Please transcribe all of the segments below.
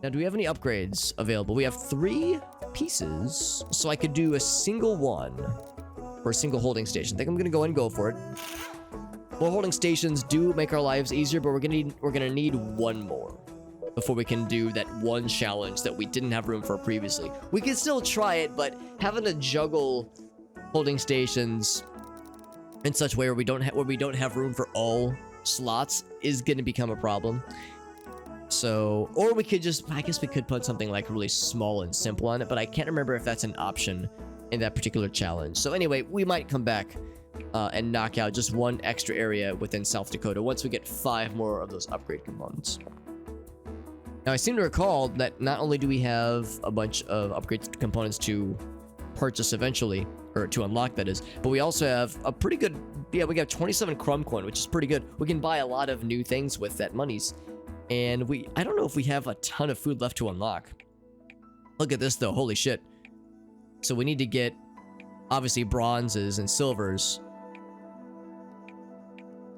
Now, do we have any upgrades available? We have 3 pieces, so I could do a single one for a single holding station. I think I'm gonna go and go for it. More holding stations do make our lives easier, but we're gonna need one more before we can do that one challenge that we didn't have room for previously. We can still try it, but having to juggle holding stations in such a way where we don't have room for all slots is gonna become a problem. So, or we could just, I guess we could put something like really small and simple on it, but I can't remember if that's an option in that particular challenge. So anyway, we might come back and knock out just one extra area within South Dakota once we get 5 more of those upgrade components. Now, I seem to recall that not only do we have a bunch of upgrade components to purchase eventually, or to unlock that is, but we also have a pretty good, yeah, we got 27 Crumb Coin, which is pretty good. We can buy a lot of new things with that monies. And I don't know if we have a ton of food left to unlock. Look at this though, holy shit. So we need to get, obviously, bronzes and silvers.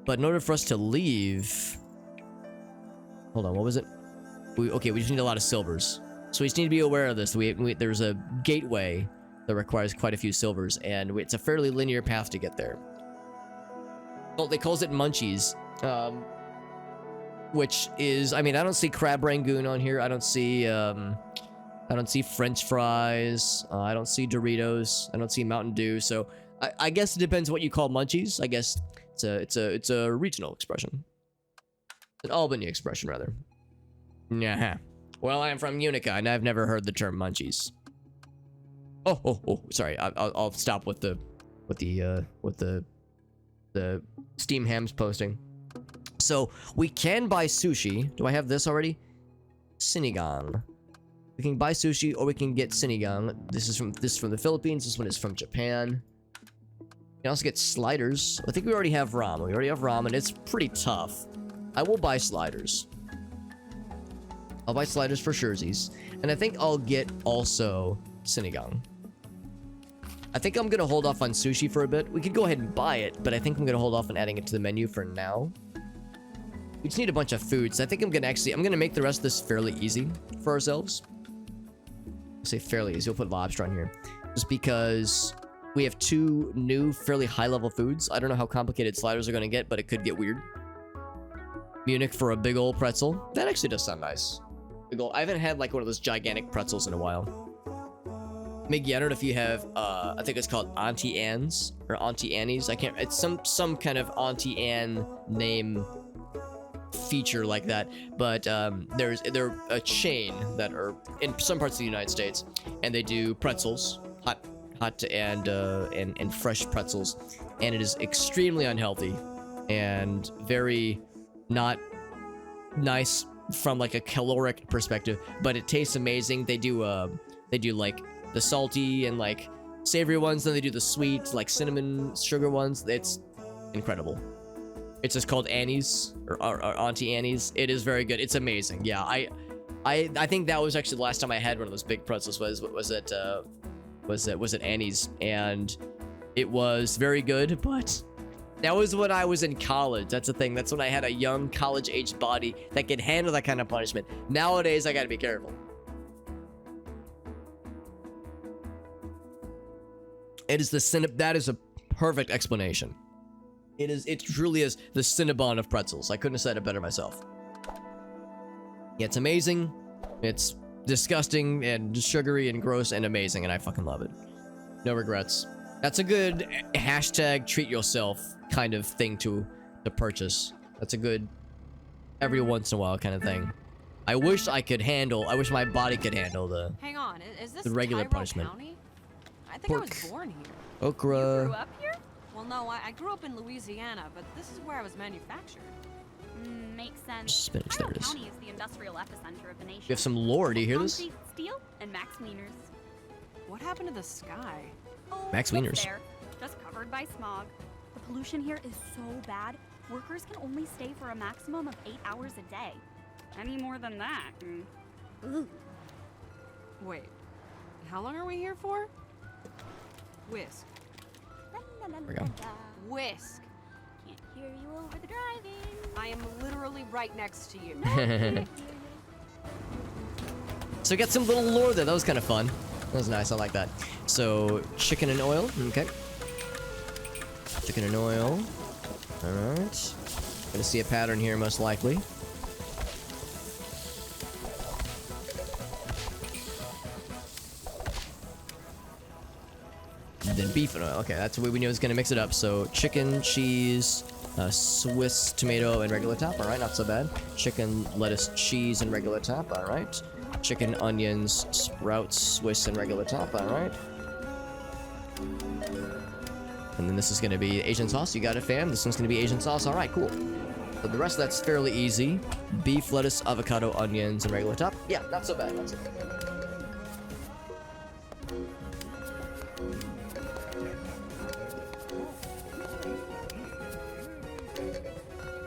But in order for us to leave... Hold on, what was it? Okay, we just need a lot of silvers. So we just need to be aware of this. There's a gateway that requires quite a few silvers, and it's a fairly linear path to get there. Well, they calls it Munchies. Which is, I mean, I don't see Crab Rangoon on here. I don't see French fries. I don't see Doritos. I don't see Mountain Dew. So I guess it depends what you call Munchies. I guess it's a regional expression, an Albany expression rather. Yeah. Well, I'm from Unica, and I've never heard the term Munchies. Oh, sorry. I'll stop with the Steam Hams posting. So we can buy sushi. Do I have this already? Sinigang. We can buy sushi, or we can get sinigang. This is from the Philippines. This one is from Japan. We can also get sliders. I think we already have ramen. We already have ramen. It's pretty tough. I will buy sliders. I'll buy sliders for surezies. And I think I'll get also sinigang. I think I'm gonna hold off on sushi for a bit. We could go ahead and buy it, but I think I'm gonna hold off on adding it to the menu for now. We just need a bunch of foods. I think I'm gonna make the rest of this fairly easy for ourselves. I say fairly easy. We'll put lobster on here, just because we have 2 new fairly high-level foods. I don't know how complicated sliders are gonna get, but it could get weird. Munich for a big old pretzel. That actually does sound nice. I haven't had like one of those gigantic pretzels in a while. Miggy, I don't know if you have, I think it's called Auntie Anne's or Auntie Annie's. I can't, it's some kind of Auntie Anne name feature like that. But they're a chain that are in some parts of the United States, and they do pretzels, hot and fresh pretzels, and it is extremely unhealthy and very not nice from like a caloric perspective, but it tastes amazing. They do like the salty and like savory ones, then they do the sweet like cinnamon sugar ones. It's incredible. It's just called Annie's or Auntie Annie's. It is very good. It's amazing. Yeah, I think that was actually the last time I had one of those big pretzels was at Annie's, and it was very good, but that was when I was in college. That's the thing. That's when I had a young college-aged body that could handle that kind of punishment. Nowadays, I gotta be careful. That is a perfect explanation. It truly is the Cinnabon of pretzels. I couldn't have said it better myself. Yeah, it's amazing. It's disgusting and sugary and gross and amazing, and I fucking love it. No regrets. That's a good hashtag treat yourself kind of thing to purchase. That's a good every once in a while kind of thing. I wish my body could handle the Hang on, is this the regular Tyrell punishment. County? I think I was born here. Okra. You grew up here? Well, no, I grew up in Louisiana, but this is where I was manufactured. Makes sense. Spinach, there it is. County is the industrial epicenter of the nation. You have some lore. Do you hear this? Concrete, steel, and Max Wieners. What happened to the sky? Oh, Max it's Wieners. there, just covered by smog. The pollution here is so bad, workers can only stay for a maximum of 8 hours a day. Any more than that, ooh. Wait, how long are we here for? Whisk. There we go. Whisk. Can't hear you over the driving. I am literally right next to you. No, I can't hear you. So we got some little lore there. That was kind of fun. That was nice. I like that. So chicken and oil. Okay. Chicken and oil. All right. Gonna see a pattern here, most likely. And then beef and oil. Okay, that's the way we knew it was gonna mix it up. So chicken, cheese, Swiss tomato, and regular top. All right, not so bad. Chicken, lettuce, cheese, and regular top. All right. Chicken, onions, sprouts, Swiss, and regular top. All right. And then this is gonna be Asian sauce. You got it, fam. This one's gonna be Asian sauce. All right, cool. So the rest of that's fairly easy. Beef, lettuce, avocado, onions, and regular top. Yeah, not so bad. Not so bad.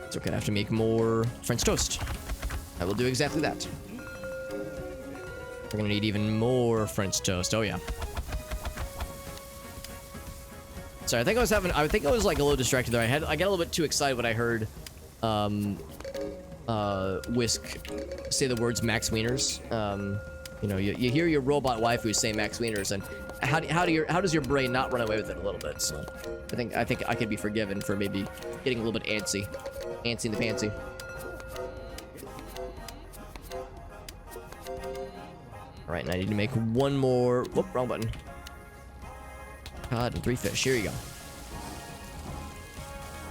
It's okay. I have to make more French toast. I will do exactly that. We're gonna need even more French toast. Oh yeah. Sorry, I think I was like a little distracted there. I got a little bit too excited when I heard Whisk say the words Max Wieners. You know, you hear your robot waifu say Max Wieners, and how does your brain not run away with it a little bit? So I think I could be forgiven for maybe getting a little bit antsy in the pantsy. All right, and I need to make one more. Whoop, wrong button. Cod and 3 fish. Here you go.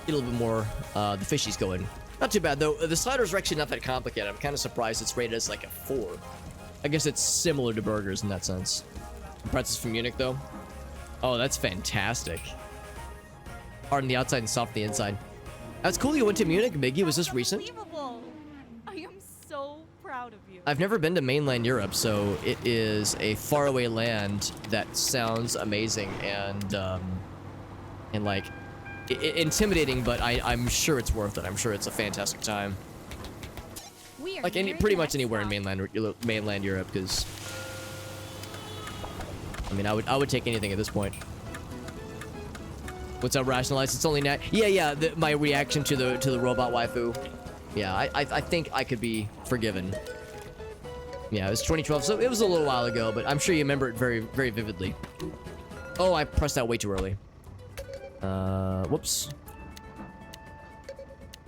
Get a little bit more the fishies going. Not too bad though. The sliders are actually not that complicated. I'm kind of surprised it's rated as like a 4. I guess it's similar to burgers in that sense. Pretzels from Munich though. Oh, that's fantastic. Hard on the outside and soft on the inside. That's cool. You went to Munich, Miggy. Was this recent? Unbelievable. I am so proud of you. I've never been to mainland Europe, so it is a faraway land that sounds amazing and like intimidating, but I'm sure it's worth it. I'm sure it's a fantastic time. We are Like pretty much anywhere in mainland Europe, because I mean, I would take anything at this point. What's up, Rationalize? It's only net. Yeah. My reaction to the robot waifu. Yeah, I think I could be forgiven. Yeah, it was 2012, so it was a little while ago, but I'm sure you remember it very, very vividly. Oh, I pressed that way too early. Whoops.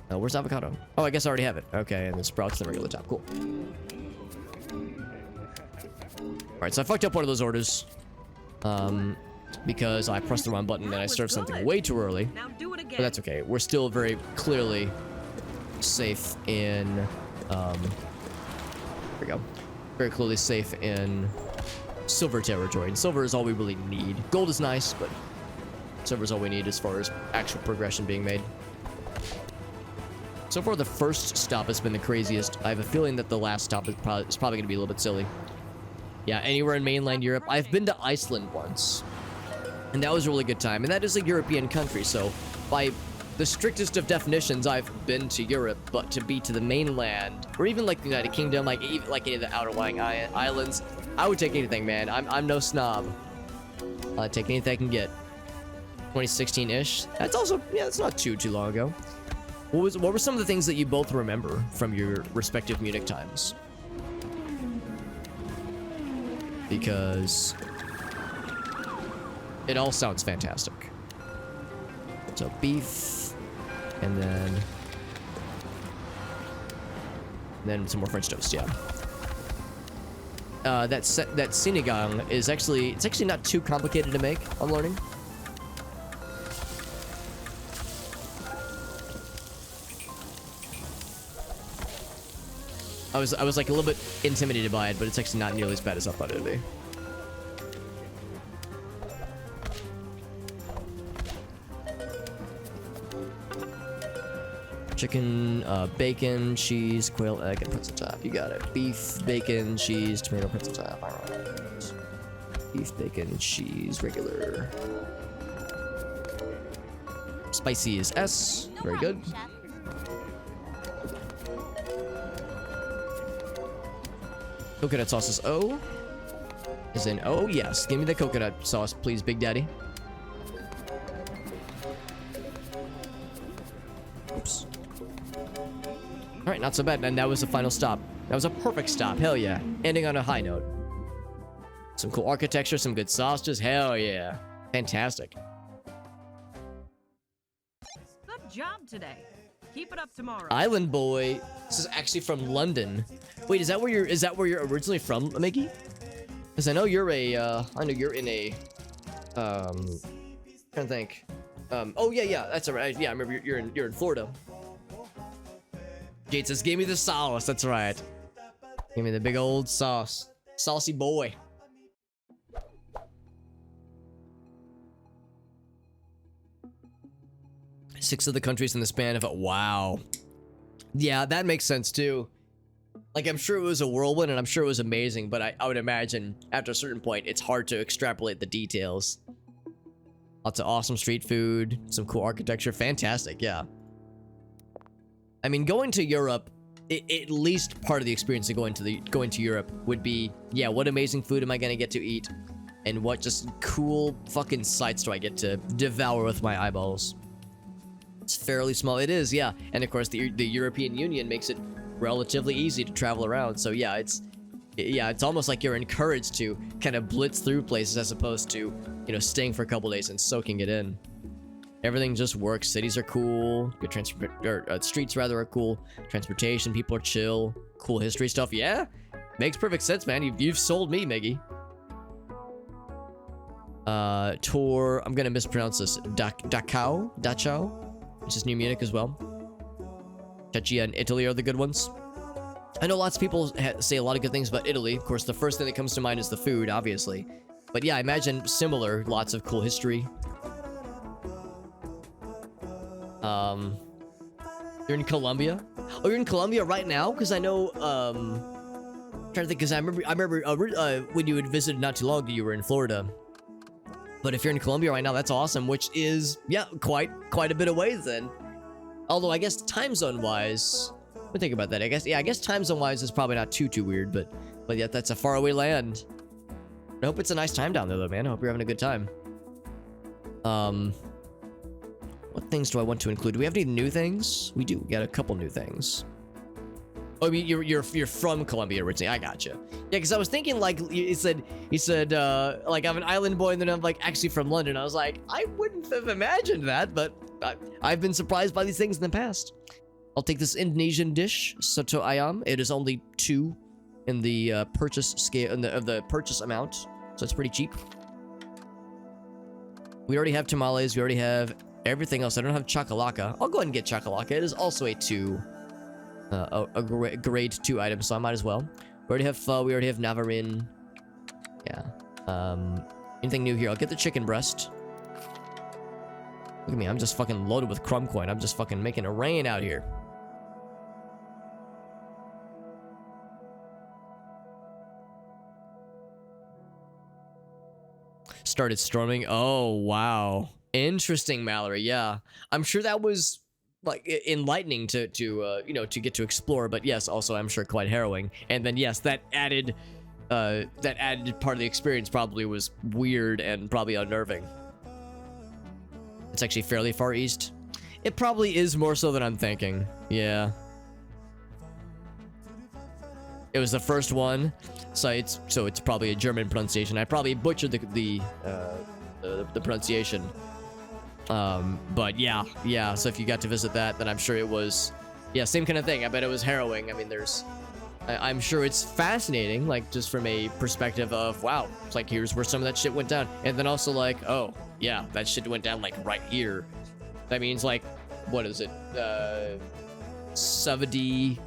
Where's avocado? Oh, I guess I already have it. Okay, and then sprouts and the regular top. Cool. Alright, so I fucked up one of those orders. Because I pressed the wrong button and I served something way too early. Now do it again. But that's okay. We're still very clearly safe in, there we go. Very clearly safe in silver territory. And silver is all we really need. Gold is nice, but silver is all we need as far as actual progression being made. So far, the first stop has been the craziest. I have a feeling that the last stop is probably going to be a little bit silly. Yeah, anywhere in mainland Europe. I've been to Iceland once, and that was a really good time. And that is a European country, so by the strictest of definitions, I've been to Europe. But to be to the mainland, or even like the United Kingdom, like even like any of the outlying islands, I would take anything, man. I'm no snob. I'd take anything I can get. 2016-ish. That's also, yeah, that's not too long ago. What were some of the things that you both remember from your respective Munich times? Because it all sounds fantastic. So beef, and then some more French toast. Yeah. That sinigang is actually not too complicated to make. I'm learning. I was like a little bit intimidated by it, but it's actually not nearly as bad as I thought it would be. Chicken, bacon, cheese, quail, egg, and pretzel top. You got it. Beef, bacon, cheese, tomato, pretzel top. All right. Beef, bacon, cheese, regular. Spicy is S. Very good. Coconut sauce is O. Is in O. Yes. Give me the coconut sauce, please, Big Daddy. Oops. All right, not so bad. And that was the final stop. That was a perfect stop. Hell yeah. Ending on a high note. Some cool architecture, some good sausages. Hell yeah. Fantastic. Good job today. Keep it up tomorrow. Island boy. This is actually from London. Wait, is that where you're originally from, Mickey? Because I know you're in a trying to think. Oh yeah, that's alright. Yeah, I remember you're in Florida. Jade says, give me the sauce. That's right. Give me the big old sauce. Saucy boy. Six of the countries in the span of it. Wow. Yeah, that makes sense too. Like, I'm sure it was a whirlwind and I'm sure it was amazing, but I would imagine after a certain point, it's hard to extrapolate the details. Lots of awesome street food, some cool architecture. Fantastic, yeah. I mean, going to Europe, at least part of the experience of going to Europe would be, yeah, what amazing food am I gonna get to eat? And what just cool fucking sights do I get to devour with my eyeballs? It's fairly small. It is, yeah. And of course, the European Union makes it relatively easy to travel around. So yeah, it's almost like you're encouraged to kind of blitz through places as opposed to, you know, staying for a couple days and soaking it in. Everything just works. Cities are cool. Good streets rather are cool. Transportation, people are chill. Cool history stuff. Yeah, makes perfect sense, man. You've sold me, Miggy. Tour. I'm gonna mispronounce this. Dachau, which is New Munich as well. Cecchia and Italy are the good ones. I know lots of people say a lot of good things about Italy. Of course, the first thing that comes to mind is the food, obviously. But yeah, I imagine similar. Lots of cool history. You're in Colombia? Oh, you're in Colombia right now? Because I know, I'm trying to think, because I remember when you had visited not too long ago, you were in Florida. But if you're in Colombia right now, that's awesome, which is, yeah, quite a bit of ways then. Although I guess time zone wise, let me think about that. I guess time zone wise is probably not too weird, but yeah, that's a faraway land. I hope it's a nice time down there though, man. I hope you're having a good time. What things do I want to include? Do we have any new things? We do. We got a couple new things. Oh, I mean, you're from Colombia originally. I gotcha. Yeah, because I was thinking like he said like I'm an island boy and then I'm like actually from London. I was like, I wouldn't have imagined that, but I've been surprised by these things in the past. I'll take this Indonesian dish, soto ayam. It is only 2 in the purchase scale of the purchase amount, so it's pretty cheap. We already have tamales. We already have everything else. I don't have chakalaka. I'll go ahead and get chakalaka. It is also a 2. A grade 2 item, so I might as well. We already have pho, we already have navarin. Yeah. Anything new here? I'll get the chicken breast. Look at me, I'm just fucking loaded with crumb coin. I'm just fucking making it rain out here. Started storming. Oh, wow. Interesting, Mallory. Yeah. I'm sure that was like enlightening to you know, to get to explore, but yes, also I'm sure quite harrowing. And then yes, that added part of the experience probably was weird and probably unnerving. It's actually fairly far east. It probably is more so than I'm thinking. Yeah. It was the first one, so it's probably a German pronunciation. I probably butchered the pronunciation. But yeah, so if you got to visit that, then I'm sure it was, yeah, same kind of thing. I bet it was harrowing. I mean, I'm sure it's fascinating, like, just from a perspective of, wow, it's like, here's where some of that shit went down. And then also like, oh, yeah, that shit went down, like, right here. That means, like, what is it? 60,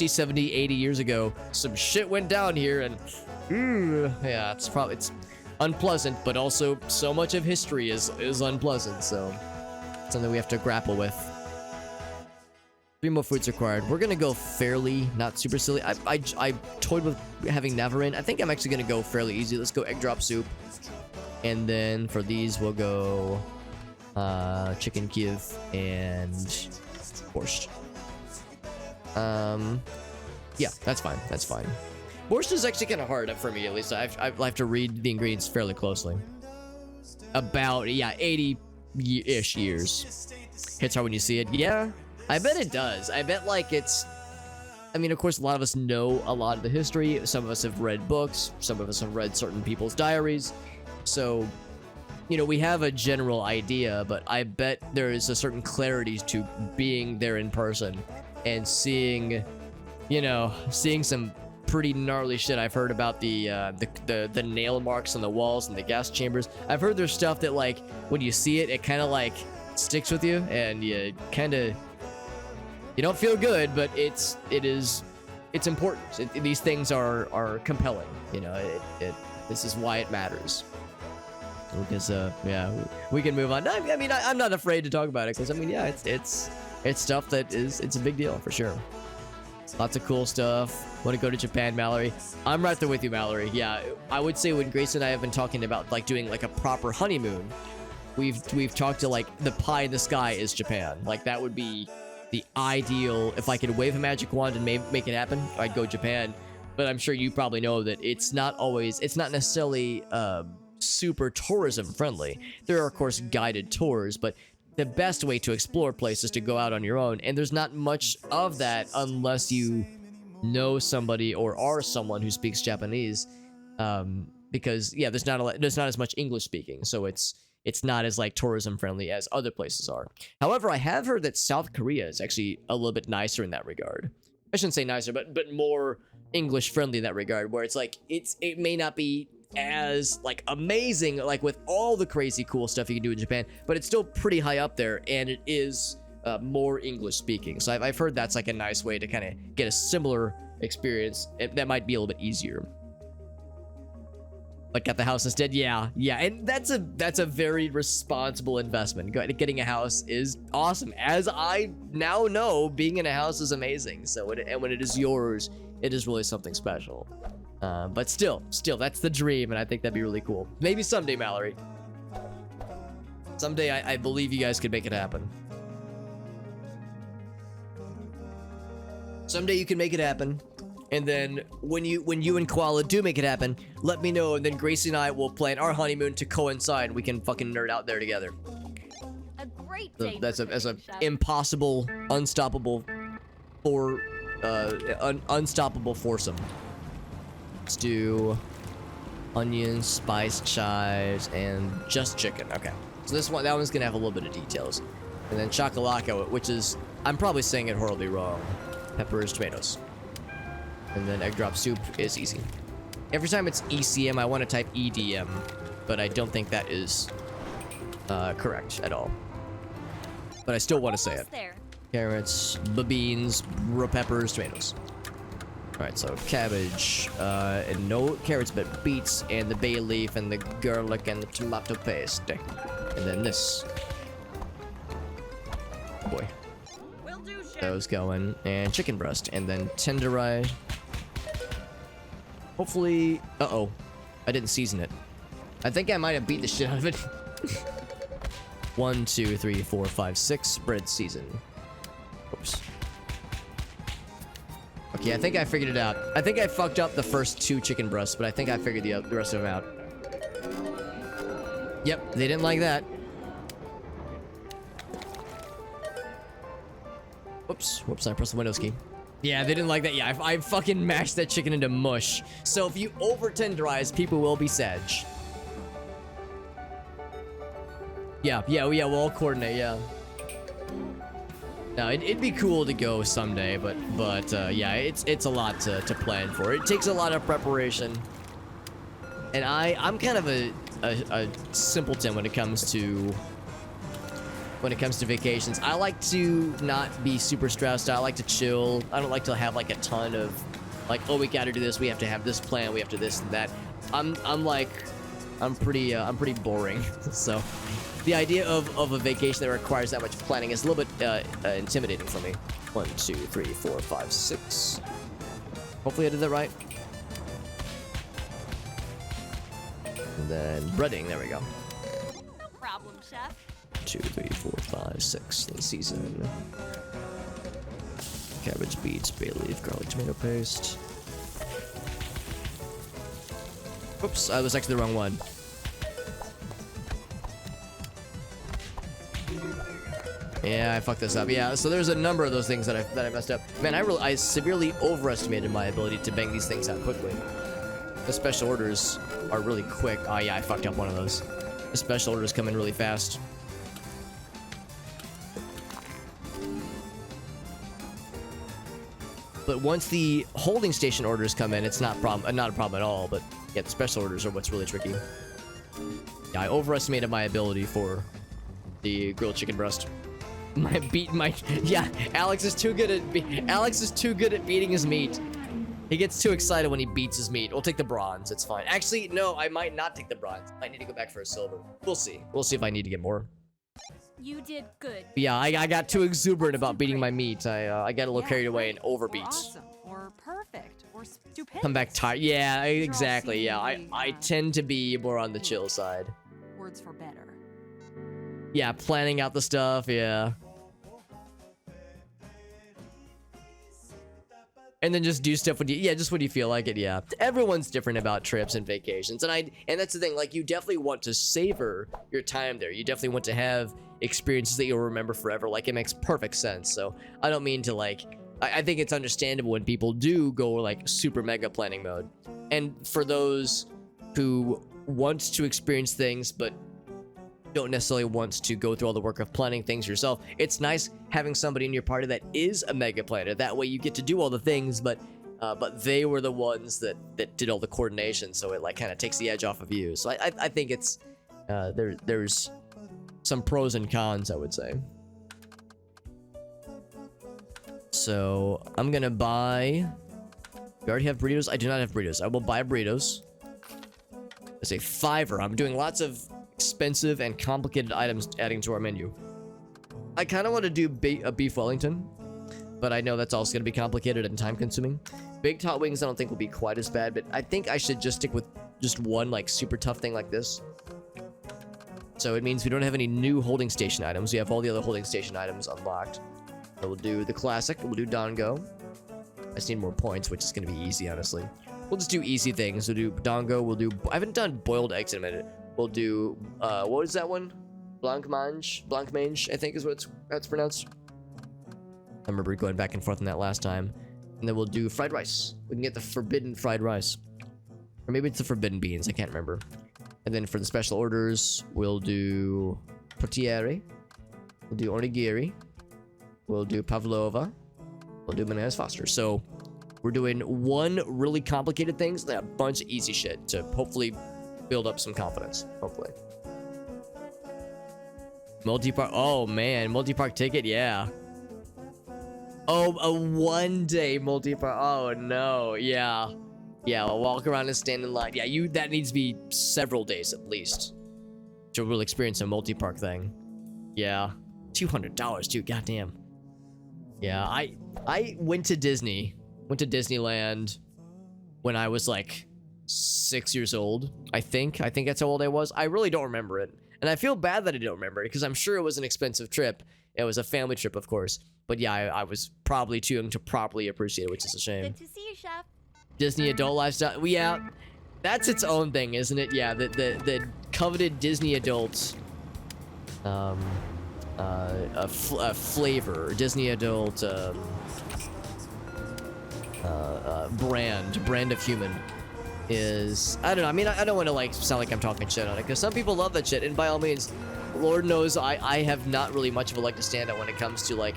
70, 80 years ago, some shit went down here, and, yeah, it's unpleasant, but also so much of history is unpleasant, so it's something we have to grapple with. 3 more fruits required. We're gonna go fairly, not super silly. I toyed with having navarin. I think I'm actually gonna go fairly easy. Let's go egg drop soup, and then for these we'll go chicken Kiev and borscht. Yeah, that's fine. That's fine. Borscht is actually kind of hard for me, at least. I have to read the ingredients fairly closely. About, yeah, 80-ish years. Hits hard when you see it. Yeah, I bet it does. I bet, like, it's... I mean, of course, a lot of us know a lot of the history. Some of us have read books. Some of us have read certain people's diaries. So, you know, we have a general idea, but I bet there is a certain clarity to being there in person and seeing, you know, seeing some pretty gnarly shit. I've heard about the nail marks on the walls and the gas chambers. I've heard there's stuff that, like, when you see it, it kind of like sticks with you, and you kind of, you don't feel good, but it's important. These things are compelling. You know, this is why it matters. Because yeah, we can move on. I mean, I'm not afraid to talk about it, because I mean, yeah, it's stuff that it's a big deal for sure. Lots of cool stuff. Want to go to Japan, Mallory? I'm right there with you, Mallory. Yeah, I would say when Grace and I have been talking about like doing like a proper honeymoon, we've talked to like the pie in the sky is Japan. Like that would be the ideal. If I could wave a magic wand and make it happen, I'd go Japan. But I'm sure you probably know that it's not necessarily super tourism friendly. There are of course guided tours, but the best way to explore places is to go out on your own, and there's not much of that unless you know somebody or are someone who speaks Japanese, because yeah, there's not as much English speaking, so it's not as like tourism friendly as other places are. However, I have heard that South Korea is actually a little bit nicer in that regard. I shouldn't say nicer, but more English friendly in that regard, where it's like it may not be as like amazing like with all the crazy cool stuff you can do in Japan, but it's still pretty high up there, and it is more English speaking. So I've heard that's like a nice way to kind of get a similar experience. That might be a little bit easier. Like at the house instead, yeah, and that's a very responsible investment. Getting a house is awesome, as I now know. Being in a house is amazing. So and when it is yours, it is really something special. But still, that's the dream, and I think that'd be really cool. Maybe someday, Mallory. Someday, I believe you guys could make it happen. Someday you can make it happen, and then when you and Koala do make it happen, let me know, and then Gracie and I will plan our honeymoon to coincide, and we can fucking nerd out there together. A great day. That's a impossible, unstoppable, unstoppable foursome. Let's do onions, spice, chives, and just chicken. Okay, so that one's gonna have a little bit of details, and then chakalaka, which is, I'm probably saying it horribly wrong. Peppers, tomatoes, and then egg drop soup is easy. Every time it's ECM, I want to type EDM, but I don't think that is correct at all. But I still want to say it. Carrots, beans, peppers, tomatoes. Alright, so cabbage, and no carrots, but beets, and the bay leaf, and the garlic, and the tomato paste. And then this. Oh boy. Will do, chef. Those going. And chicken breast, and then tenderize. Hopefully... Uh-oh. I didn't season it. I think I might have beat the shit out of it. 1, 2, 3, 4, 5, 6. Bread season. Oops. Okay, I think I figured it out. I think I fucked up the first 2 chicken breasts, but I think I figured the rest of them out. Yep, they didn't like that. Whoops, I pressed the Windows key. Yeah, they didn't like that. Yeah, I fucking mashed that chicken into mush. So if you over-tenderize, people will be sad. Yeah, we'll all coordinate, yeah. No, it'd be cool to go someday, but yeah, it's a lot to plan for. It takes a lot of preparation, and I'm kind of a simpleton when it comes to vacations. I like to not be super stressed. I like to chill. I don't like to have like a ton of like, oh, we gotta do this. We have to have this plan. We have to this and that. I'm pretty boring. So the idea of a vacation that requires that much planning is a little bit intimidating for me. 1, 2, 3, 4, 5, 6. Hopefully I did that right. And then breading, there we go. No problem, chef. 2, 3, 4, 5, 6. Then season. Cabbage, beets, bay leaf, garlic, tomato paste. Oops, I was actually the wrong one. Yeah, I fucked this up. Yeah, so there's a number of those things that I messed up. Man, I severely overestimated my ability to bang these things out quickly. The special orders are really quick. Oh yeah, I fucked up one of those. The special orders come in really fast. But once the holding station orders come in, it's not a problem at all. But yeah, the special orders are what's really tricky. Yeah, I overestimated my ability for the grilled chicken breast. Yeah, Alex is too good at beating his meat. He gets too excited when he beats his meat. We'll take the bronze. It's fine. Actually, no, I might not take the bronze. I need to go back for a silver. We'll see. We'll see if I need to get more. You did good. Yeah, I got too exuberant about beating my meat. I got a little carried away and overbeat. Or awesome, or perfect, or stupendous. Come back tired. Yeah, exactly. Yeah, seemingly, I tend to be more on the chill side. Words for better. Yeah, planning out the stuff. Yeah. And then just do stuff when you feel like it. Yeah, everyone's different about trips and vacations, and that's the thing. Like, you definitely want to savor your time there. You definitely want to have experiences that you'll remember forever. Like, it makes perfect sense. So I don't mean to like. I think it's understandable when people do go like super mega planning mode, and for those who want to experience things but don't necessarily want to go through all the work of planning things yourself, it's nice having somebody in your party that is a mega planner. That way you get to do all the things, but they were the ones that did all the coordination, so it like kind of takes the edge off of you. So I think it's there's some pros and cons, I would say. So I'm gonna buy. We already have burritos. I do not have burritos. I will buy burritos. It's a $5. I'm doing lots of expensive and complicated items adding to our menu. I kind of want to do a beef Wellington, but I know that's also going to be complicated and time consuming. Baked hot wings I don't think will be quite as bad, but I think I should just stick with just one like super tough thing like this. So it means we don't have any new holding station items. We have all the other holding station items unlocked. So we'll do the classic. We'll do Dongo. I just need more points, which is going to be easy, honestly. We'll just do easy things. We'll do Dongo. We'll do... I haven't done boiled eggs in a minute. We'll do... what is that one? Blancmange, I think is what it's pronounced. I remember going back and forth on that last time. And then we'll do fried rice. We can get the forbidden fried rice. Or maybe it's the forbidden beans. I can't remember. And then for the special orders, we'll do portiere. We'll do onigiri. We'll do pavlova. We'll do bananas Foster. So we're doing one really complicated things and then a bunch of easy shit to hopefully build up some confidence. Hopefully. Multi-park. Oh man, multi-park ticket. Yeah. Oh, a one-day multi-park. Oh no. Yeah. Yeah. I'll walk around and stand in line. Yeah. That needs to be several days at least to really experience a multi-park thing. Yeah. $200 too. Goddamn. Yeah. I went to Disney. Went to Disneyland when I was like 6 years old. I think that's how old I was. I really don't remember it. And I feel bad that I don't remember it because I'm sure it was an expensive trip. It was a family trip, of course. But yeah, I was probably too young to properly appreciate it, which is a shame. Good to see you, Chef. Disney adult lifestyle. Well, yeah, that's its own thing, isn't it? Yeah, the coveted Disney adult flavor, Disney adult brand of human is, I don't know. I mean, I don't want to like sound like I'm talking shit on it because some people love that shit, and by all means, Lord knows I have not really much of a leg to stand on when it comes to like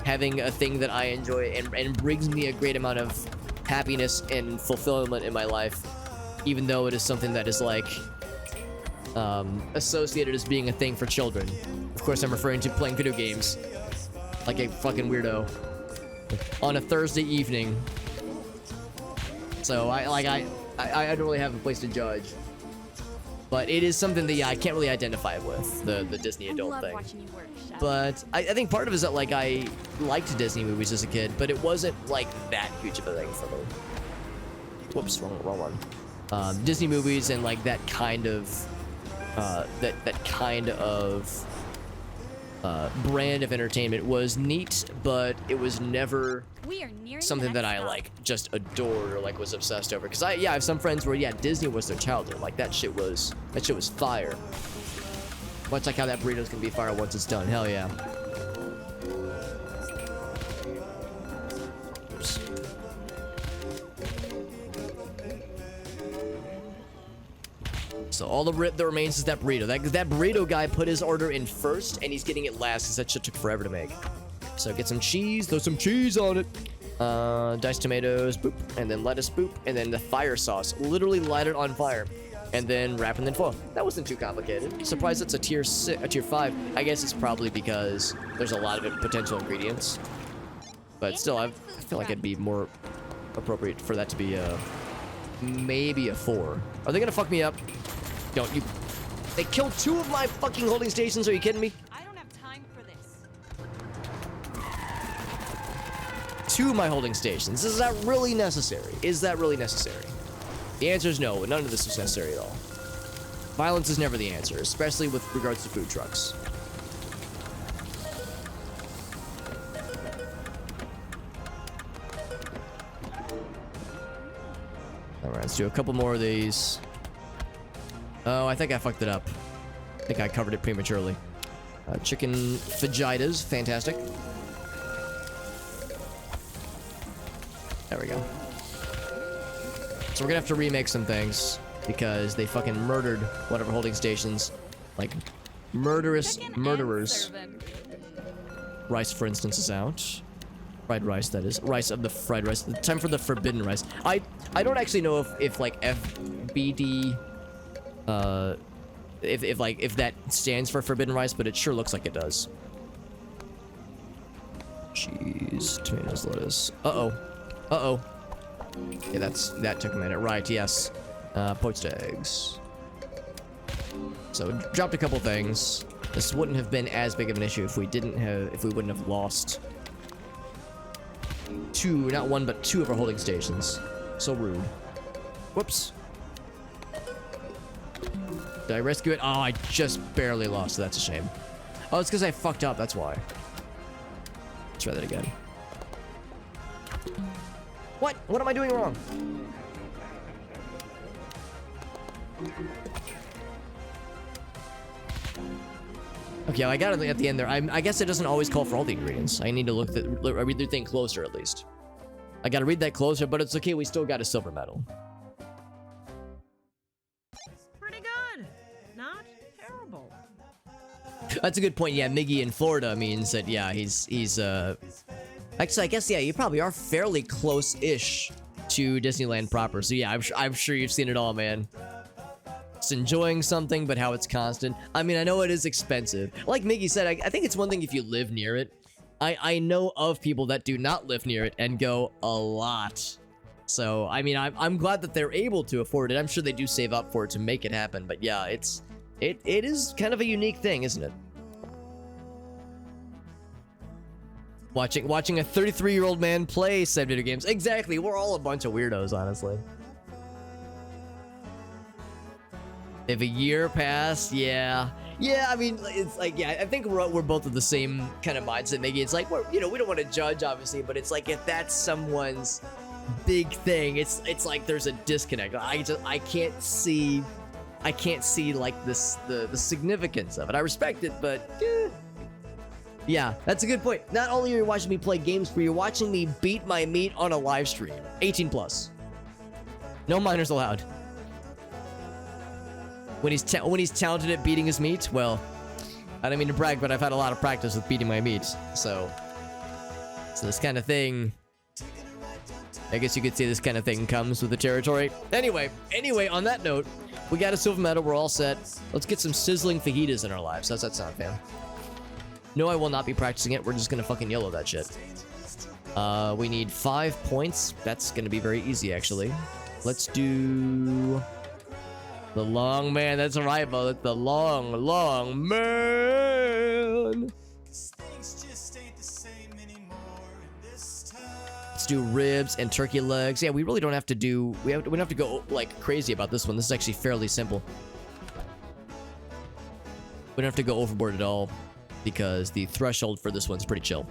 having a thing that I enjoy and brings me a great amount of happiness and fulfillment in my life, even though it is something that is like associated as being a thing for children. Of course, I'm referring to playing video games like a fucking weirdo on a Thursday evening. So I don't really have a place to judge, but it is something that yeah, I can't really identify with the Disney adult I love thing. watching you work, Chef. But I think part of it is that like I liked Disney movies as a kid, but it wasn't like that huge of a thing for me. Whoops, wrong one. Disney movies and like that kind of brand of entertainment was neat, but it was never We are nearing something the that I next like just adored or like was obsessed over. Because I have some friends where yeah, Disney was their childhood. Like that shit was fire. Much like how that burrito's gonna be fire once it's done. Hell yeah. So all the that remains is that burrito. That burrito guy put his order in first, and he's getting it last because that shit took forever to make. So get some cheese, throw some cheese on it. Diced tomatoes, boop, and then lettuce, boop, and then the fire sauce. Literally light it on fire, and then wrap and then foil. That wasn't too complicated. Surprised it's a tier 5. I guess it's probably because there's a lot of potential ingredients. But still, I feel like it'd be more appropriate for that to be maybe a 4. Are they gonna fuck me up? Don't you? They killed 2 of my fucking holding stations. Are you kidding me? I don't have time for this. 2 of my holding stations. Is that really necessary? Is that really necessary? The answer is no. None of this is necessary at all. Violence is never the answer, especially with regards to food trucks. Alright, let's do a couple more of these. Oh, I think I fucked it up. I think I covered it prematurely. Chicken fajitas, fantastic. There we go. So we're gonna have to remake some things because they fucking murdered whatever holding stations. Like, murderous murderers. Rice, for instance, is out. Fried rice, that is. Rice of the fried rice. Time for the forbidden rice. I don't actually know if like FBD, if that stands for forbidden rice, but it sure looks like it does. Cheese, tomatoes, lettuce. Uh-oh. Yeah, that took a minute. Right, yes. Poached eggs. So dropped a couple things. This wouldn't have been as big of an issue if we wouldn't have lost 2, not 1, but 2 of our holding stations. So rude. Whoops. Did I rescue it? Oh, I just barely lost, so that's a shame. Oh, it's because I fucked up, that's why. Let's try that again. What? What am I doing wrong? Okay, I got it at the end there. I guess it doesn't always call for all the ingredients. I need to read the thing closer at least. I gotta read that closer, but it's okay. We still got a silver medal. Pretty good. Not terrible. That's a good point. Yeah, Miggy in Florida means that, yeah, he's actually, I guess, yeah, you probably are fairly close-ish to Disneyland proper. So yeah, I'm sure you've seen it all, man. It's enjoying something, but how it's constant. I mean, I know it is expensive. Like Miggy said, I think it's one thing if you live near it. I know of people that do not live near it and go a lot. So, I mean, I'm glad that they're able to afford it. I'm sure they do save up for it to make it happen. But yeah, it is kind of a unique thing, isn't it? Watching a 33-year-old man play said video games. Exactly. We're all a bunch of weirdos, honestly. If a year passed, yeah. Yeah, I mean, it's like, yeah, I think we're both of the same kind of mindset. Maybe it's like, we don't want to judge, obviously, but it's like if that's someone's big thing, it's like there's a disconnect. I can't see like the significance of it. I respect it, but yeah, that's a good point. Not only are you watching me play games, but you're watching me beat my meat on a live stream. 18 plus. No minors allowed. When he's talented at beating his meat, well, I don't mean to brag, but I've had a lot of practice with beating my meat. So this kind of thing, I guess you could say this kind of thing comes with the territory. Anyway, on that note, we got a silver medal. We're all set. Let's get some sizzling fajitas in our lives. How's that sound, fam? No, I will not be practicing it. We're just gonna fucking yellow that shit. We need 5 points. That's gonna be very easy, actually. Let's do the long man. That's right, but the long man. Let's do ribs and turkey legs. Yeah, we really don't have to do. We don't have to go like crazy about this one. This is actually fairly simple. We don't have to go overboard at all because the threshold for this one's pretty chill.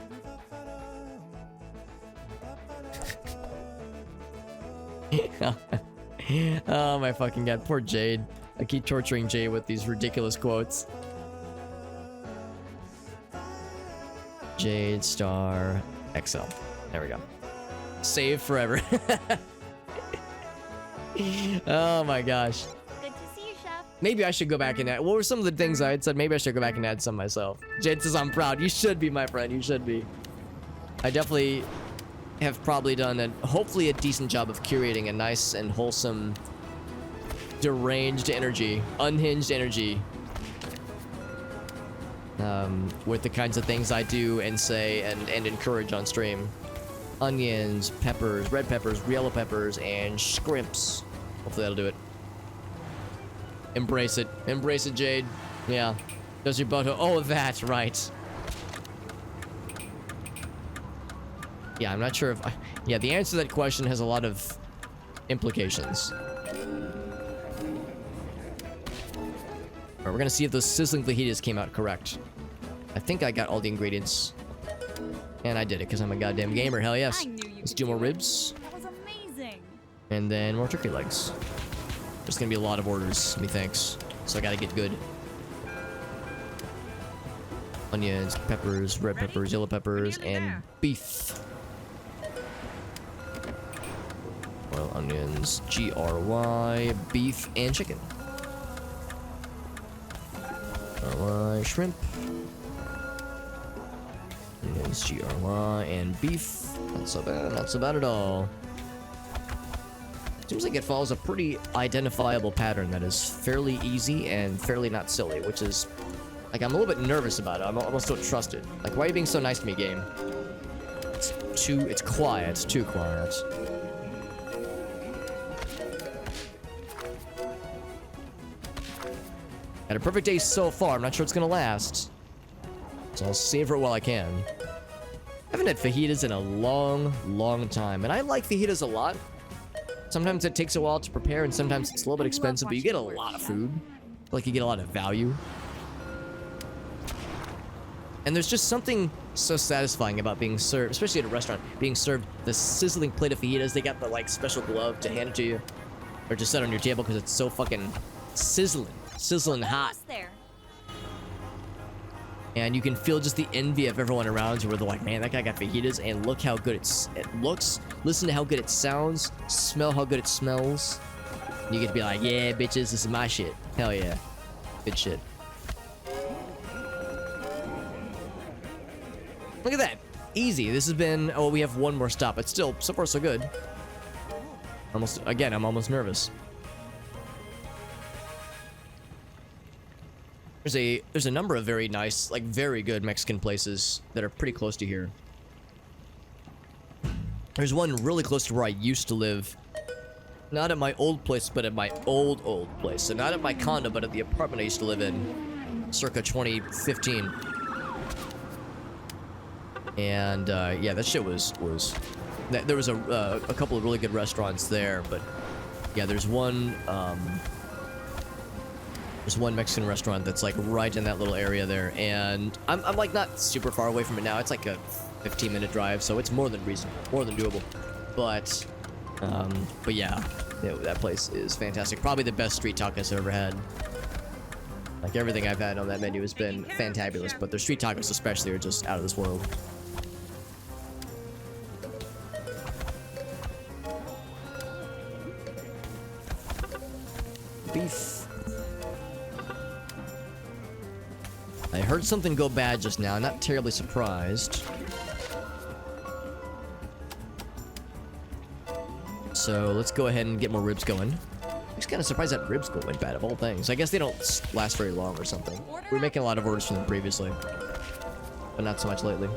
Oh my fucking god, poor Jade. I keep torturing Jade with these ridiculous quotes. Jade Star XL. There we go. Save forever. Oh my gosh. Good to see you, Chef. Maybe I should go back and add. What were some of the things I had said? Maybe I should go back and add some myself. Jade says I'm proud. You should be, my friend. You should be. I definitely have probably done hopefully a decent job of curating a nice and wholesome, deranged energy, unhinged energy. With the kinds of things I do and say and encourage on stream. Onions, peppers, red peppers, yellow peppers, and scrimps. Hopefully that'll do it. Embrace it. Embrace it, Jade. Yeah. Does your boto? Oh, that's right. Yeah, I'm not sure if... yeah, the answer to that question has a lot of implications. Alright, we're gonna see if those sizzling fajitas came out correct. I think I got all the ingredients. And I did it, because I'm a goddamn gamer. Hell yes. Let's do more ribs. That was amazing. And then more turkey legs. There's gonna be a lot of orders, methinks. So I gotta get good. Onions, peppers, red peppers, yellow peppers, and beef. Oil, onions, GRY, beef, and chicken. GRY, shrimp. Onions, GRY, and beef. Not so bad, not so bad at all. Seems like it follows a pretty identifiable pattern that is fairly easy and fairly not silly, which is, like, I'm a little bit nervous about it. I almost don't trust it. Like, why are you being so nice to me, game? It's quiet. It's too quiet. Had a perfect day so far. I'm not sure it's gonna last. So I'll savor it while I can. I haven't had fajitas in a long, long time, and I like fajitas a lot. Sometimes it takes a while to prepare, and sometimes it's a little bit expensive, but you get a lot of food. Like, you get a lot of value. And there's just something so satisfying about being served, especially at a restaurant, being served the sizzling plate of fajitas. They got the, like, special glove to hand it to you, or just set on your table because it's so fucking sizzling hot. There. And you can feel just the envy of everyone around you where they're like, man, that guy got fajitas, and look how good it looks, listen to how good it sounds, smell how good it smells. And you get to be like, yeah, bitches, this is my shit. Hell yeah. Good shit. Look at that. Easy. This has been... oh, we have one more stop. But still, so far so good. Almost... again, I'm almost nervous. There's a number of very nice, like, very good Mexican places that are pretty close to here. There's one really close to where I used to live. Not at my old place, but at my old place. So not at my condo, but at the apartment I used to live in. Circa 2015. And, yeah, that shit was... there was a couple of really good restaurants there, but... yeah, there's one Mexican restaurant that's, like, right in that little area there, and I'm like, not super far away from it now. It's like a 15-minute drive, so it's more than reasonable, more than doable. But yeah, that place is fantastic. Probably the best street tacos I've ever had. Like, everything I've had on that menu has been fantabulous, but their street tacos especially are just out of this world. Beef. I heard something go bad just now, not terribly surprised. So let's go ahead and get more ribs going. I'm just kind of surprised that ribs went bad of all things. I guess they don't last very long or something. We were making a lot of orders from them previously, but not so much lately.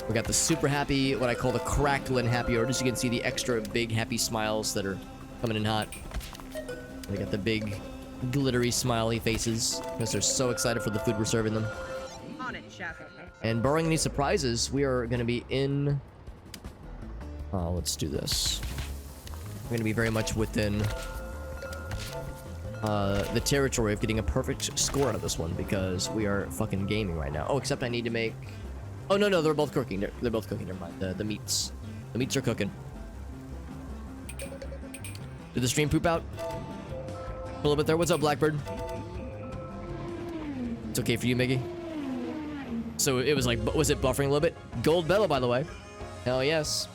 We got the super happy, what I call the crackling happy orders. You can see the extra big happy smiles that are coming in hot. We got the big glittery smiley faces because they're so excited for the food we're serving them. On it, chef. And barring any surprises, we are going to be in... oh, let's do this. We're going to be very much within the territory of getting a perfect score out of this one because we are fucking gaming right now. Oh, except I need to make... oh, no, they're both cooking. They're both cooking. Never mind. The meats. The meats are cooking. Did the stream poop out? A little bit there. What's up, Blackbird? It's okay for you, Miggy. So it was like, was it buffering a little bit? Gold Bella, by the way. Hell yes.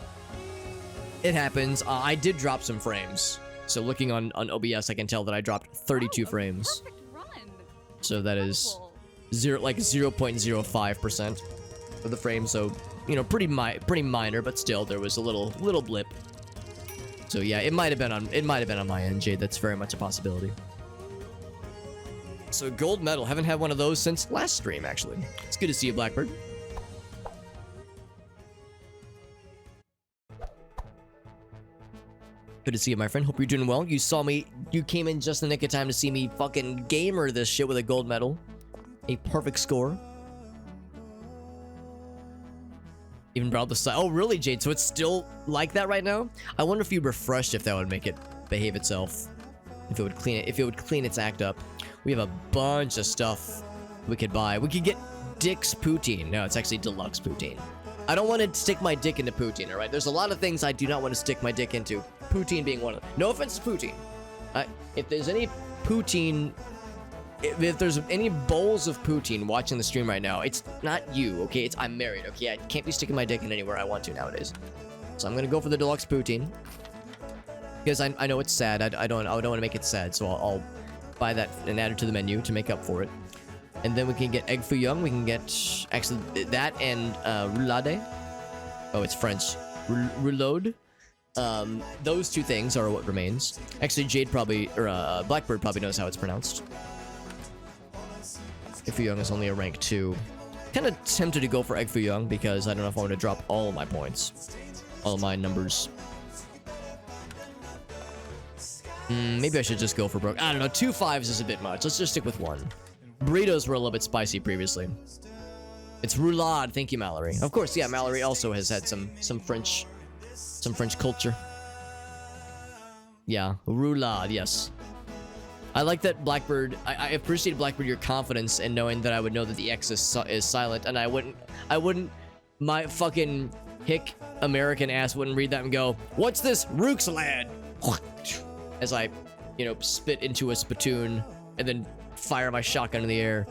It happens. I did drop some frames. So looking on OBS, I can tell that I dropped 32 Wow, a frames. Perfect run. So that is Incredible. 0.05% of the frame. So, you know, pretty minor, but still there was a little blip. So yeah, it might have been on my end, Jade. That's very much a possibility. So gold medal, haven't had one of those since last stream, actually. It's good to see you, Blackbird. Good to see you, my friend. Hope you're doing well. You came in just the nick of time to see me fucking gamer this shit with a gold medal. A perfect score. Even brought the side. Oh, really, Jade? So it's still like that right now? I wonder if you refreshed, if that would make it behave itself. If it would clean its act up. We have a bunch of stuff we could buy. We could get Dick's Poutine. No, it's actually Deluxe Poutine. I don't want to stick my dick into poutine, alright? There's a lot of things I do not want to stick my dick into. Poutine being one of them. No offense to poutine. If there's any poutine... If there's any bowls of poutine watching the stream right now, it's not you, okay? I'm married, okay? I can't be sticking my dick in anywhere I want to nowadays. So I'm gonna go for the Deluxe Poutine. Because I know it's sad. I don't want to make it sad, so I'll buy that and add it to the menu to make up for it. And then we can get egg foo young. We can get actually that and roulade. Oh, it's French. Reload. Those two things are what remains. Actually, Jade probably or Blackbird probably knows how it's pronounced. Egg foo young is only a rank 2. Kind of tempted to go for egg foo young because I don't know if I want to drop all of my points, all of my numbers. Maybe I should just go for broke. I don't know. 2 5s is a bit much. Let's just stick with 1. Burritos were a little bit spicy previously. It's roulade. Thank you, Mallory. Of course, yeah. Mallory also has had some French culture. Yeah, roulade. Yes. I like that, Blackbird. I appreciate, Blackbird, your confidence in knowing that I would know that the X is silent, and I wouldn't. My fucking hick American ass wouldn't read that and go, "What's this, Rooksalad?" As I, you know, spit into a spittoon and then fire my shotgun in the air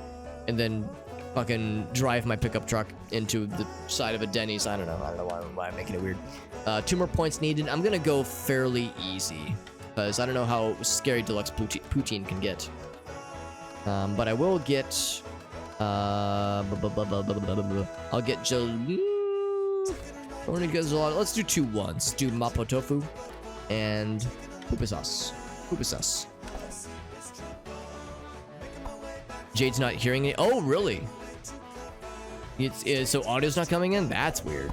and then fucking drive my pickup truck into the side of a Denny's. I don't know why I'm making it weird. 2 more points needed. I'm gonna go fairly easy because I don't know how scary Deluxe Poutine can get. But I will get I'll get let's do 2 ones. Let's do Mapo Tofu and Poopa sauce. Poopa sauce. Jade's not hearing it. Oh, really? So audio's not coming in? That's weird.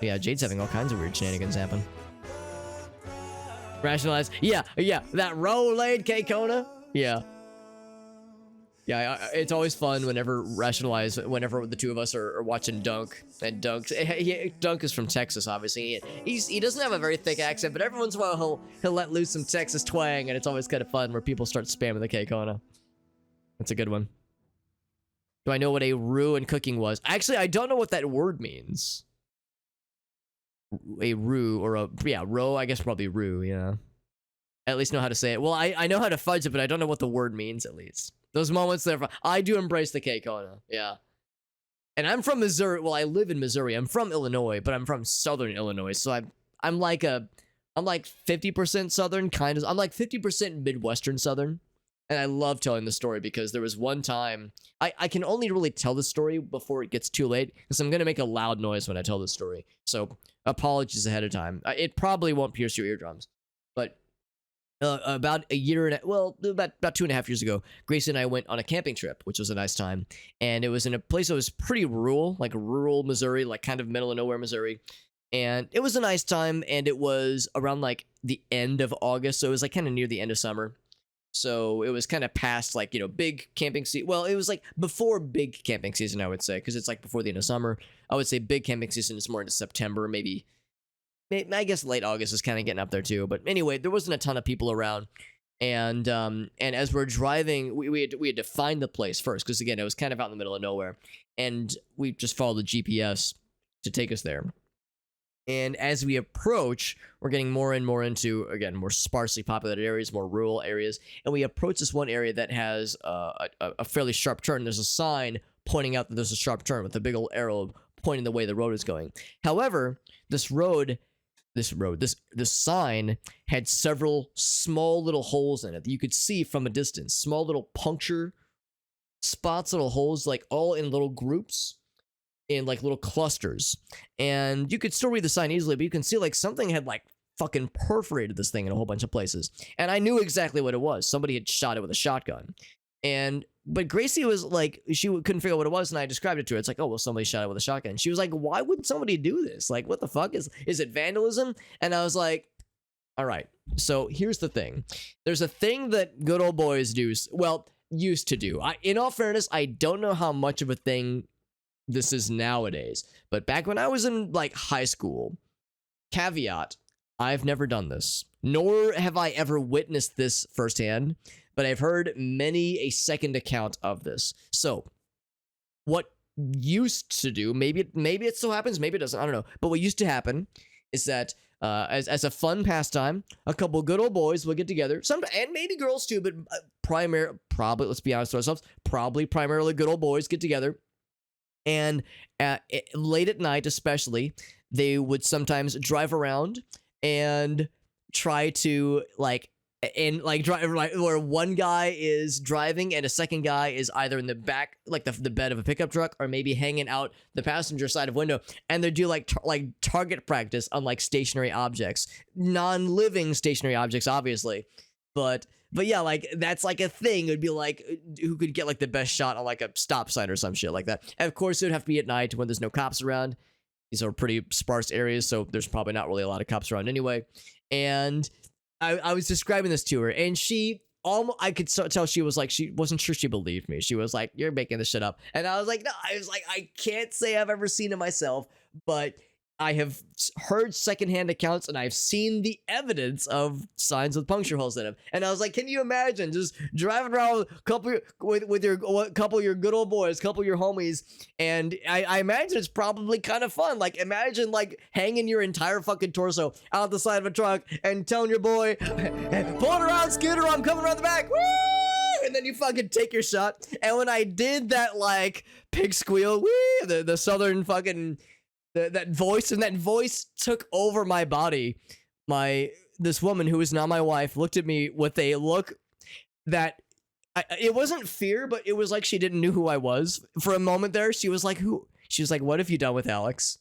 Yeah, Jade's having all kinds of weird shenanigans happen. Rationalize. Yeah. That Rolade K-Kona. Yeah. Yeah, it's always fun whenever whenever the two of us are watching Dunk. And Dunk is from Texas, obviously. He doesn't have a very thick accent, but every once in a while he'll let loose some Texas twang, and it's always kind of fun where people start spamming the K-Kona. That's a good one. Do I know what a roux in cooking was? Actually, I don't know what that word means. A roux or roux, I guess probably roux, yeah. I at least know how to say it. Well, I know how to fudge it, but I don't know what the word means, at least. Those moments there, I do embrace the K-Kona, yeah. And I'm from Missouri. Well, I live in Missouri. I'm from Illinois, but I'm from Southern Illinois. So I'm like 50% Southern, kind of. I'm like 50% Midwestern Southern. And I love telling the story because there was one time, I can only really tell the story before it gets too late because I'm going to make a loud noise when I tell the story. So apologies ahead of time. It probably won't pierce your eardrums. But about a year and about 2.5 years ago, Grace and I went on a camping trip, which was a nice time. And it was in a place that was pretty rural, like rural Missouri, like kind of middle of nowhere Missouri. And it was a nice time. And it was around like the end of August. So it was like kind of near the end of summer. So it was kind of past like, you know, big camping season. Well, it was like before big camping season, I would say, because it's like before the end of summer. I would say big camping season is more into September, maybe I guess late August is kind of getting up there too. But anyway, there wasn't a ton of people around. And as we're driving, we had to find the place first, because again, it was kind of out in the middle of nowhere. And we just followed the GPS to take us there. And as we approach, we're getting more and more into, again, more sparsely populated areas, more rural areas. And we approach this one area that has a fairly sharp turn. There's a sign pointing out that there's a sharp turn with a big old arrow pointing the way the road is going. However, this road, this sign had several small little holes in it that you could see from a distance. Small little puncture spots, little holes, like all in little groups, in like little clusters. And you could still read the sign easily, but you can see like something had like fucking perforated this thing in a whole bunch of places. And I knew exactly what it was. Somebody had shot it with a shotgun. But Gracie was like, couldn't figure out what it was, and I described it to her. It's like, oh, well, somebody shot it with a shotgun. She was like, why would somebody do this? Like, what the fuck? Is it vandalism? And I was like, all right. So here's the thing. There's a thing that good old boys do. Well, used to do. In all fairness, I don't know how much of a thing this is nowadays. But back when I was in like high school, caveat, I've never done this, nor have I ever witnessed this firsthand, but I've heard many a second account of this. So what used to do, maybe it still happens, maybe it doesn't, I don't know. But what used to happen is that as a fun pastime, a couple good old boys will get together, and maybe girls too, but probably, let's be honest with ourselves, probably primarily good old boys get together. And late at night especially, they would sometimes drive around and try to drive, where one guy is driving and a second guy is either in the back, like the bed of a pickup truck, or maybe hanging out the passenger side of window, and they do like target practice on like stationary objects, non-living stationary objects, obviously, but yeah, like that's like a thing. It would be like who could get like the best shot on like a stop sign or some shit like that. And of course, it would have to be at night when there's no cops around. These are pretty sparse areas, so there's probably not really a lot of cops around anyway. And I was describing this to her, and she almost, I could tell she was like, she wasn't sure she believed me. She was like, you're making this shit up. And I was like, no, I can't say I've ever seen it myself, but I have heard secondhand accounts, and I've seen the evidence of signs with puncture holes in them. And I was like, can you imagine just driving around with your couple of your good old boys, couple of your homies, and I imagine it's probably kind of fun. Like, imagine like hanging your entire fucking torso out the side of a truck and telling your boy, pulling around, Scooter, I'm coming around the back, woo! And then you fucking take your shot. And when I did that like pig squeal, woo, the southern fucking that voice took over my body. This woman who is not my wife looked at me with a look that it wasn't fear, but it was like she didn't know who I was for a moment there. She was like, who? She was like, what have you done with Alex?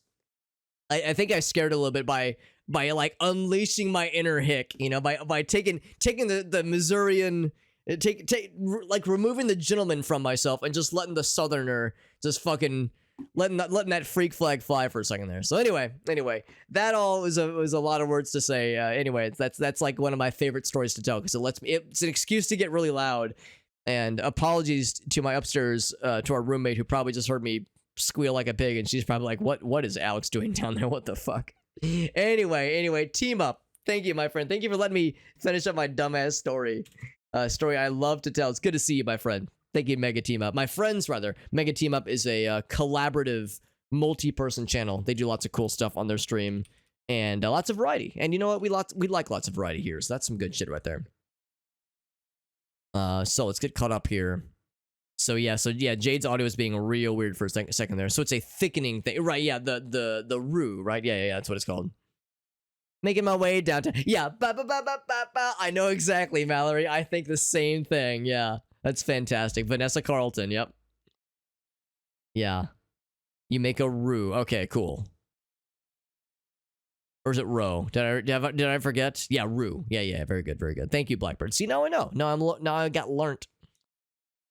I think I scared a little bit by like unleashing my inner hick, you know, by taking the Missourian, like removing the gentleman from myself and just letting the southerner just fucking letting that freak flag fly for a second there. So anyway, that all was a lot of words to say. Anyway, that's like one of my favorite stories to tell, because it's an excuse to get really loud. And apologies to my upstairs, to our roommate, who probably just heard me squeal like a pig, and she's probably like, what is Alex doing down there? What the fuck? Anyway, team up. Thank you, my friend. Thank you for letting me finish up my dumbass story. Story I love to tell. It's good to see you, my friend. Thank you, Mega Team Up. My friends, rather. Mega Team Up is a collaborative, multi-person channel. They do lots of cool stuff on their stream, and lots of variety. And you know what? We like lots of variety here, so that's some good shit right there. So let's get caught up here. So yeah, Jade's audio is being real weird for a second there. So it's a thickening thing, right? Yeah, the roux, right? Yeah, that's what it's called. Making my way downtown. Yeah, I know exactly, Mallory. I think the same thing. Yeah. That's fantastic. Vanessa Carlton, yep. Yeah. You make a roux. Okay, cool. Or is it row? Did I forget? Yeah, roux. Yeah, very good, very good. Thank you, Blackbird. See, now I know. Now I got learnt.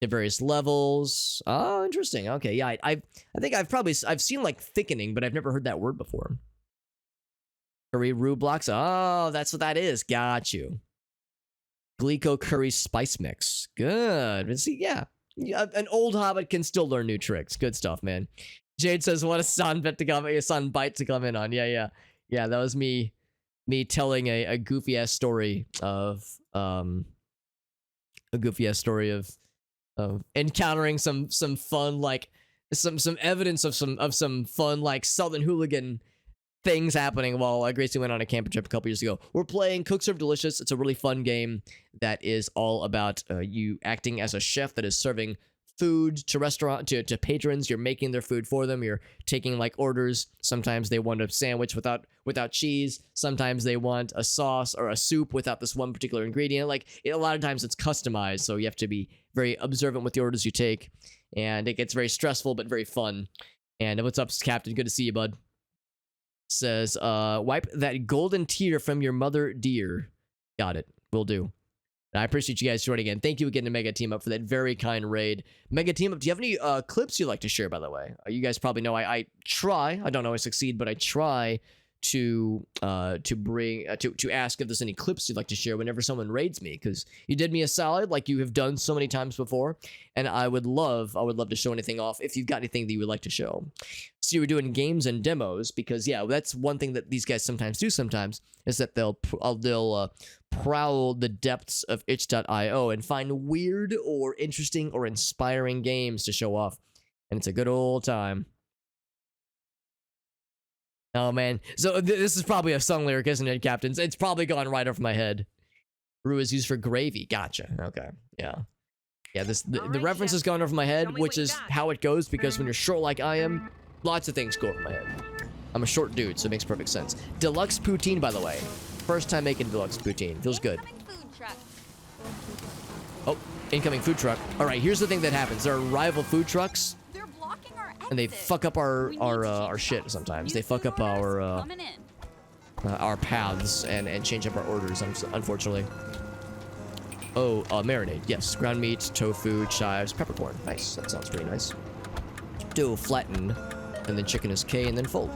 At various levels. Oh, interesting. Okay, yeah, I think I've seen like thickening, but I've never heard that word before. Curry roux blocks. Oh, that's what that is. Got you. Glico curry spice mix. Good. And see, yeah. An old hobbit can still learn new tricks. Good stuff, man. Jade says, what a sound bite to come in on. Yeah. That was me telling a goofy ass story of encountering some fun, like some evidence of some fun, like Southern hooligan things happening while Gracie went on a camping trip a couple years ago. We're playing Cook Serve Delicious. It's a really fun game that is all about you acting as a chef that is serving food to restaurant to patrons. You're making their food for them. You're taking like orders. Sometimes they want a sandwich without cheese. Sometimes they want a sauce or a soup without this one particular ingredient. Like a lot of times it's customized, so you have to be very observant with the orders you take, and it gets very stressful but very fun. And what's up, Captain? Good to see you, bud. Says, wipe that golden tear from your mother, dear. Got it. Will do. I appreciate you guys joining in. Thank you again to Mega Team Up for that very kind raid. Mega Team Up, do you have any clips you'd like to share, by the way? You guys probably know I try. I don't always succeed, but I try to ask if there's any clips you'd like to share whenever someone raids me, because you did me a solid like you have done so many times before, and I would love to show anything off if you've got anything that you would like to show. So you were doing games and demos, because yeah, that's one thing that these guys sometimes do is that they'll prowl the depths of itch.io and find weird or interesting or inspiring games to show off, and it's a good old time. Oh man, so this is probably a song lyric, isn't it, Captains? It's probably gone right over my head. Brew is used for gravy. Gotcha. Okay. Yeah. The reference has gone over my head, which is how it goes, because when you're short like I am, lots of things go over my head. I'm a short dude, so it makes perfect sense. Deluxe poutine, by the way. First time making deluxe poutine. Feels good. Oh, incoming food truck. All right, here's the thing that happens. There are rival food trucks, and they fuck up our shit sometimes. They fuck up our paths and change up our orders, unfortunately. Oh, marinade. Yes, ground meat, tofu, chives, peppercorn. Nice. That sounds pretty nice. Dough flatten, and then chicken is K, and then fold.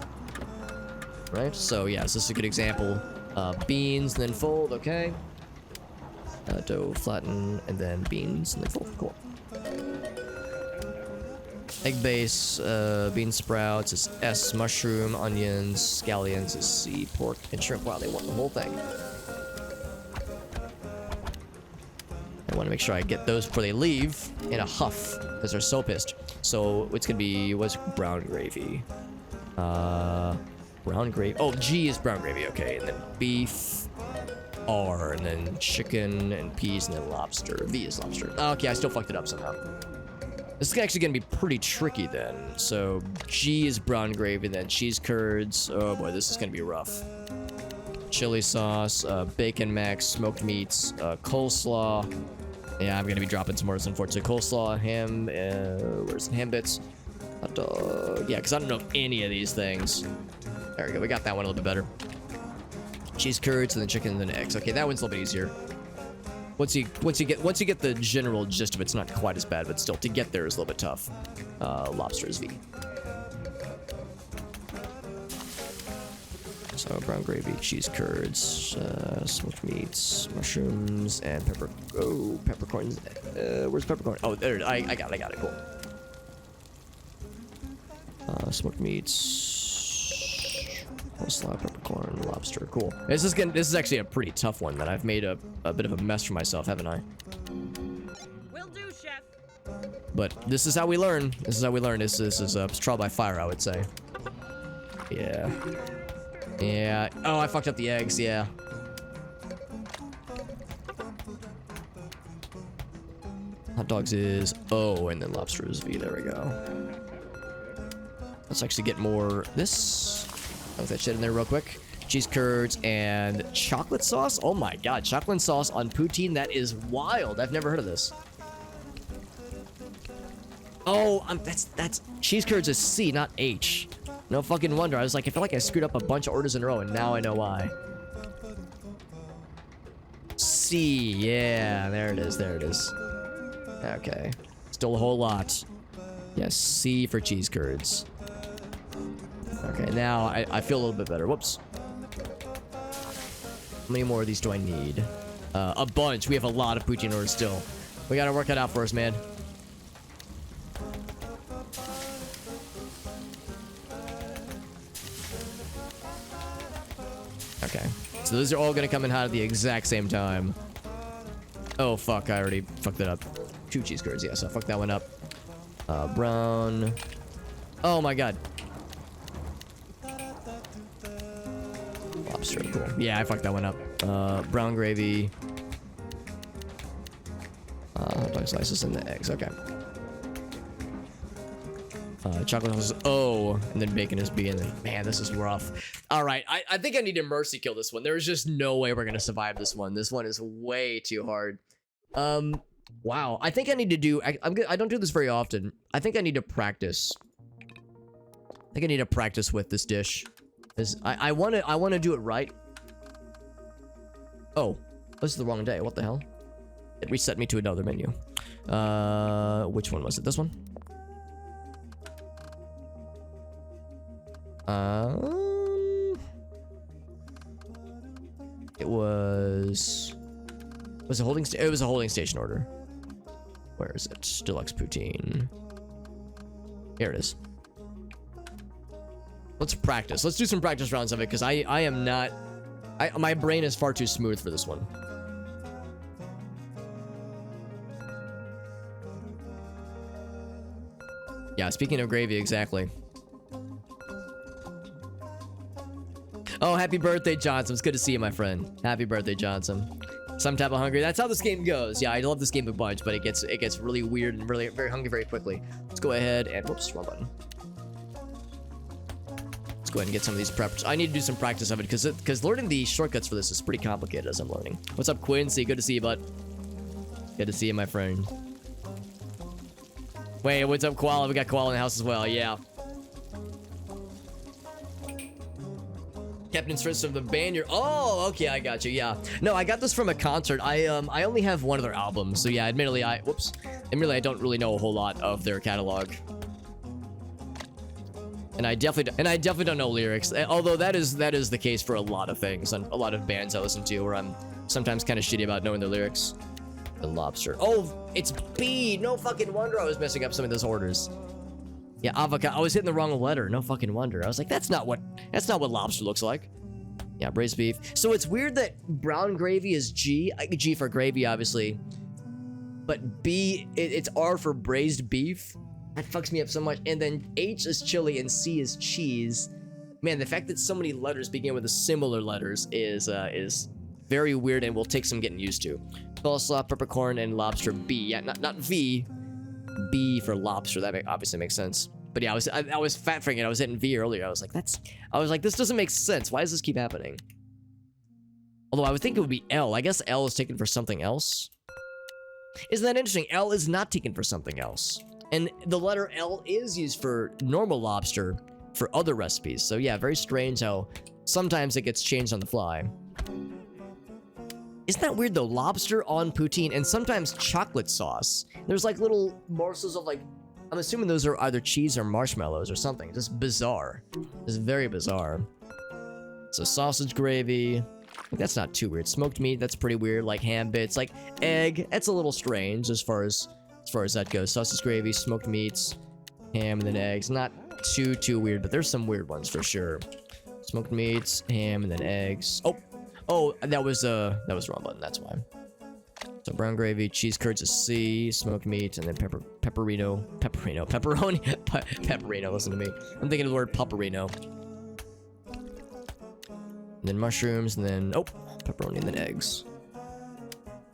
Right? So yes, this is a good example. Beans, and then fold. Okay. Dough flatten, and then beans, and then fold. Cool. Egg base, bean sprouts is S, mushroom, onions, scallions is C, pork, and shrimp. Wow, they want the whole thing. I want to make sure I get those before they leave in a huff, because they're so pissed. So it's gonna be, what's brown gravy? Brown gravy. Oh, G is brown gravy. Okay, and then beef, R, and then chicken and peas, and then lobster. V is lobster. Okay, I still fucked it up somehow. This is actually going to be pretty tricky then. So G is brown gravy, then cheese curds. Oh boy, this is going to be rough. Chili sauce, bacon mac, smoked meats, coleslaw. Yeah, I'm going to be dropping some words, unfortunately. Coleslaw, ham, where's the ham bits? Hot dog. Yeah, because I don't know any of these things. There we go, we got that one a little bit better. Cheese curds, and then chicken, and then eggs. Okay, that one's a little bit easier. Once you get the general gist of it, it's not quite as bad, but still, to get there is a little bit tough. Lobster is V. So brown gravy, cheese curds, smoked meats, mushrooms, and peppercorns. Where's peppercorn? Oh, there. I got it. Cool. Smoked meats, coleslaw, peppercorn, lobster. Cool. This is actually a pretty tough one that I've made a bit of a mess for myself, haven't I? Will do, chef. But this is how we learn. This is trial by fire, I would say. Yeah. Yeah. Oh, I fucked up the eggs. Yeah. Hot dogs is O, and then lobster is V. There we go. Let's actually get more. Throw that shit in there real quick. Cheese curds and chocolate sauce. Oh my god, chocolate sauce on poutine. That is wild. I've never heard of this. Oh, that's cheese curds is C, not H. No fucking wonder. I was like, I feel like I screwed up a bunch of orders in a row, and now I know why. C, yeah, there it is. Okay, still a whole lot. Yes, C for cheese curds. Okay, now I feel a little bit better. Whoops. How many more of these do I need? A bunch. We have a lot of poutine orders still. We gotta work it out for us, man. Okay. So those are all gonna come in hot at the exact same time. Oh, fuck. I already fucked it up. 2 cheese curds. Yeah, so I fucked that one up. Brown. Oh, my God. Lobster. Cool. Yeah, I fucked that one up. Brown gravy. Hot dog slices and the eggs. Okay. Chocolate sauce is O, and then bacon is B, and then, man, this is rough. All right, I think I need to mercy kill this one. There's just no way we're gonna survive this one. This one is way too hard. Wow, I think I need to do, I don't do this very often. I think I need to practice. I think I need to practice with this dish. Because I wanna do it right. Oh, this is the wrong day, what the hell? It reset me to another menu. Which one was it, this one? It was a holding it was a holding station order. Where is it? Deluxe poutine. Here it is. Let's practice. Let's do some practice rounds of it because I am not my brain is far too smooth for this one. Yeah, speaking of gravy, exactly. Oh, happy birthday, Johnson. It's good to see you, my friend. Happy birthday, Johnson. Some type of hungry. That's how this game goes. Yeah, I love this game a bunch, but it gets really weird and really very hungry very quickly. Let's go ahead and whoops, wrong button. Let's go ahead and get some of these preps. I need to do some practice of it because learning the shortcuts for this is pretty complicated as I'm learning. What's up, Quincy? Good to see you, bud. Good to see you, my friend. Wait, what's up, Koala? We got Koala in the house as well. Yeah. Captain's First of the band. Oh, okay, I got you. Yeah. No, I got this from a concert. I only have one of their albums, so yeah. Admittedly, I don't really know a whole lot of their catalog, and I definitely don't know lyrics. Although that is the case for a lot of things and a lot of bands I listen to, where I'm sometimes kind of shitty about knowing their lyrics. The lobster. Oh, it's B. No fucking wonder I was messing up some of those orders. Yeah, avocado. I was hitting the wrong letter. No fucking wonder. I was like, that's not what lobster looks like. Yeah, braised beef. So it's weird that brown gravy is G. G for gravy, obviously. But B, it's R for braised beef. That fucks me up so much. And then H is chili and C is cheese. Man, the fact that so many letters begin with the similar letters is very weird and will take some getting used to. Coleslaw, peppercorn, and lobster B. Yeah, not V. B for lobster. That obviously makes sense. But yeah, I was fat fingering. I was hitting V earlier. I was like, this doesn't make sense. Why does this keep happening? Although I would think it would be L. I guess L is taken for something else. Isn't that interesting? L is not taken for something else. And the letter L is used for normal lobster for other recipes. So yeah, very strange how sometimes it gets changed on the fly. Isn't that weird though? Lobster on poutine and sometimes chocolate sauce. There's like little morsels of like, I'm assuming those are either cheese or marshmallows or something. Just bizarre. It's very bizarre. So sausage gravy. That's not too weird. Smoked meat, that's pretty weird. Like ham bits, like egg. That's a little strange as far as that goes. Sausage gravy, smoked meats, ham, and then eggs. Not too weird, but there's some weird ones for sure. Smoked meats, ham, and then eggs. Oh, that was the wrong button. That's why. So brown gravy, cheese curds is C, smoked meat, and then pepperoni. Listen to me. I'm thinking of the word pepperino. And then mushrooms, and then pepperoni, and then eggs.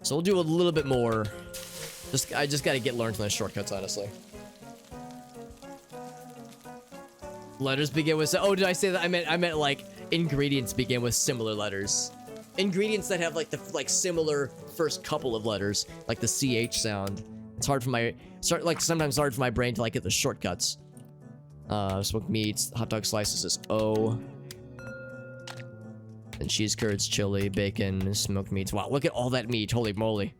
So we'll do a little bit more. I just gotta get learned from the shortcuts, honestly. Letters begin with. Oh, did I say that? I meant like ingredients begin with similar letters. Ingredients that have like the similar first couple of letters, like the CH sound. It's hard for sometimes hard for my brain to like get the shortcuts. Smoked meats, hot dog slices is O. And cheese curds, chili, bacon, smoked meats. Wow, look at all that meat. Holy moly.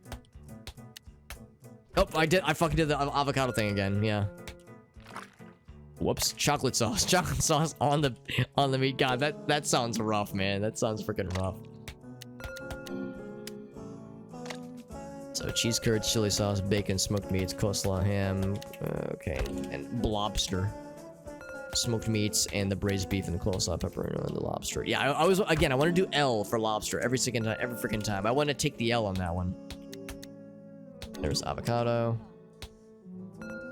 Oh, I fucking did the avocado thing again. Yeah. Whoops. Chocolate sauce. Chocolate sauce on the meat. God, that sounds rough, man. That sounds freaking rough. So cheese curds, chili sauce, bacon, smoked meats, coleslaw, ham, okay, and lobster. Smoked meats and the braised beef and the coleslaw, pepperoni, and the lobster. Yeah, I want to do L for lobster every freaking time. I want to take the L on that one. There's avocado.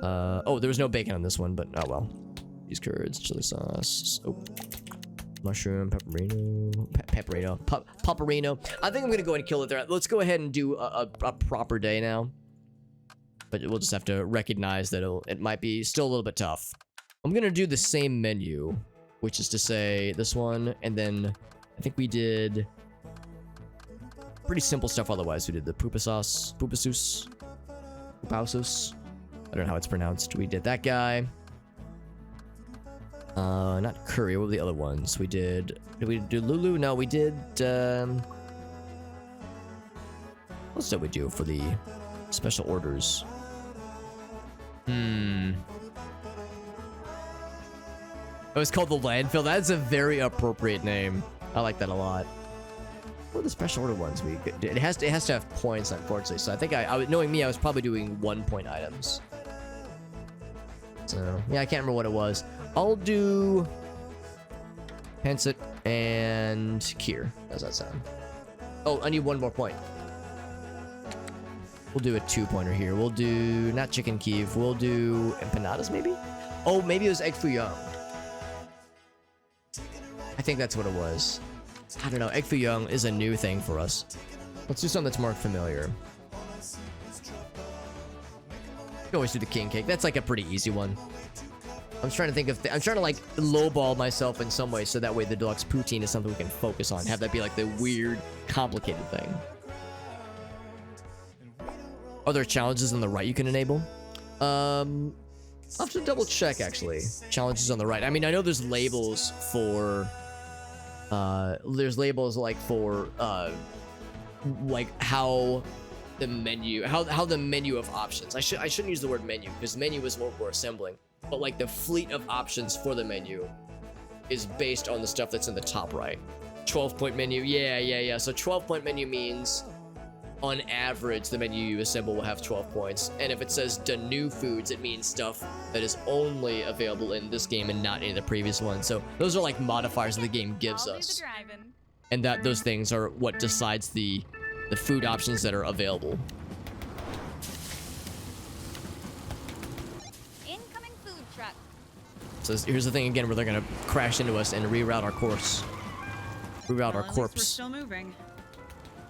Oh, there was no bacon on this one, but oh well. Cheese curds, chili sauce. Oh. Mushroom, pepperino. I think I'm gonna go ahead and kill it there. Let's go ahead and do a proper day now. But we'll just have to recognize that it might be still a little bit tough. I'm gonna do the same menu, which is to say this one, and then I think we did pretty simple stuff otherwise. We did the Pupasus. I don't know how it's pronounced. We did that guy. Not curry. What were the other ones? We did we do Lulu? No, we did, what else did we do for the special orders? It was called the landfill. That's a very appropriate name. I like that a lot. What are the special order ones we did? It has to have points, unfortunately. So I think knowing me, I was probably doing 1-point items. So yeah, I can't remember what it was. I'll do Pensit and Kier. How's that sound? Oh, I need 1 more point. We'll do a 2-pointer here. We'll do not chicken Kiev. We'll do empanadas maybe. Oh, maybe it was egg foo young. I think that's what it was. I don't know. Egg foo young is a new thing for us. Let's do something that's more familiar. We always do the king cake. That's like a pretty easy one. I'm trying to think of. I'm trying to like lowball myself in some way so that way the deluxe poutine is something we can focus on. Have that be like the weird, complicated thing. Are there challenges on the right you can enable? I'll have to double check actually. Challenges on the right. I mean, I know there's labels for. There's labels like for like how the menu, how the menu of options. I shouldn't use the word menu because menu is what we're assembling. But like the fleet of options for the menu is based on the stuff that's in the top right. 12-point menu. Yeah. So 12-point menu means on average the menu you assemble will have 12 points. And if it says the new foods, it means stuff that is only available in this game and not in the previous one. So those are like modifiers that the game gives us. And that those things are what decides the food options that are available. Incoming food truck. So here's the thing again where they're gonna crash into us and reroute our course. Reroute our Well, at least corpse. We're still moving.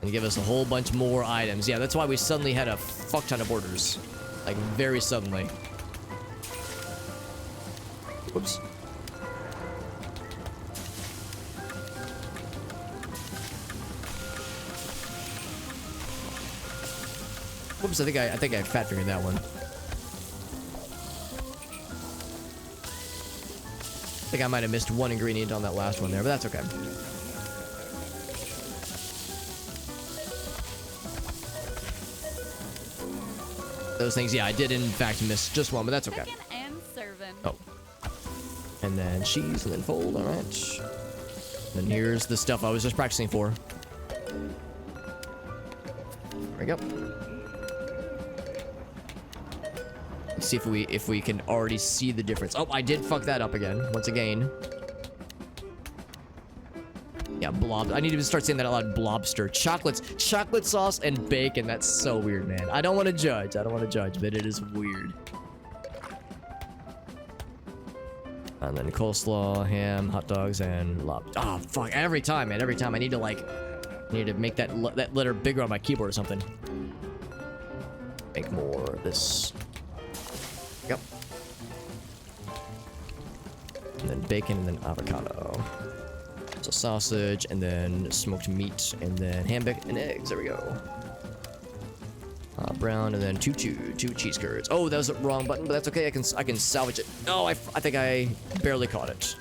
And give us a whole bunch more items. Yeah, that's why we suddenly had a fuck ton of orders. Like, very suddenly. Whoops. Whoops, I think I fat fingered that one. I think I might have missed one ingredient on that last one there, but that's okay. Those things, yeah, I did in fact miss just one, but that's okay. Cooking and serving. Oh. And then cheese, and then fold, alright. Then here's the stuff I was just practicing for. There we go. Let's see if we can already see the difference. Oh, I did fuck that up again, once again. Yeah, blob. I need to start saying that out loud. Blobster. Chocolate sauce and bacon. That's so weird, man. I don't want to judge. But it is weird. And then coleslaw, ham, hot dogs, and lobster. Oh, fuck. Every time, man. Every time. I need to make that letter bigger on my keyboard or something. Make more of this. Yep. And then bacon, and then avocado. So sausage, and then smoked meat, and then ham, bacon, and eggs. There we go. Brown, and then two cheese curds. Oh, that was the wrong button, but that's okay. I can salvage it. Oh, I think I barely caught it.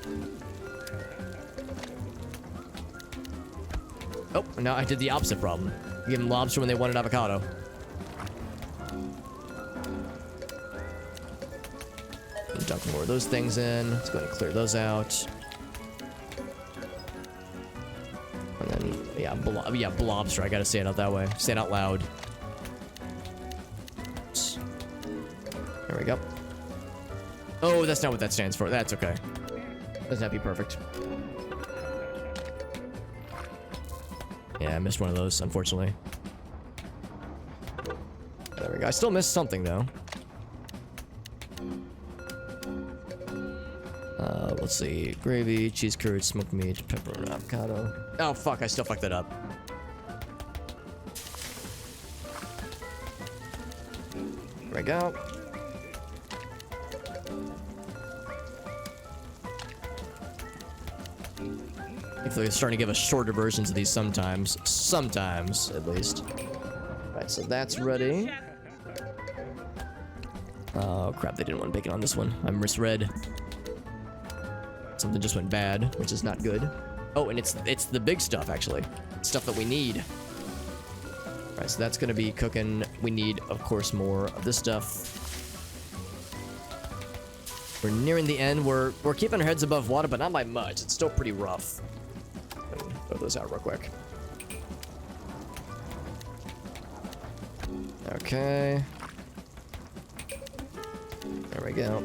Oh, now I did the opposite problem. Give them lobster when they wanted avocado. And dunk more of those things in. Let's go ahead and clear those out. And then, yeah, blobster. I gotta say it out that way. Say it out loud. There we go. Oh, that's not what that stands for. That's okay. Doesn't have to be perfect. Yeah, I missed one of those, unfortunately. There we go. I still missed something, though. Let's see. Gravy, cheese curds, smoked meat, pepper, avocado. Oh, fuck. I still fucked that up. There we go. If they're starting to give us shorter versions of these sometimes. Sometimes, at least. Right, so that's ready. Oh crap, they didn't want bacon on this one. I misread. Something just went bad, which is not good. Oh, and it's the big stuff, actually. Stuff that we need. Right, so that's gonna be cooking. We need, of course, more of this stuff. We're nearing the end. We're keeping our heads above water, but not by much. It's still pretty rough. Throw those out real quick. Okay. There we go.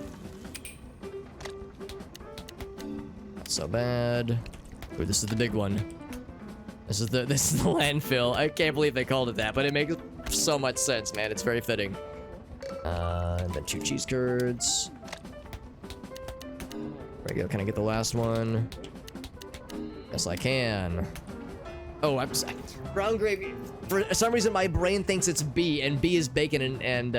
Not so bad. Ooh, this is the big one. This is the landfill. I can't believe they called it that, but it makes so much sense, man. It's very fitting. And then 2 cheese curds. There we go. Can I get the last one? Yes, I can. Oh, I'm sorry. Brown gravy. For some reason, my brain thinks it's B, and B is bacon and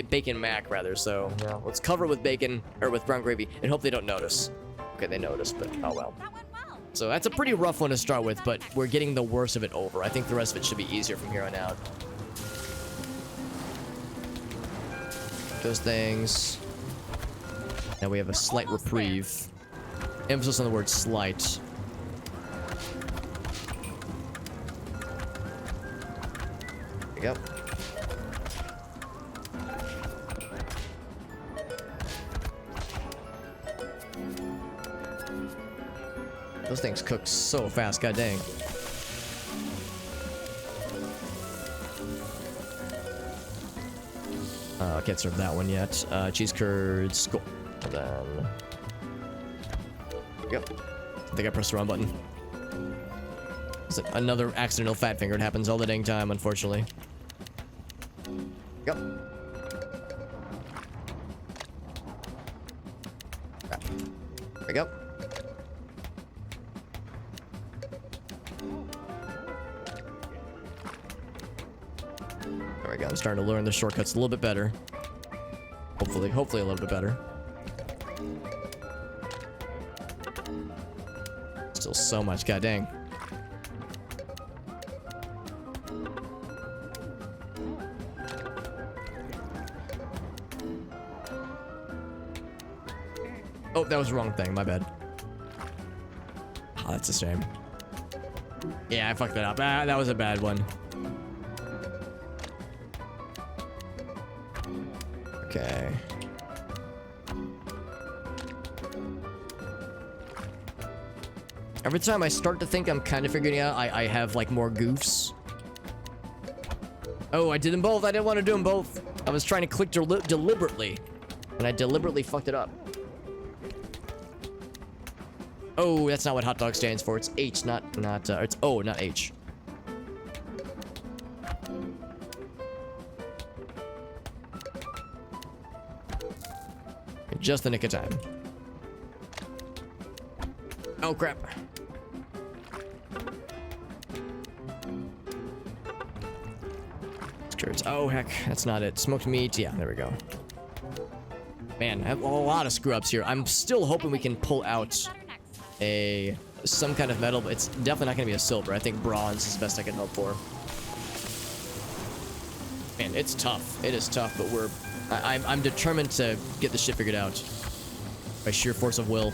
bacon mac, rather. So, yeah, let's cover it with bacon, or with brown gravy, and hope they don't notice. Okay, they noticed, but oh well. That went well. So that's a pretty rough one to start with, but we're getting the worst of it over. I think the rest of it should be easier from here on out. Those things. Now we have a slight reprieve. Emphasis on the word slight. There we go. Those things cook so fast, god dang. I can't serve that one yet. Cheese curds, cool. And then... Yep. I think I pressed the wrong button. It's another accidental fat finger. It happens all the dang time, unfortunately. Yep. There we go. There we go. I'm starting to learn the shortcuts a little bit better. Hopefully a little bit better. Still so much, god dang. Oh, that was the wrong thing, my bad. Oh, that's a shame. Yeah, I fucked that up. Ah, that was a bad one. Okay. Every time I start to think I'm kind of figuring it out, I have like more goofs. Oh, I did them both. I didn't want to do them both. I was trying to click deliberately, and I deliberately fucked it up. Oh, that's not what hot dog stands for. It's H, not it's O, not H. Just the nick of time. Oh crap. Skirts. Oh heck, that's not it. Smoked meat. Yeah, there we go. Man, I have a lot of screw ups here. I'm still hoping we can pull out some kind of metal, but it's definitely not gonna be a silver. I think bronze is the best I can hope for. Man, it's tough. It is tough, but I'm determined to get this shit figured out by sheer force of will.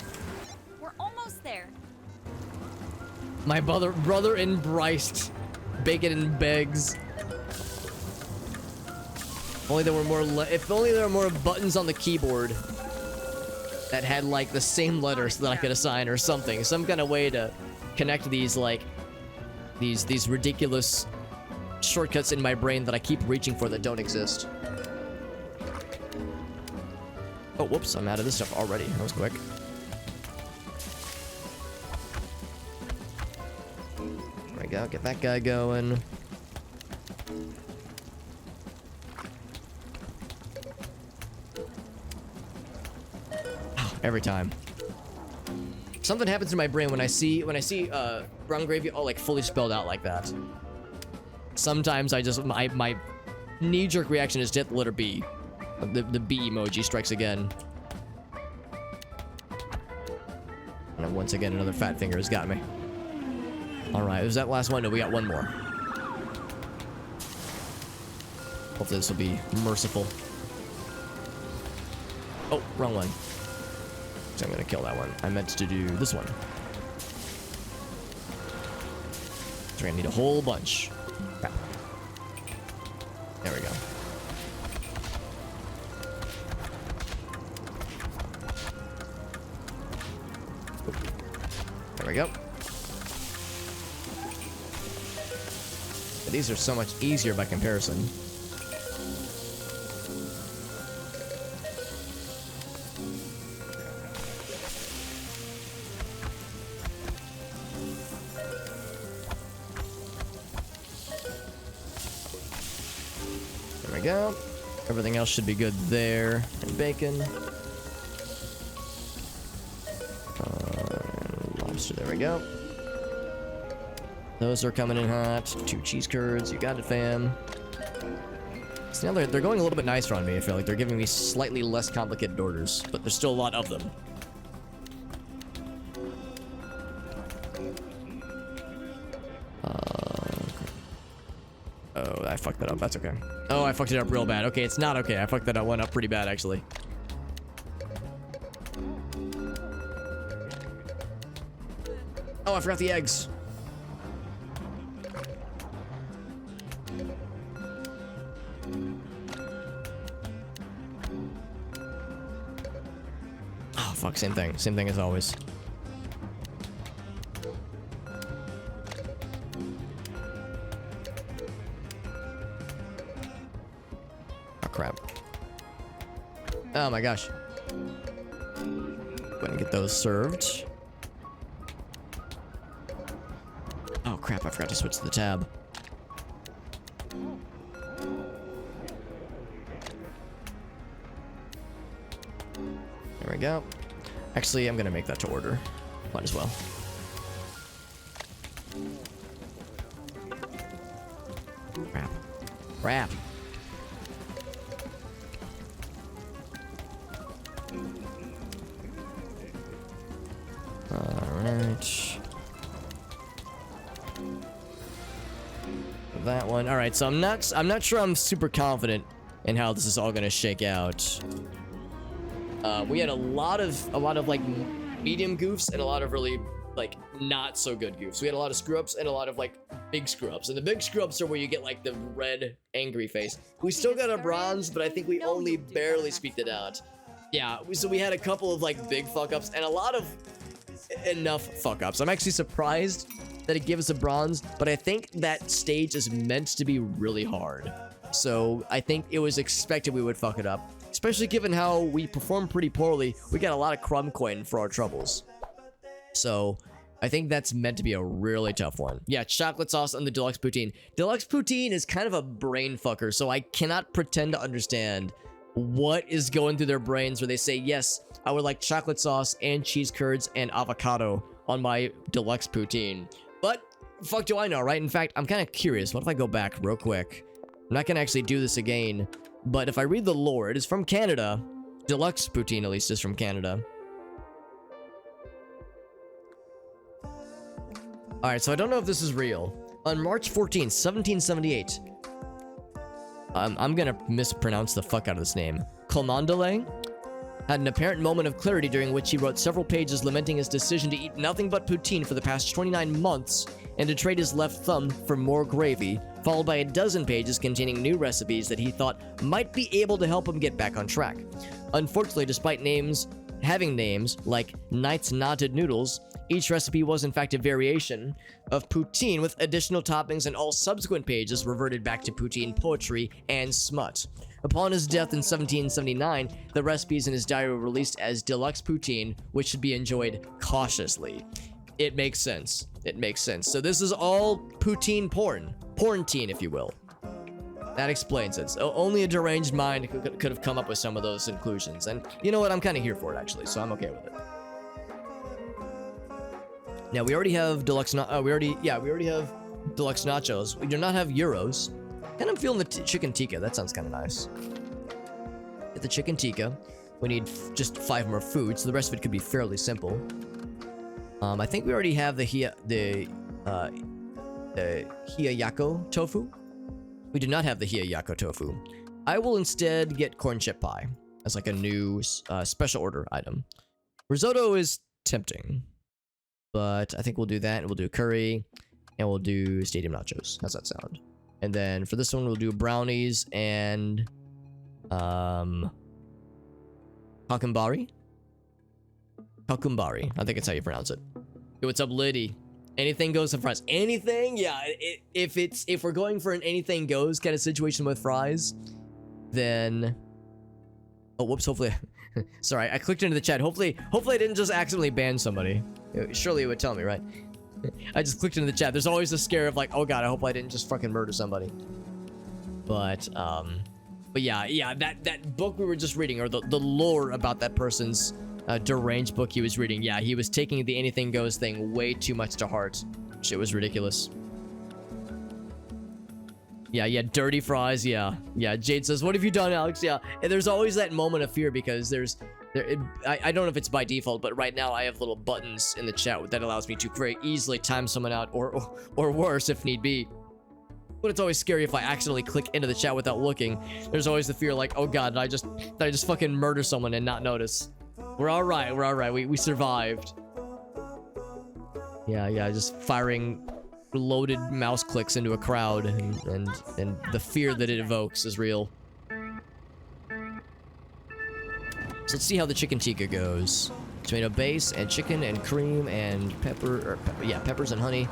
We're almost there. My brother and Bryce, bacon and begs. If only there were more. If only there were more buttons on the keyboard that had like the same letters that I could assign or something. Some kind of way to connect these like these ridiculous shortcuts in my brain that I keep reaching for that don't exist. Oh, whoops, I'm out of this stuff already. That was quick. There we go, get that guy going. Every time. Something happens in my brain when I see brown gravy all like fully spelled out like that. Sometimes I just my knee-jerk reaction is to hit the letter B. The B emoji strikes again. And then once again, another fat finger has got me. Alright, was that last one? No, we got one more. Hopefully this will be merciful. Oh, wrong one. So I'm gonna kill that one. I meant to do this one. So we're gonna need a whole bunch. Crap. There we go. There we go. But these are so much easier by comparison. There we go. Everything else should be good there. And bacon. Lobster, there we go. Those are coming in hot. 2 cheese curds. You got it, fam. So now they're going a little bit nicer on me. I feel like they're giving me slightly less complicated orders, but there's still a lot of them. Oh, I fucked that up. That's okay. Oh, I fucked it up real bad. Okay, it's not okay. I fucked that one up pretty bad, actually. Oh, I forgot the eggs. Oh, fuck. Same thing. Same thing as always. Oh, crap. Oh, my gosh. Gonna get those served. Oh, crap. I forgot to switch to the tab. There we go. Actually, I'm gonna make that to order. Might as well. Crap. Crap. Alright. That one. Alright, so I'm not sure I'm super confident in how this is all gonna shake out. We had a lot of like medium goofs and a lot of really like not so good goofs. We had a lot of screw ups and a lot of like big screw ups. And the big screw ups are where you get like the red angry face. We still got a bronze, but I think we only barely squeaked it out. Yeah, so we had a couple of like big fuck ups and a lot of enough fuck ups. I'm actually surprised that it gives us a bronze, but I think that stage is meant to be really hard. So I think it was expected we would fuck it up. Especially given how we performed pretty poorly, we got a lot of crumb coin for our troubles. So, I think that's meant to be a really tough one. Yeah, chocolate sauce on the deluxe poutine. Deluxe poutine is kind of a brain fucker, so I cannot pretend to understand what is going through their brains where they say, yes, I would like chocolate sauce and cheese curds and avocado on my deluxe poutine. But, fuck do I know, right? In fact, I'm kind of curious. What if I go back real quick? I'm not going to actually do this again. But if I read the lore, it is from Canada. Deluxe poutine, at least, is from Canada. Alright, so I don't know if this is real. On March 14th, 1778. I'm gonna mispronounce the fuck out of this name. Cholmondeley had an apparent moment of clarity during which he wrote several pages lamenting his decision to eat nothing but poutine for the past 29 months and to trade his left thumb for more gravy, followed by a dozen pages containing new recipes that he thought might be able to help him get back on track. Unfortunately, despite having names like Knight's Knotted Noodles, each recipe was in fact a variation of poutine with additional toppings, and all subsequent pages reverted back to poutine poetry and smut. Upon his death in 1779, the recipes in his diary were released as deluxe poutine, which should be enjoyed cautiously. It makes sense. It makes sense. So this is all poutine porn. Porn-teen, if you will. That explains it. So only a deranged mind could have come up with some of those inclusions. And you know what? I'm kind of here for it, actually, so I'm okay with it. Now, we already have deluxe... we already have deluxe nachos. We do not have gyros. And I'm feeling the chicken tikka. That sounds kind of nice. Get the chicken tikka. We need just 5 more food, so the rest of it could be fairly simple. I think we already have the hiyayako tofu. We do not have the hiyayako tofu. I will instead get corn chip pie as like a new special order item. Risotto is tempting, but I think we'll do that, and we'll do curry, and we'll do stadium nachos. How's that sound? And then for this one, we'll do brownies and kakumbari. Kakumbari, I think that's how you pronounce it. Yo, what's up, Liddy? Anything goes with fries. Anything? Yeah, if we're going for an anything goes kind of situation with fries, then... Oh, whoops, hopefully... Sorry, I clicked into the chat. Hopefully I didn't just accidentally ban somebody. Surely it would tell me, right? I just clicked into the chat. There's always a scare of like, oh god, I hope I didn't just fucking murder somebody. But yeah, that book we were just reading, or the lore about that person's deranged book he was reading, yeah, he was taking the anything goes thing way too much to heart. Shit was ridiculous. Yeah, dirty fries, yeah. Jade says, what have you done, Alex? Yeah, and there's always that moment of fear because I don't know if it's by default, but right now I have little buttons in the chat that allows me to very easily time someone out, or worse if need be. But it's always scary if I accidentally click into the chat without looking. There's always the fear like, oh god, did I just fucking murder someone and not notice? We're alright, we survived. Yeah, just firing loaded mouse clicks into a crowd, and the fear that it evokes is real. So let's see how the chicken tikka goes. Tomato base and chicken and cream and pepper, peppers and honey,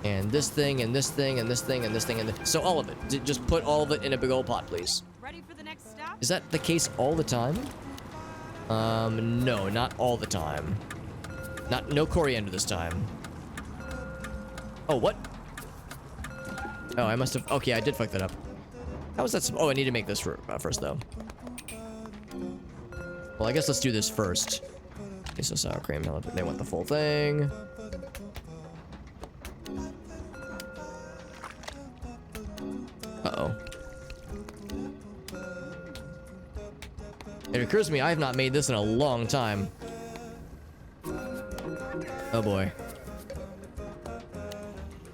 and this thing and this thing and this thing and this thing and this. So all of it. Just put all of it in a big old pot, please. Ready for the next stop? Is that the case all the time? No, not all the time. No coriander this time. Oh, what? Oh, I must have... Okay, I did fuck that up. How was that... Oh, I need to make this first, though. Well, I guess let's do this first. Okay, so sour cream. They want the full thing. Uh-oh. It occurs to me I have not made this in a long time. Oh boy.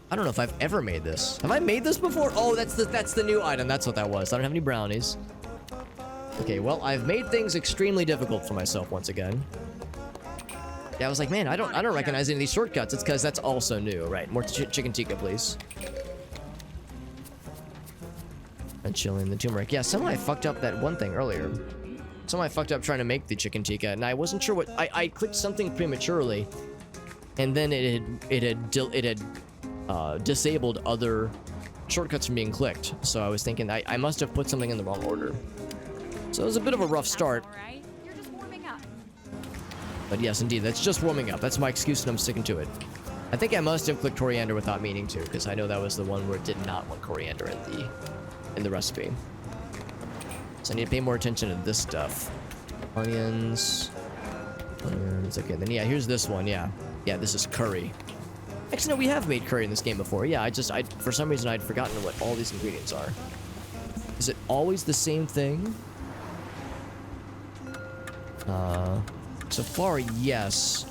I don't know if I've ever made this. Have I made this before? Oh, that's the new item. That's what that was. I don't have any brownies. Okay, well, I've made things extremely difficult for myself once again. Yeah, I was like, man, I don't recognize any of these shortcuts. It's because that's also new, right? More chicken tikka, please. And chilling the turmeric. Yeah, somehow I fucked up that one thing earlier. Somehow I fucked up trying to make the chicken tikka, and I wasn't sure what... I clicked something prematurely, and then it had disabled other shortcuts from being clicked. So I was thinking I must have put something in the wrong order. So it was a bit of a rough start. All right. You're just warming up. But yes, indeed, that's just warming up. That's my excuse, and I'm sticking to it. I think I must have clicked coriander without meaning to, because I know that was the one where it did not want coriander in the recipe. So I need to pay more attention to this stuff. Onions. Okay, then yeah, here's this one. Yeah, this is curry. Actually, no, we have made curry in this game before. Yeah, I for some reason I'd forgotten what all these ingredients are. Is it always the same thing? So far, yes.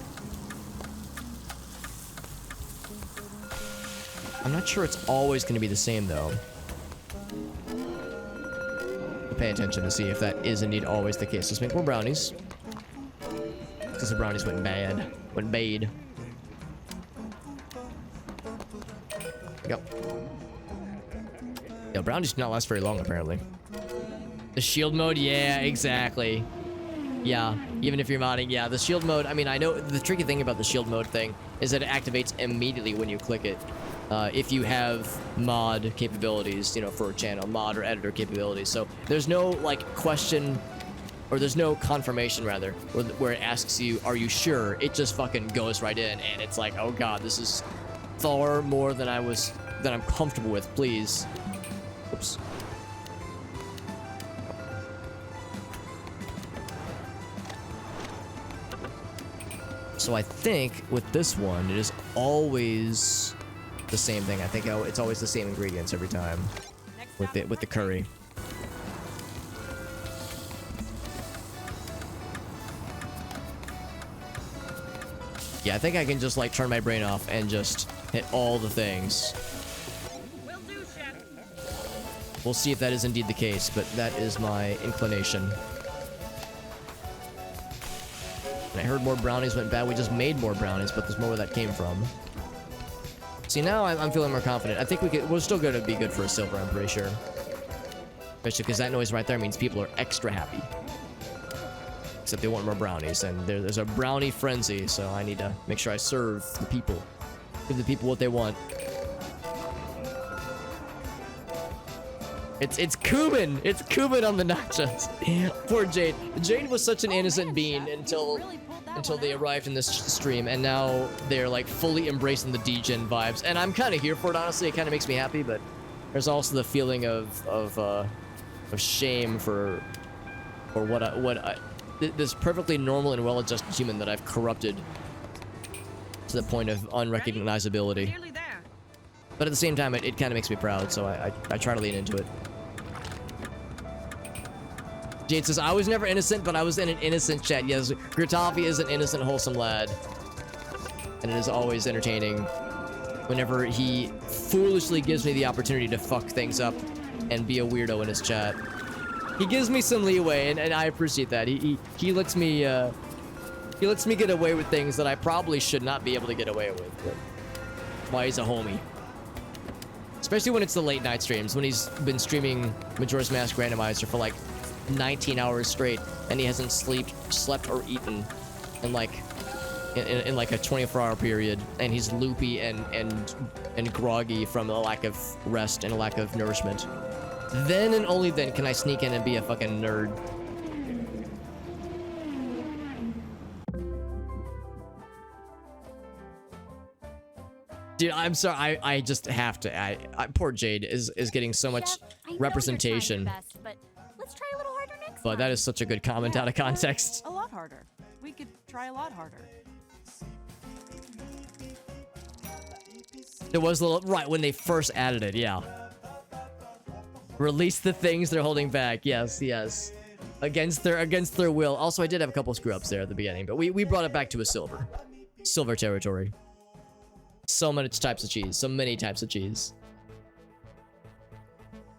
I'm not sure it's always going to be the same, though. Pay attention to see if that is indeed always the case. Let's make more brownies. Because the brownies went bad. Went bad. Yep. Yeah, brownies do not last very long, apparently. The shield mode? Yeah, exactly. Yeah, even if you're modding, yeah, the shield mode, I mean, I know the tricky thing about the shield mode thing is that it activates immediately when you click it. If you have mod capabilities, you know, for a channel, mod or editor capabilities. So there's no, like, question, or there's no confirmation, rather, where it asks you, are you sure? It just fucking goes right in, and it's like, oh god, this is far more than I'm comfortable with, please. Oops. So I think with this one, it is always the same thing. I think it's always the same ingredients every time with the curry. Yeah, I think I can just like turn my brain off and just Hit all the things. Will do, chef. We'll see if that is indeed the case, but that is my inclination. And I heard more brownies went bad. We just made more brownies, but there's more where that came from. See, now I'm feeling more confident. I think we're still going to be good for a silver, I'm pretty sure. Especially because that noise right there means people are extra happy. Except they want more brownies, and there's a brownie frenzy, so I need to make sure I serve the people. Give the people what they want. It's cumin! It's cumin on the nachos! Poor Jade. Jade was such an innocent bean until they arrived in this stream, and now they're like fully embracing the degen vibes. And I'm kind of here for it, honestly. It kind of makes me happy, but there's also the feeling of shame for this perfectly normal and well-adjusted human that I've corrupted to the point of unrecognizability. Nearly there. But at the same time, it kind of makes me proud, so I try to lean into it. Jade says, I was never innocent, but I was in an innocent chat. Yes, Gritavi is an innocent, wholesome lad. And it is always entertaining whenever he foolishly gives me the opportunity to fuck things up and be a weirdo in his chat. He gives me some leeway, and I appreciate that. He lets me get away with things that I probably should not be able to get away with. But why he's a homie. Especially when it's the late night streams, when he's been streaming Majora's Mask Randomizer for like 19 hours straight, and he hasn't slept or eaten in like a 24-hour period, and he's loopy and groggy from a lack of rest and a lack of nourishment. Then and only then can I sneak in and be a fucking nerd. Dude, I'm sorry. I just have to. Poor Jade is getting so much Chef, I know representation. You're trying your best, but let's try a little harder next But time. that is such a good comment out of context. A lot harder. We could try a lot harder. There was a little right when they first added it. Yeah. Release the things they're holding back. Yes, yes. Against their will. Also, I did have a couple screw ups there at the beginning, but we brought it back to a silver territory. So many types of cheese. So many types of cheese.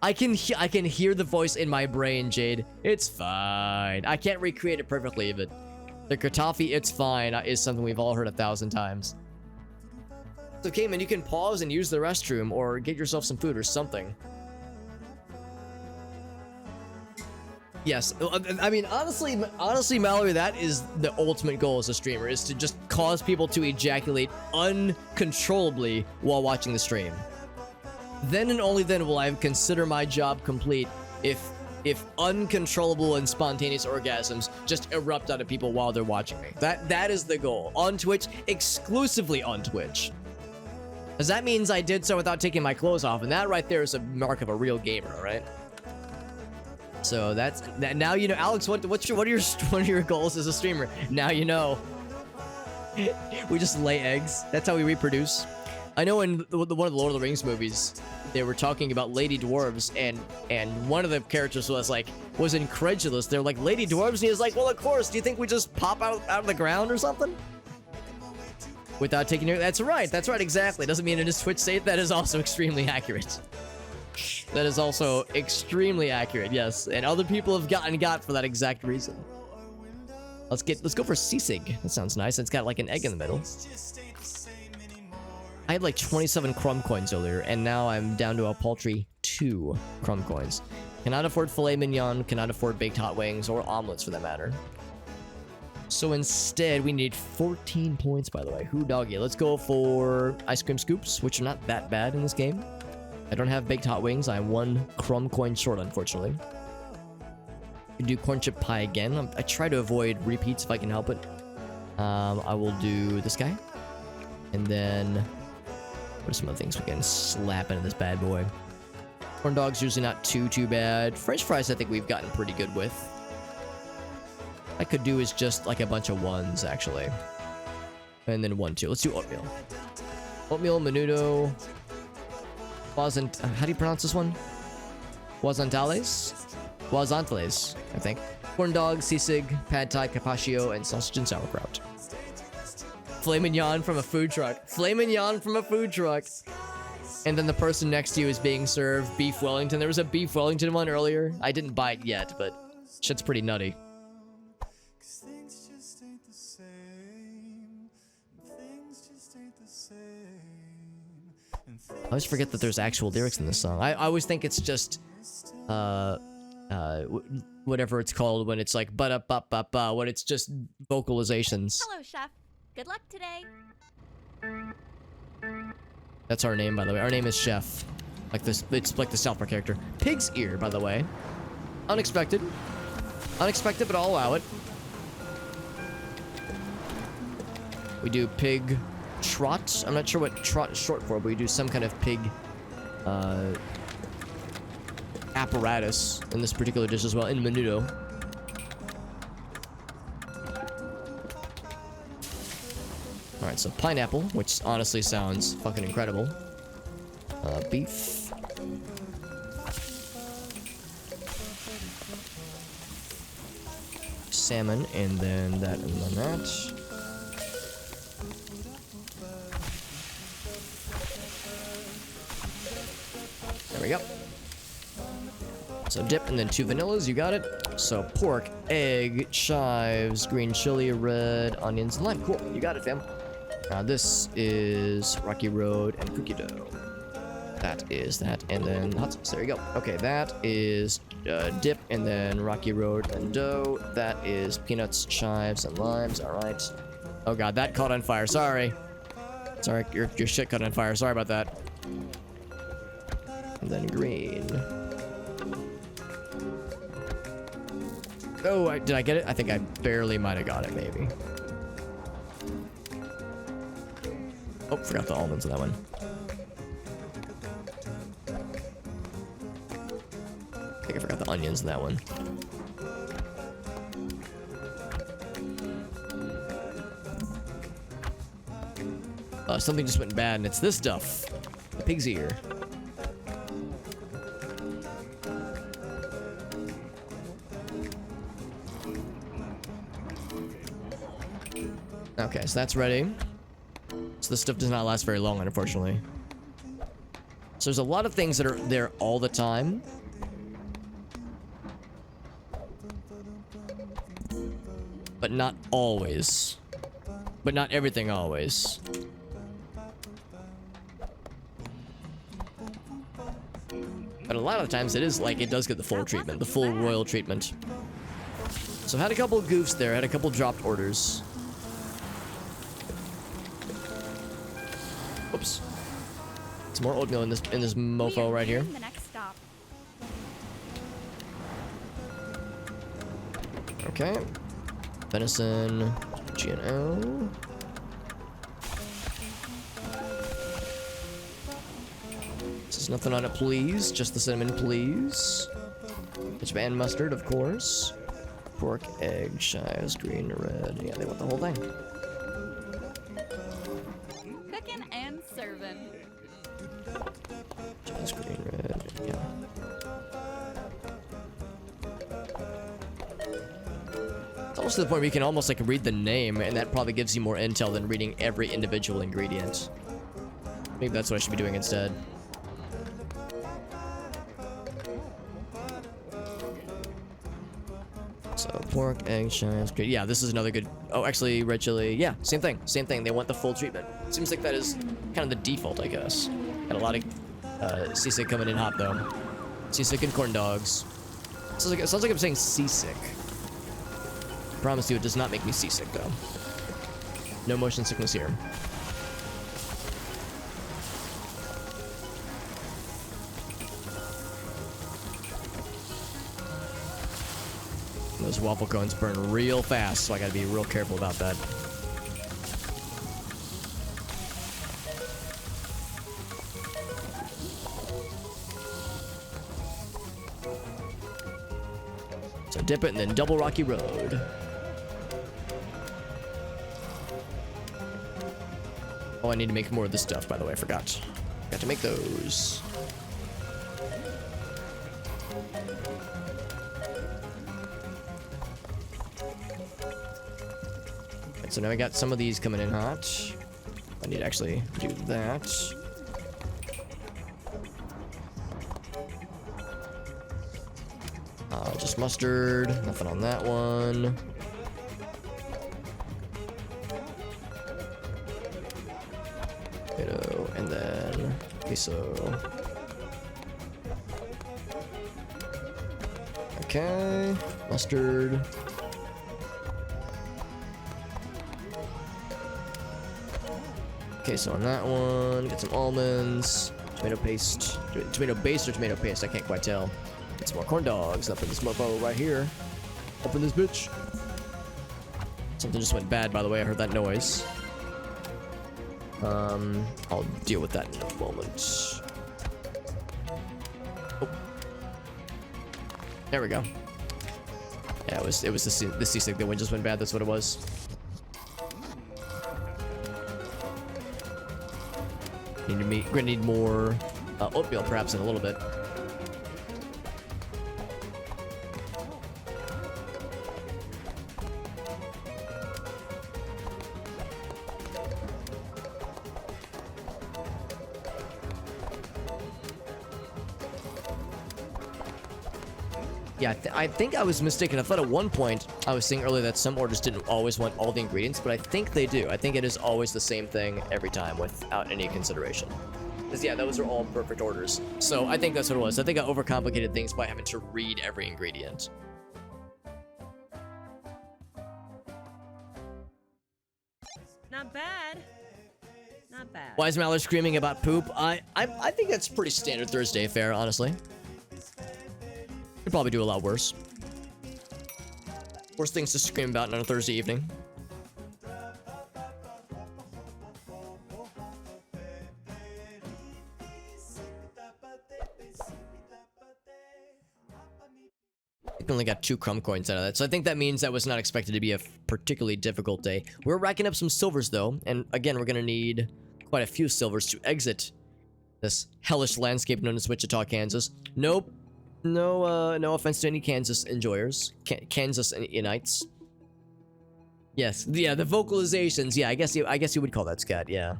I can hear the voice in my brain, Jade. It's fine. I can't recreate it perfectly, but the Kratofi, it's fine, is something we've all heard 1,000 times. So, Cayman, you can pause and use the restroom or get yourself some food or something. Yes, I mean, honestly, Mallory, that is the ultimate goal as a streamer, is to just cause people to ejaculate uncontrollably while watching the stream. Then and only then will I consider my job complete if uncontrollable and spontaneous orgasms just erupt out of people while they're watching me. That is the goal. On Twitch, exclusively on Twitch. Because that means I did so without taking my clothes off, and that right there is a mark of a real gamer, right? So that's that. Now you know, Alex. What are your goals as a streamer? Now you know. We just lay eggs. That's how we reproduce. I know in one of the Lord of the Rings movies, they were talking about lady dwarves, and one of the characters was incredulous. They're like, lady dwarves, and he was like, well, of course. Do you think we just pop out of the ground or something? Without taking your... That's right, exactly. Doesn't mean in his Twitch state. That is also extremely accurate. That is also extremely accurate, yes. And other people have got for that exact reason. Let's go for Sisig. That sounds nice. It's got like an egg in the middle. I had like 27 crumb coins earlier, and now I'm down to a paltry 2 crumb coins. Cannot afford filet mignon, cannot afford baked hot wings, or omelets for that matter. So instead, we need 14 points, by the way. Who doggy? Let's go for ice cream scoops, which are not that bad in this game. I don't have baked hot wings. I'm 1 crumb coin short, unfortunately. I do corn chip pie again. I try to avoid repeats if I can help it. I will do this guy. And then, what are some other things we can slap into this bad boy? Corn dogs usually not too bad. French fries I think we've gotten pretty good with. I could do is just like a bunch of 1s, actually. And then 1, 2. Let's do oatmeal. Oatmeal, menudo. How do you pronounce this one? Guazantales? Guazantales, I think. Corn dog, sisig, pad thai, carpaccio, and sausage and sauerkraut. filet mignon from a food truck. Filet mignon from a food truck. And then the person next to you is being served beef Wellington. There was a beef Wellington one earlier. I didn't buy it yet, but shit's pretty nutty. I always forget that there's actual lyrics in this song. I always think it's just, whatever it's called when it's like ba-da-ba-ba-ba, when it's just vocalizations. Hello, Chef. Good luck today. That's our name, by the way. Our name is Chef. Like this, it's like the South Park character. Pig's ear, by the way. Unexpected. Unexpected, but I'll allow it. We do pig trot. I'm not sure what trot is short for, but we do some kind of pig apparatus in this particular dish as well, in menudo. Alright, so pineapple, which honestly sounds fucking incredible. Beef. Salmon, and then that, and then that. There we go. So dip, and then 2 vanillas, you got it. So pork, egg, chives, green chili, red, onions, and lime. Cool, you got it, fam. This is Rocky Road and cookie dough. That is that, and then hot sauce. There you go. Okay, that is dip, and then Rocky Road and dough. That is peanuts, chives, and limes. All right. Oh god, that caught on fire. Sorry. Sorry, your shit caught on fire. Sorry about that. And then green. Oh, did I get it? I think I barely might have got it, maybe. Oh, forgot the almonds in that one. I think I forgot the onions in that one. Something just went bad, and it's this stuff. The pig's ear. Okay, so that's ready. So this stuff does not last very long, unfortunately. So there's a lot of things that are there all the time. But not always. But not everything always. But a lot of times it is like, it does get the full treatment, the full royal treatment. So I had a couple of goofs there, had a couple dropped orders. Oops. Some more oatmeal in this mofo right here. The next stop. Okay. Venison, G&O. This is nothing on it, please. Just the cinnamon, please. Ketchup and mustard, of course. Pork, egg, chives, green, red. Yeah, they want the whole thing. Cooking and serving. Chives, green, red. Yeah. It's almost to the point where you can almost like read the name, and that probably gives you more intel than reading every individual ingredient. Maybe that's what I should be doing instead. So pork, egg, chives, good. Yeah, this is another good. Oh, actually, red chili. Yeah, same thing. Same thing. They want the full treatment. Seems like that is kind of the default, I guess. Got a lot of seasick coming in hot though. Seasick and corn dogs. Sounds like I'm saying seasick. Promise you, it does not make me seasick though. No motion sickness here. Those waffle cones burn real fast, so I gotta be real careful about that. So dip it and then double Rocky Road. Oh, I need to make more of this stuff, by the way, I forgot. Got to make those. Alright, so now we got some of these coming in hot. I need to actually do that. Just mustard. Nothing on that one. Potato, and then miso. Okay, mustard. Okay, so on that one, get some almonds, tomato paste, tomato base or tomato paste, I can't quite tell. Get some more corn dogs up in this mofo right here. Open this bitch. Something just went bad, by the way, I heard that noise. I'll deal with that in a moment. Oh. There we go. Yeah, it was the seasick that just went bad, that's what it was. Gonna need more oatmeal perhaps in a little bit. Yeah, I think I was mistaken. I thought at one point I was saying earlier that some orders didn't always want all the ingredients, but I think they do. I think it is always the same thing every time without any consideration. Because yeah, those are all perfect orders. So I think that's what it was. I think I overcomplicated things by having to read every ingredient. Not bad. Not bad. Why is Mallard screaming about poop? I think that's pretty standard Thursday fare, honestly. Could probably do a lot worse. Worse things to scream about on a Thursday evening. I only got 2 crumb coins out of that, so I think that means that was not expected to be a particularly difficult day. We're racking up some silvers though, and again we're gonna need quite a few silvers to exit this hellish landscape known as Wichita, Kansas. Nope. No offense to any Kansas enjoyers. Kansas Unites. Yes, yeah, the vocalizations. Yeah, I guess you would call that scat. Yeah.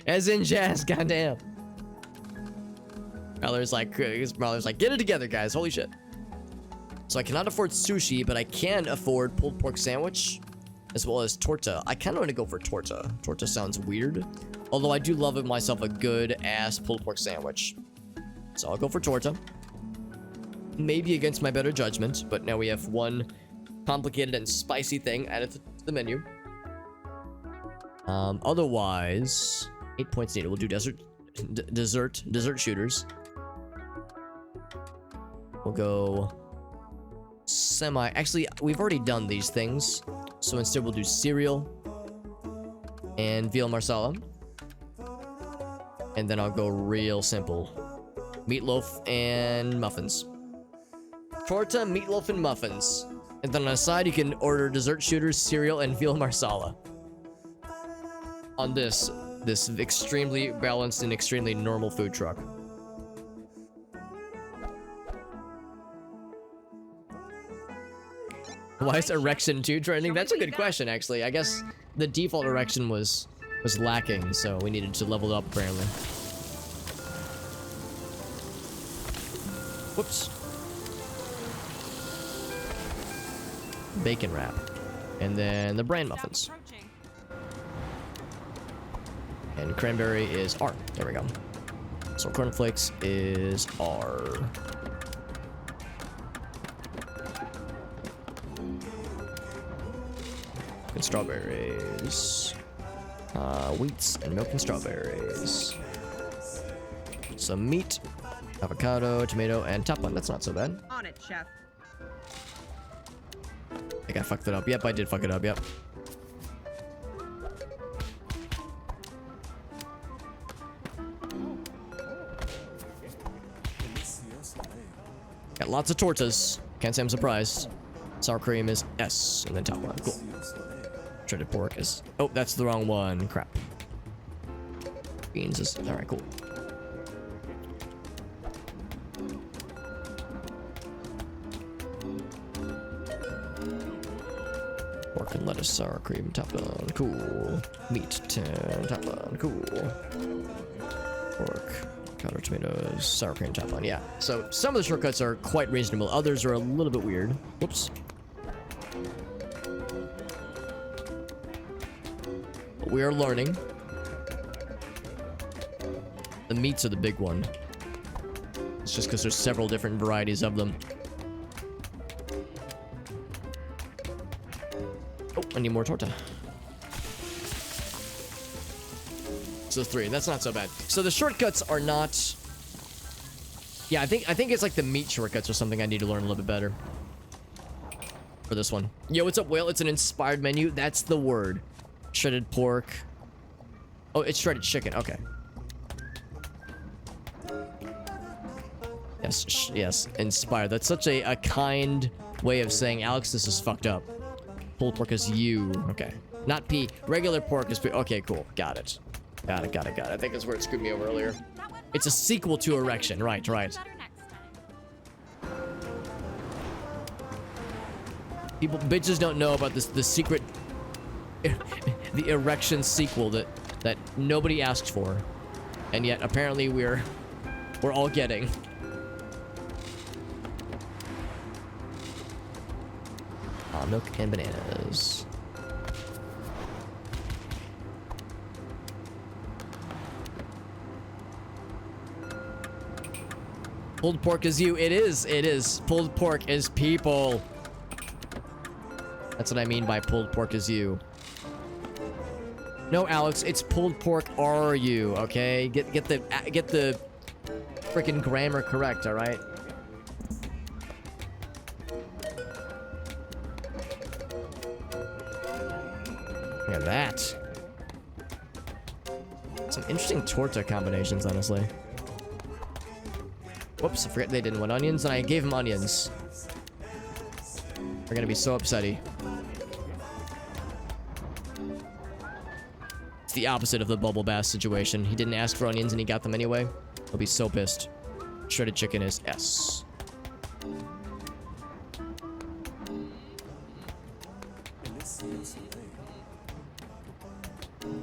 As in jazz. Goddamn. Mallory's like, get it together, guys. Holy shit. So I cannot afford sushi, but I can afford pulled pork sandwich, as well as torta. I kind of want to go for torta. Torta sounds weird, although I do love myself a good ass pulled pork sandwich. So I'll go for torta. Maybe against my better judgment, but now we have one complicated and spicy thing added to the menu. Otherwise, 8 points needed. We'll do dessert shooters. We'll go semi. Actually, we've already done these things, so instead we'll do cereal and veal marsala, and then I'll go real simple. Meatloaf and muffins. Torta, meatloaf, and muffins. And then on the side, you can order dessert shooters, cereal, and veal marsala. On this extremely balanced and extremely normal food truck. Why is erection 2 trending? That's a good question, actually. I guess the default erection was lacking, so we needed to level it up, apparently. Whoops. Bacon wrap. And then the bran muffins. And cranberry is R. There we go. So cornflakes is R. And strawberries. Wheats and milk and strawberries. Some meat. Avocado, tomato, and top one. That's not so bad. On it, chef. I think I fucked it up. Yep, I did fuck it up. Yep. Got lots of tortas. Can't say I'm surprised. Sour cream is S, and then top one. Cool. Shredded pork is... Oh, that's the wrong one. Crap. Beans is... Alright, cool. pork and lettuce, sour cream, top bun, cool. Meat, 10, top bun, cool. Pork, powdered tomatoes, sour cream, top bun, yeah. So some of the shortcuts are quite reasonable, others are a little bit weird. Whoops. But we are learning. The meats are the big one. It's just because there's several different varieties of them. Oh, I need more torta. So 3, that's not so bad. So the shortcuts are not... Yeah, I think it's like the meat shortcuts or something I need to learn a little bit better. For this one. Yo, what's up, Whale? It's an inspired menu. That's the word. Shredded pork. Oh, it's shredded chicken. Okay. Yes, yes, inspired. That's such a kind way of saying, Alex, this is fucked up. Pulled pork is you. Okay. Not P. Regular pork is P. Okay, cool. Got it. Got it. I think that's where it screwed me over earlier. It's a sequel to Erection. Right. People, bitches don't know about the secret, the Erection sequel that nobody asked for. And yet, apparently, we're all getting. Milk and bananas. Pulled pork is you. It is. Pulled pork is people. That's what I mean by pulled pork is you. No, Alex, it's pulled pork are you, okay? Get the freaking grammar correct, all right? Look at that. Some interesting torta combinations, honestly. Whoops, I forget they didn't want onions, and I gave him onions. They're gonna be so upsetty. It's the opposite of the Bubble Bass situation. He didn't ask for onions and he got them anyway. He'll be so pissed. Shredded chicken is S.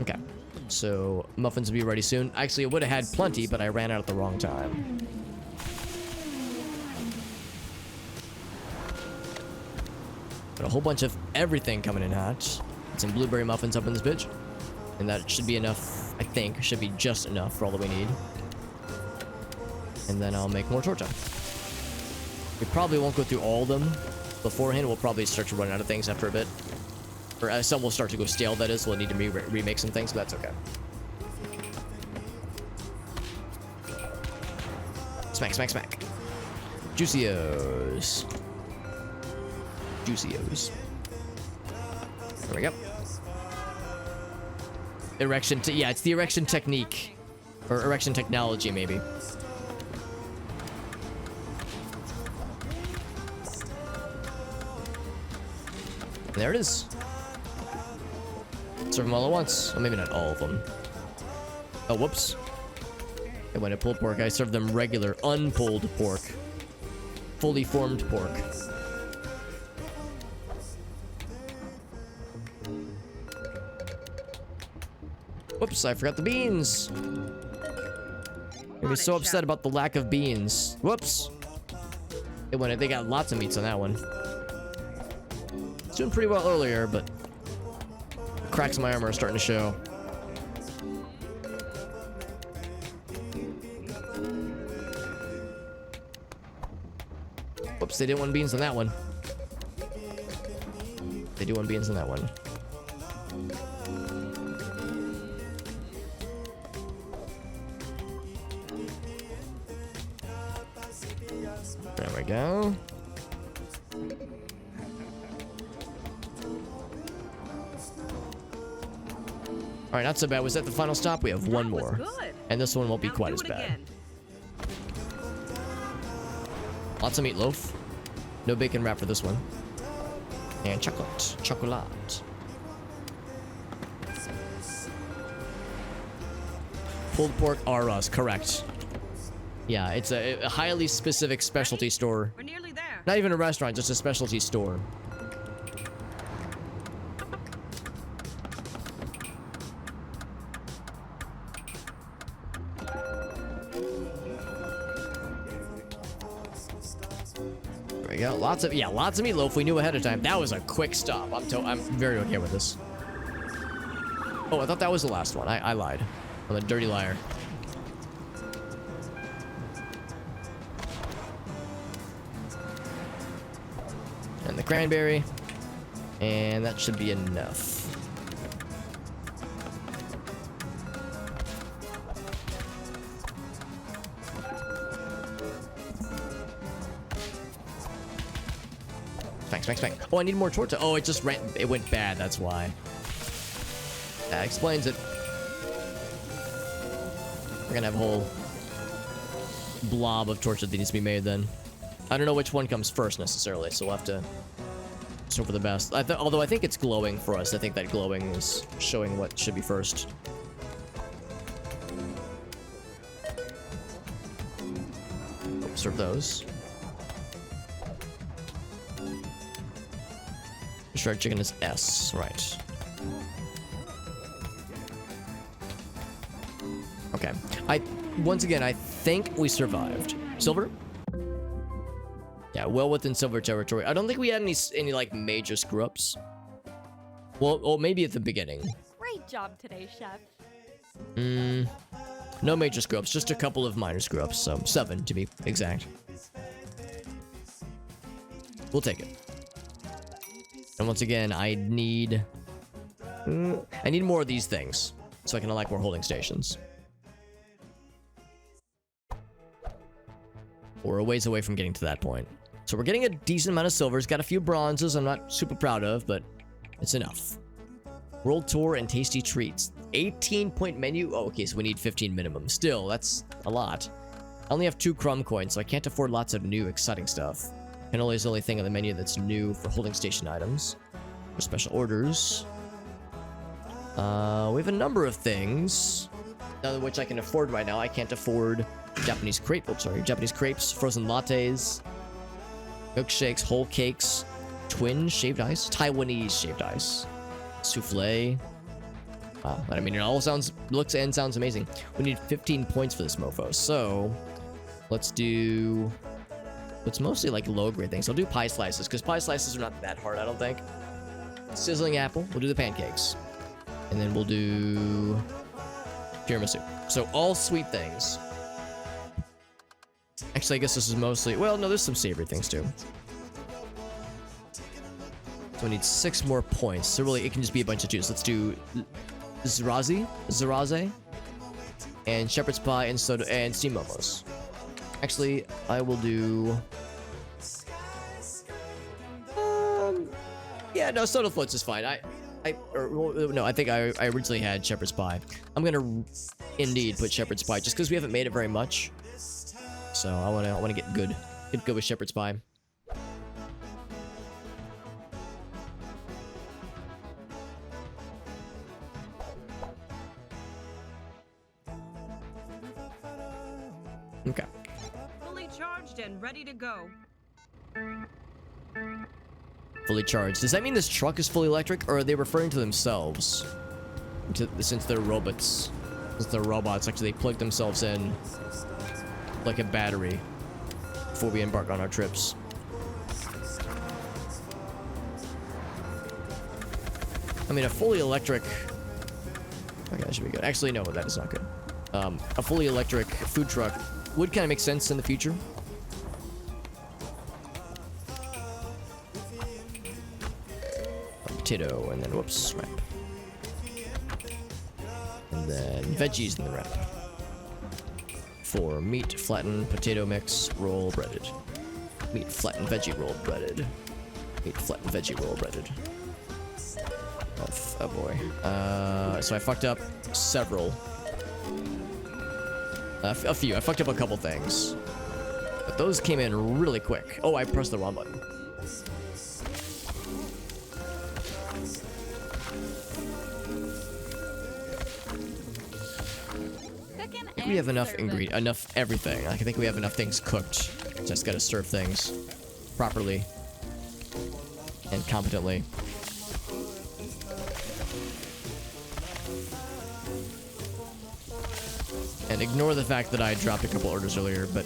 Okay, so muffins will be ready soon. Actually, I would have had plenty, but I ran out at the wrong time. Got a whole bunch of everything coming in hot. Get some blueberry muffins up in this bitch. And that should be enough, I think. Should be just enough for all that we need. And then I'll make more torta. We probably won't go through all of them beforehand. We'll probably start to run out of things after a bit. Or some will start to go stale, that is. We'll need to remake some things, but that's okay. Smack, smack, smack. Juicios. Juicios. There we go. Erection, yeah, it's the erection technique. Or erection technology, maybe. There it is. Serve them all at once. Well, maybe not all of them. Oh, whoops. And when I pulled pork, I served them regular, unpulled pork. Fully formed pork. Whoops, I forgot the beans. I'd be so upset about the lack of beans. Whoops. They got lots of meats on that one. It's doing pretty well earlier, but the cracks in my armor are starting to show. Whoops, they didn't want beans on that one. They do want beans on that one. There we go. All right, not so bad. Was that the final stop? We have one more. Good. And this one won't be Now quite do as it bad. again. Lots of meatloaf. No bacon wrap for this one. And chocolate. Chocolate. Pulled pork are us, correct. Yeah, it's a highly specific specialty store. We're nearly there. Not even a restaurant, just a specialty store. we go. Lots of meatloaf. We knew ahead of time. That was a quick stop. I'm very okay with this. Oh, I thought that was the last one. I lied. I'm a dirty liar. And the cranberry. And that should be enough. Spank. Oh, I need more torta. Oh, it went bad. That's why. That explains it. We're gonna have a whole blob of torta that needs to be made then. I don't know which one comes first necessarily, so we'll have to hope for the best. Although I think it's glowing for us. I think that glowing is showing what should be first. Serve those. Shredded chicken is S, right. Okay. Once again, I think we survived. Silver? Yeah, well within silver territory. I don't think we had any like major screw-ups. Well, maybe at the beginning. Great job today, chef. No major screw-ups, just a couple of minor screw-ups, so 7 to be exact. We'll take it. And once again, I need more of these things so I can unlock more holding stations. We're a ways away from getting to that point. So we're getting a decent amount of silvers. Got a few bronzes I'm not super proud of, but it's enough. World tour and tasty treats. 18-point menu. Oh, okay, so we need 15 minimum. Still, that's a lot. I only have 2 crumb coins, so I can't afford lots of new exciting stuff. Cannoli is the only thing on the menu that's new for holding station items. For special orders. We have a number of things. None of which I can afford right now. I can't afford Japanese crepe. Oh, sorry. Japanese crepes, frozen lattes, milkshakes, whole cakes, twin shaved ice, Taiwanese shaved ice, souffle. Wow. I mean, it all looks and sounds amazing. We need 15 points for this mofo. So let's do... It's mostly like low grade things. I'll do pie slices because pie slices are not that hard, I don't think. Sizzling apple. We'll do the pancakes. And then we'll do tiramisu. So all sweet things. Actually, I guess this is mostly... Well, no, there's some savory things too. So we need 6 more points. So really, it can just be a bunch of juice. Let's do Ziraze, and shepherd's pie and soda and steamed momos. Actually, I will do... yeah, no, soda floats is fine. I think I originally had shepherd's pie. I'm gonna indeed put shepherd's pie just because we haven't made it very much. So I wanna get good with shepherd's pie. Okay. Fully charged and ready to go. Fully charged. Does that mean this truck is fully electric, or are they referring to themselves? Since they're robots. Since they're robots, actually they plug themselves in like a battery before we embark on our trips. I mean, a fully electric... Okay, that should be good. Actually, no, that is not good. A fully electric food truck would kind of make sense in the future. Potato, and then whoops, wrap. And then veggies in the wrap. For meat, flattened, potato mix, roll, breaded. Meat, flattened, veggie roll, breaded. Meat, flattened, veggie roll, breaded. Oh boy. So I fucked up several. A few. I fucked up a couple things. But those came in really quick. Oh, I pressed the wrong button. I think we have enough enough everything. I think we have enough things cooked. Just gotta serve things properly and competently. And ignore the fact that I dropped a couple orders earlier, but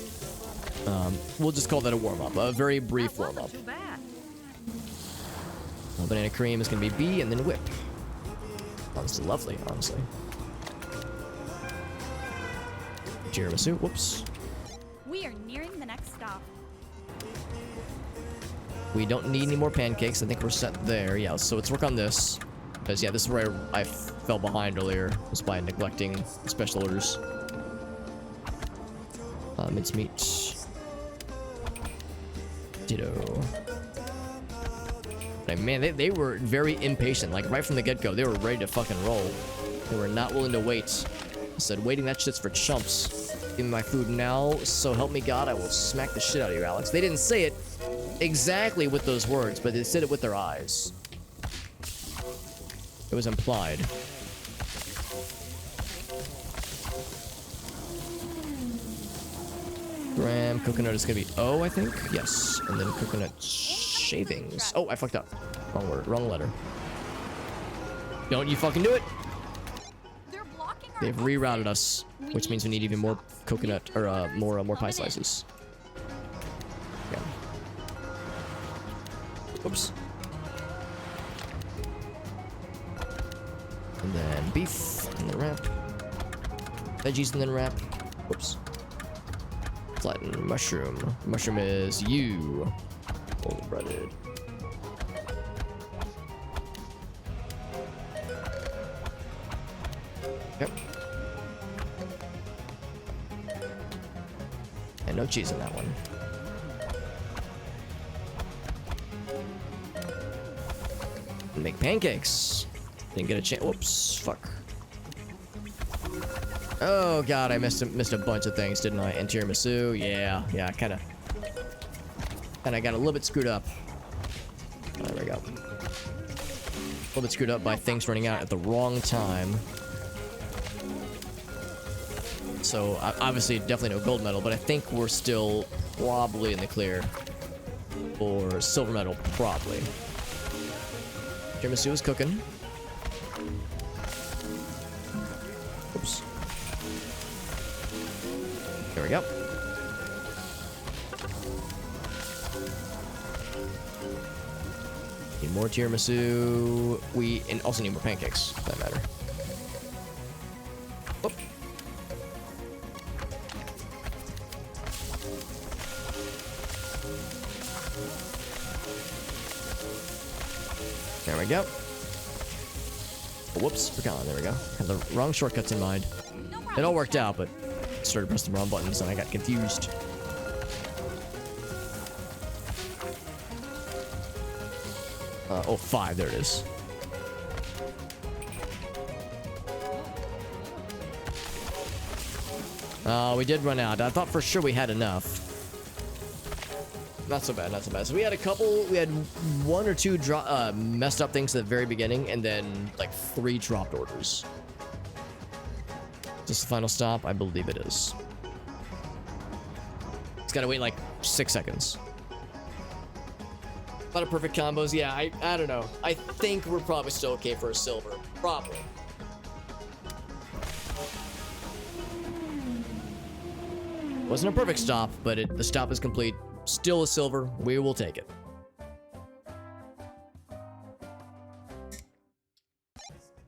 We'll just call that a warm-up, a very brief That wasn't warm-up. too bad. Banana cream is gonna be B and then whip. Honestly, lovely, honestly. Tiramisu, whoops. We are nearing the next stop. We don't need any more pancakes. I think we're set there. Yeah, so let's work on this. Because, yeah, this is where I fell behind earlier. Was by neglecting special orders. Mincemeat. Ditto. Like, man, they were very impatient. Like, right from the get-go, they were ready to fucking roll. They were not willing to wait. I said, waiting, that shit's for chumps. Give me my food now, so help me God, I will smack the shit out of you, Alex. They didn't say it exactly with those words, but they said it with their eyes. It was implied. Graham, coconut is gonna be O, I think? Yes. And then coconut shavings. Oh, I fucked up. Wrong word, wrong letter. Don't you fucking do it! They're blocking our They've rerouted us, which means we need even more coconut, or more pie slices. Yeah. Oops. And then beef, and then wrap. Veggies, and then wrap. Whoops. Flatten mushroom. Mushroom is U. Only breaded. Yep. And no cheese in that one. Make pancakes. Didn't get a chance. Whoops. Fuck. Oh god, I missed a bunch of things, didn't I? And tiramisu. Yeah, kind of got a little bit screwed up. There we go. A little bit screwed up by things running out at the wrong time. So obviously, definitely no gold medal, but I think we're still probably in the clear for silver medal, probably. Tiramisu is cooking. Oops. There we go. Need more tiramisu. We and also need more pancakes, for that matter. Oh. There we go. Oh, whoops, we're gone. There we go. Had the wrong shortcuts in mind. It all worked out, but I started pressing the wrong buttons and I got confused. Oh, 5. There it is. We did run out. I thought for sure we had enough. Not so bad, not so bad. So we had we had 1 or 2 messed up things at the very beginning, and then like 3 dropped orders. Is this the final stop? I believe it is. It's gotta wait like 6 seconds. A lot of perfect combos. Yeah, I don't know. I think we're probably still okay for a silver. Probably. Wasn't a perfect stop, but the stop is complete. Still a silver. We will take it.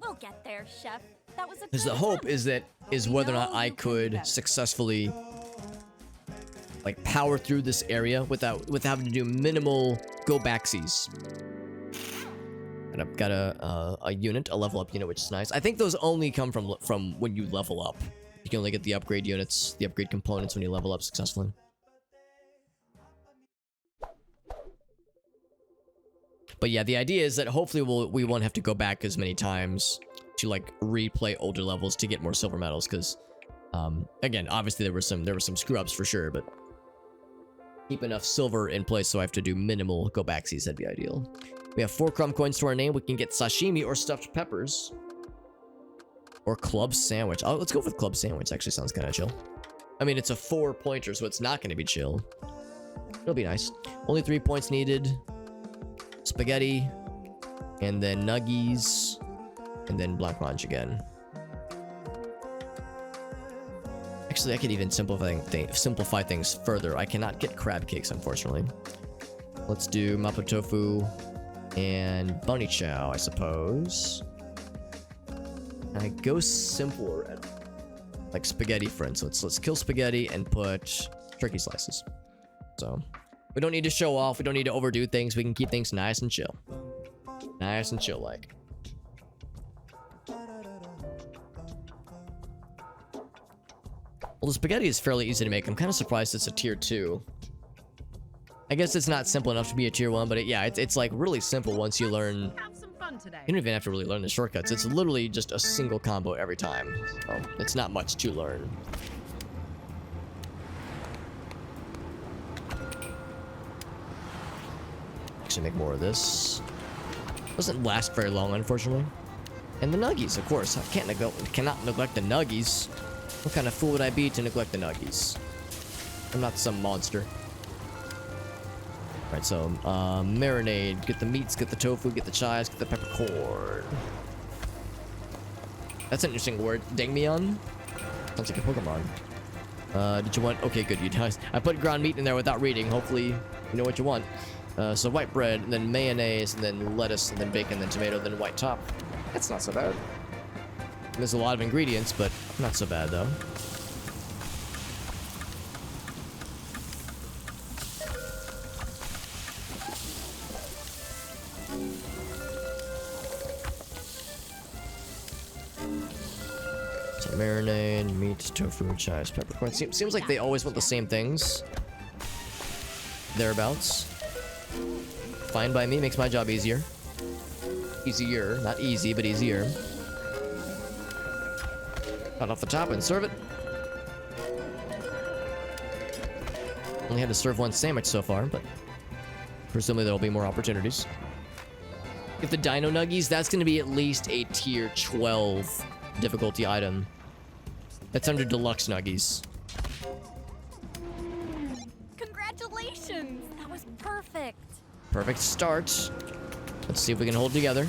We'll get there, Chef. That was a Because the good hope attempt. is whether or not I could successfully like power through this area without having to do minimal go backsies. And I've got a unit, a level up unit, which is nice. I think those only come from when you level up. You can only get the upgrade units, the upgrade components when you level up successfully. But yeah, the idea is that hopefully we won't have to go back as many times to like replay older levels to get more silver medals. Because again, obviously there were some screw ups for sure, but keep enough silver in place so I have to do minimal go backsies. That'd be ideal. We have 4 crumb coins to our name. We can get sashimi or stuffed peppers or club sandwich. Oh, let's go with club sandwich. Actually, sounds kind of chill. I mean, it's a 4-pointer, so it's not going to be chill. It'll be nice. Only 3 points needed. Spaghetti, and then nuggies, and then black lunch again. Actually, Actually, I could even simplify things further. I cannot get crab cakes, unfortunately. Let's do mapo tofu and bunny chow, I suppose. I go simpler, like spaghetti, for instance. Let's kill spaghetti and put turkey slices. So we don't need to show off. We don't need to overdo things. We can keep things nice and chill. Nice and chill, like. Well, the spaghetti is fairly easy to make. I'm kind of surprised it's a tier 2. I guess it's not simple enough to be a tier 1, but yeah, it's like really simple once you learn. Have some fun today. You don't even have to really learn the shortcuts. It's literally just a single combo every time. So it's not much to learn. Actually, make more of this. Doesn't last very long, unfortunately. And the nuggies, of course. I cannot neglect the nuggies. What kind of fool would I be to neglect the nuggies? I'm not some monster. Alright, so, marinade. Get the meats, get the tofu, get the chives, get the peppercorn. That's an interesting word. Dangmyeon? Sounds like a Pokemon. Did you want... Okay, good. I put ground meat in there without reading. Hopefully, you know what you want. So white bread, and then mayonnaise, and then lettuce, and then bacon, then tomato, then white top. That's not so bad. There's a lot of ingredients, but not so bad, though. So marinade, meat, tofu, chives, peppercorn. Seems like they always want the same things. Thereabouts. Fine by me, makes my job easier. Easier, not easy, but easier. Cut off the top and serve it. Only had to serve one sandwich so far, but presumably there'll be more opportunities. If the Dino Nuggies, that's going to be at least a tier 12 difficulty item. That's under Deluxe Nuggies. Congratulations! That was perfect. Perfect start. Let's see if we can hold together.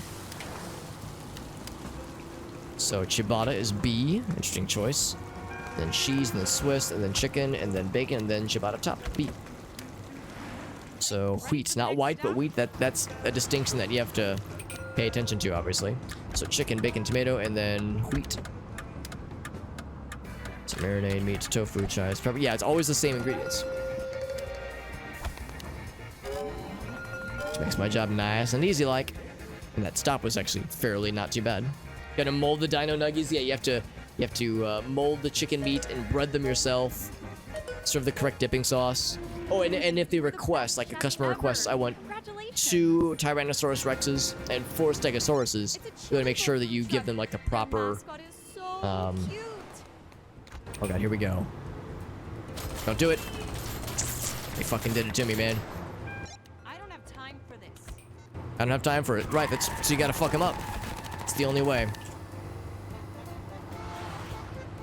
So ciabatta is B, interesting choice. Then cheese, and then Swiss, and then chicken, and then bacon, and then ciabatta top, B. So wheat, not white, but wheat, that's a distinction that you have to pay attention to, obviously. So chicken, bacon, tomato, and then wheat. So marinade, meat, tofu, chives, pepper. Yeah, it's always the same ingredients. Which makes my job nice and easy like. And that stop was actually fairly not too bad. Gotta mold the Dino Nuggies. Yeah, you have to mold the chicken meat and bread them yourself. Serve the correct dipping sauce. Oh, and if they request, like a customer requests, I want 2 Tyrannosaurus Rexes and 4 Stegosauruses. You gotta make sure that you give them like the proper. Oh god, here we go. Don't do it. They fucking did it to me, man. I don't have time for this. I don't have time for it. Right, so you gotta fuck them up. It's the only way.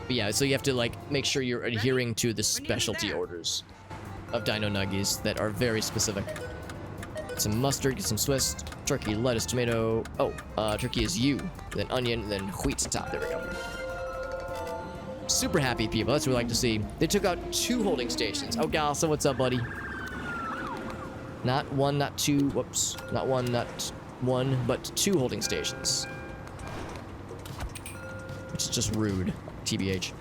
But yeah, so you have to like make sure you're adhering to the specialty orders of Dino Nuggies that are very specific. Get some mustard, get some Swiss, turkey, lettuce, tomato. Oh, turkey is U, then onion, then wheat top. There we go. Super happy people. That's what we like to see. They took out 2 holding stations. Oh, Galsa, what's up, buddy? Not 1, not 2. Whoops. Not 1, not 1, but 2 holding stations. Which is just rude. TBH.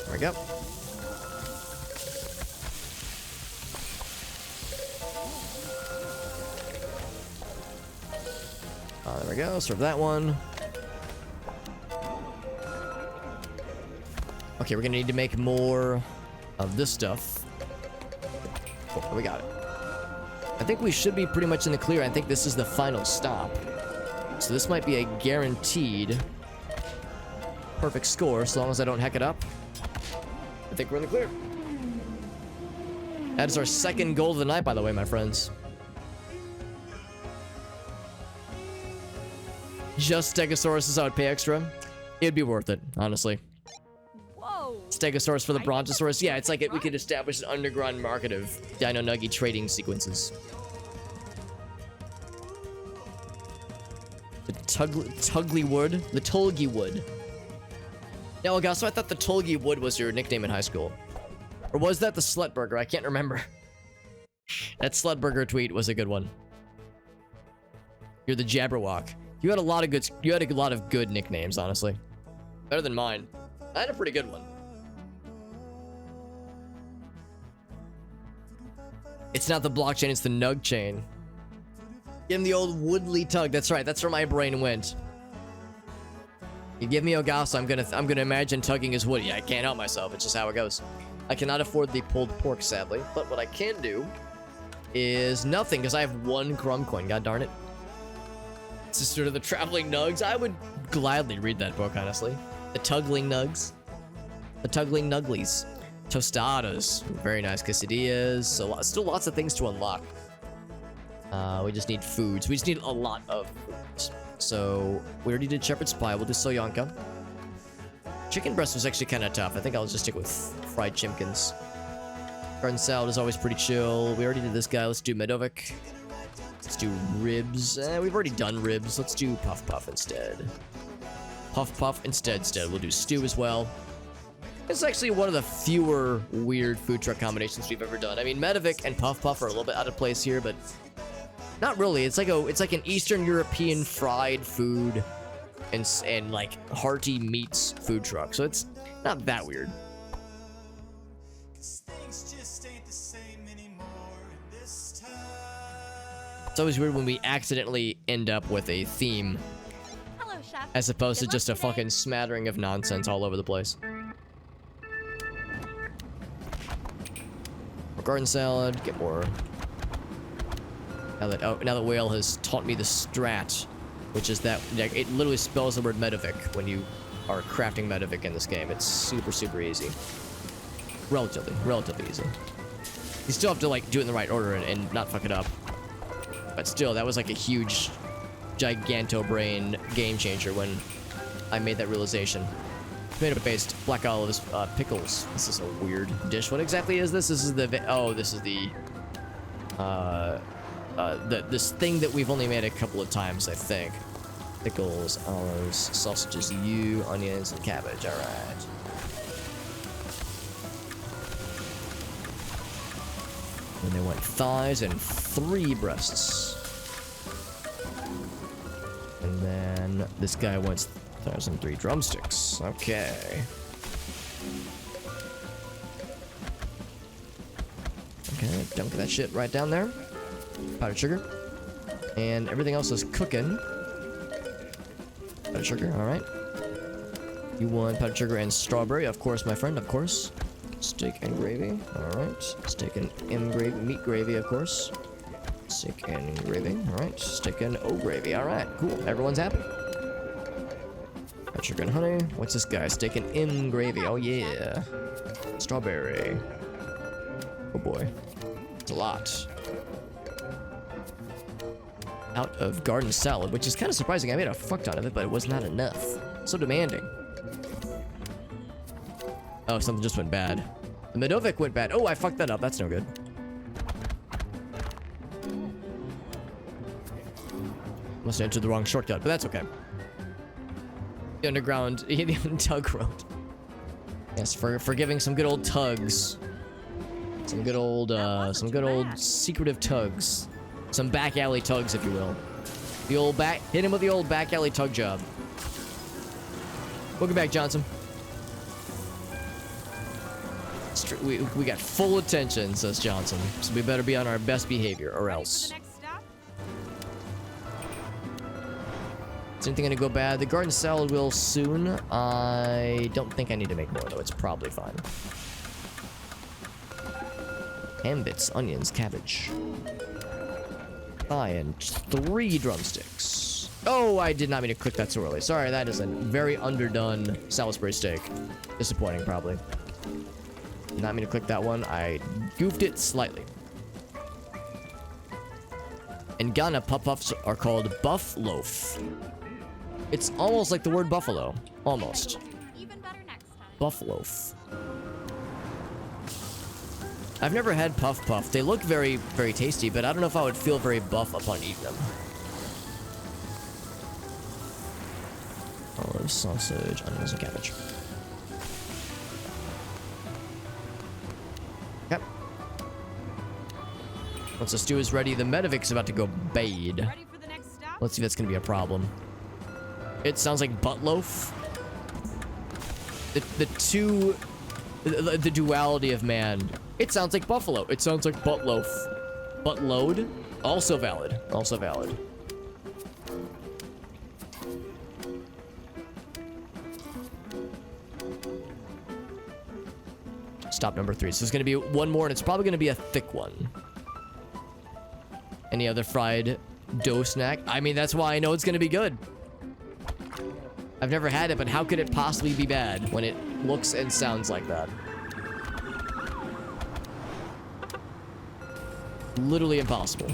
There we go. There we go. Serve that one. Okay, we're gonna need to make more of this stuff. Oh, we got it. I think we should be pretty much in the clear. I think this is the final stop. So this might be a guaranteed perfect score, as long as I don't heck it up. I think we're in the clear. That is our second goal of the night, by the way, my friends. Just Stegosauruses, I would pay extra. It'd be worth it, honestly. Whoa! Stegosaurus for the Brontosaurus. Yeah, it's like we could establish an underground market of Dino Nugget trading sequences. The Tugly Wood? The Tulgi Wood. Now, Augusto, I thought the Tulgi Wood was your nickname in high school. Or was that the Slutburger? I can't remember. That Slutburger tweet was a good one. You're the Jabberwock. You had a lot of good nicknames, honestly. Better than mine. I had a pretty good one. It's not the blockchain, it's the Nug chain. Give him the old Woodley Tug. That's right, that's where my brain went. You give me Augusto, I'm gonna imagine tugging his Woody. I can't help myself, it's just how it goes. I cannot afford the pulled pork, sadly. But what I can do is nothing, because I have one crumb coin, god darn it. Sister to the Traveling Nugs. I would gladly read that book, honestly. The Tugling Nugs. The Tugling Nuglies. Tostadas. Very nice quesadillas. So still lots of things to unlock. We just need foods. We just need a lot of foods. So we already did shepherd's pie. We'll do Soyanka. Chicken breast was actually kind of tough. I think I'll just stick with fried chimkins. Garden salad is always pretty chill. We already did this guy. Let's do Medovic. Let's do ribs. We've already done ribs. Let's do puff puff instead. Puff puff instead. We'll do stew as well. It's actually one of the fewer weird food truck combinations we've ever done. I mean, Medovic and puff puff are a little bit out of place here, but not really. It's like an Eastern European fried food and like hearty meats food truck. So it's not that weird. It's always weird when we accidentally end up with a theme. Hello, chef. As opposed to Good just a luck today. fucking smattering of nonsense all over the place. More garden salad, get more. Now that Whale has taught me the strat, which is that like, it literally spells the word Medovic when you are crafting Medovic in this game. It's super, super easy. Relatively easy. You still have to like do it in the right order and not fuck it up. But still, that was like a huge, giganto-brain game changer when I made that realization. Tomato-based black olives, pickles. This is a weird dish. What exactly is this? This is the this thing that we've only made a couple of times, I think. Pickles, olives, sausages, onions, and cabbage. All right. And they went thighs and 3 breasts. And then this guy wants thighs and 3 drumsticks. Okay. Okay, dunk that shit right down there. Powdered sugar. And everything else is cooking. Powdered sugar, alright. You want powdered sugar and strawberry, of course, my friend, of course. Steak and gravy, alright. Steak and meat gravy, of course. Steak and gravy, alright. Steak and gravy, alright. Cool, everyone's happy. Powdered sugar and honey. What's this guy? Steak and gravy, oh yeah. Strawberry. Oh boy. It's a lot. Out of garden salad, which is kind of surprising. I made a fuck ton of it, but it was not enough. So demanding. Oh, something just went bad. The Medovic went bad. Oh, I fucked that up. That's no good. Must have entered the wrong shortcut, but that's okay. The underground, the Tug Road. Yes, for giving some good old tugs. Some good old secretive tugs. Some back alley tugs, if you will. The old hit him with the old back alley tug job. Welcome back, Johnson. We got full attention, says Johnson. So we better be on our best behavior, or else. The next stop? Is anything gonna go bad? The garden salad will soon. I don't think I need to make more, though. It's probably fine. Ham bits, onions, cabbage. And 3 drumsticks. Oh, I did not mean to click that so early. Sorry, that is a very underdone Salisbury steak. Disappointing, probably. Did not mean to click that one. I goofed it slightly. In Ghana, puff-puffs are called buff loaf. It's almost like the word buffalo. Almost. Even better next time. Buff loaf. I've never had puff puff. They look very, very tasty, but I don't know if I would feel very buff upon eating them. Olives, sausage, onions, and cabbage. Yep. Once the stew is ready, the Medivic's about to go bathe. Ready for the next stop? Let's see if that's gonna be a problem. It sounds like butt loaf. The duality of man. It sounds like buffalo. It sounds like butt loaf. Butt load. Also valid. Also valid. Stop number 3. So there's gonna be one more, and it's probably gonna be a thick one. Any other fried dough snack? I mean, that's why I know it's gonna be good. I've never had it, but how could it possibly be bad when it looks and sounds like that? Literally impossible.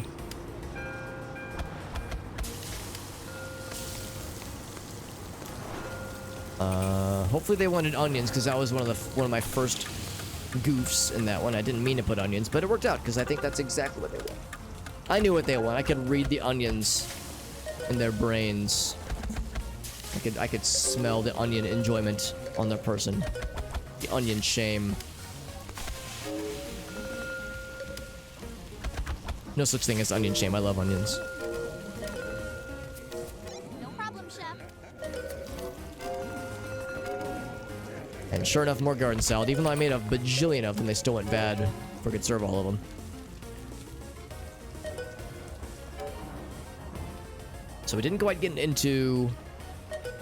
Hopefully they wanted onions, because that was one of my first goofs in that one. I didn't mean to put onions, but it worked out because I think that's exactly what they want. I knew what they want. I could read the onions in their brains. I could smell the onion enjoyment on their person. The onion shame. No such thing as onion shame. I love onions. No problem, chef. And sure enough, more garden salad. Even though I made a bajillion of them, they still went bad before I could serve all of them. So we didn't quite get into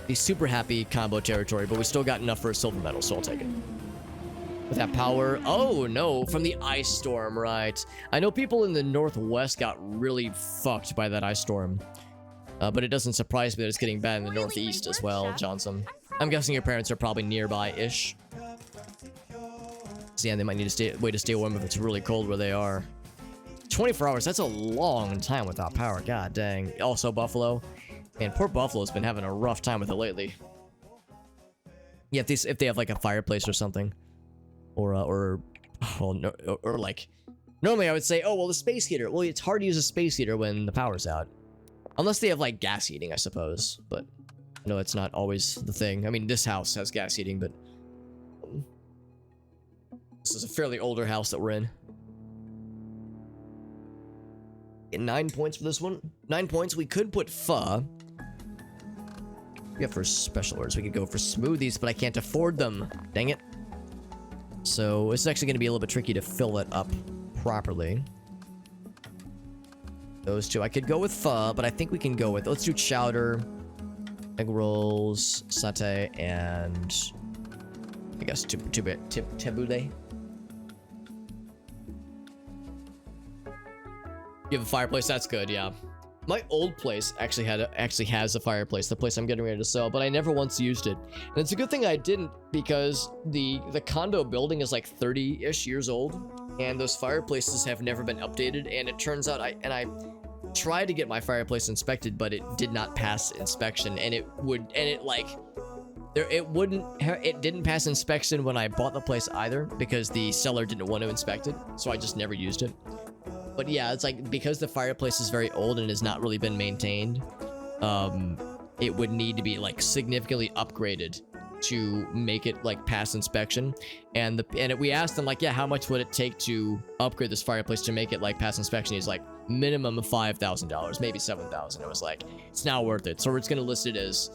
the super happy combo territory, but we still got enough for a silver medal, so I'll take it. With that power... Oh, no, from the ice storm, right. I know people in the northwest got really fucked by that ice storm. But it doesn't surprise me that it's getting bad in the northeast as well, Johnson. I'm guessing your parents are probably nearby-ish. So yeah, they might need to way to stay warm if it's really cold where they are. 24 hours, that's a long time without power, god dang. Also Buffalo. Man, poor Buffalo's been having a rough time with it lately. Yeah, if they have like a fireplace or something. Or like... Normally I would say, oh, well, the space heater. Well, it's hard to use a space heater when the power's out. Unless they have like gas heating, I suppose. But no, it's not always the thing. I mean, this house has gas heating, but... This is a fairly older house that we're in. Get 9 points for this one. 9 points. We could put pho. Yeah, for special orders. We could go for smoothies, but I can't afford them. Dang it. So it's actually going to be a little bit tricky to fill it up properly. Those two. I could go with pho, but I think we can go with... Let's do chowder, egg rolls, satay, and... I guess tabbouleh. You have a fireplace? That's good, yeah. My old place actually has a fireplace, the place I'm getting ready to sell, but I never once used it. And it's a good thing I didn't, because the condo building is like 30-ish years old, and those fireplaces have never been updated, and it turns out I tried to get my fireplace inspected, but it did not pass inspection, and it didn't pass inspection when I bought the place either, because the seller didn't want to inspect it, so I just never used it. But yeah, it's like, because the fireplace is very old and has not really been maintained, it would need to be like significantly upgraded to make it like pass inspection. And we asked them like, yeah, how much would it take to upgrade this fireplace to make it like pass inspection? He's like, minimum of $5,000, maybe $7,000. It was like, it's not worth it. So we're just gonna list it as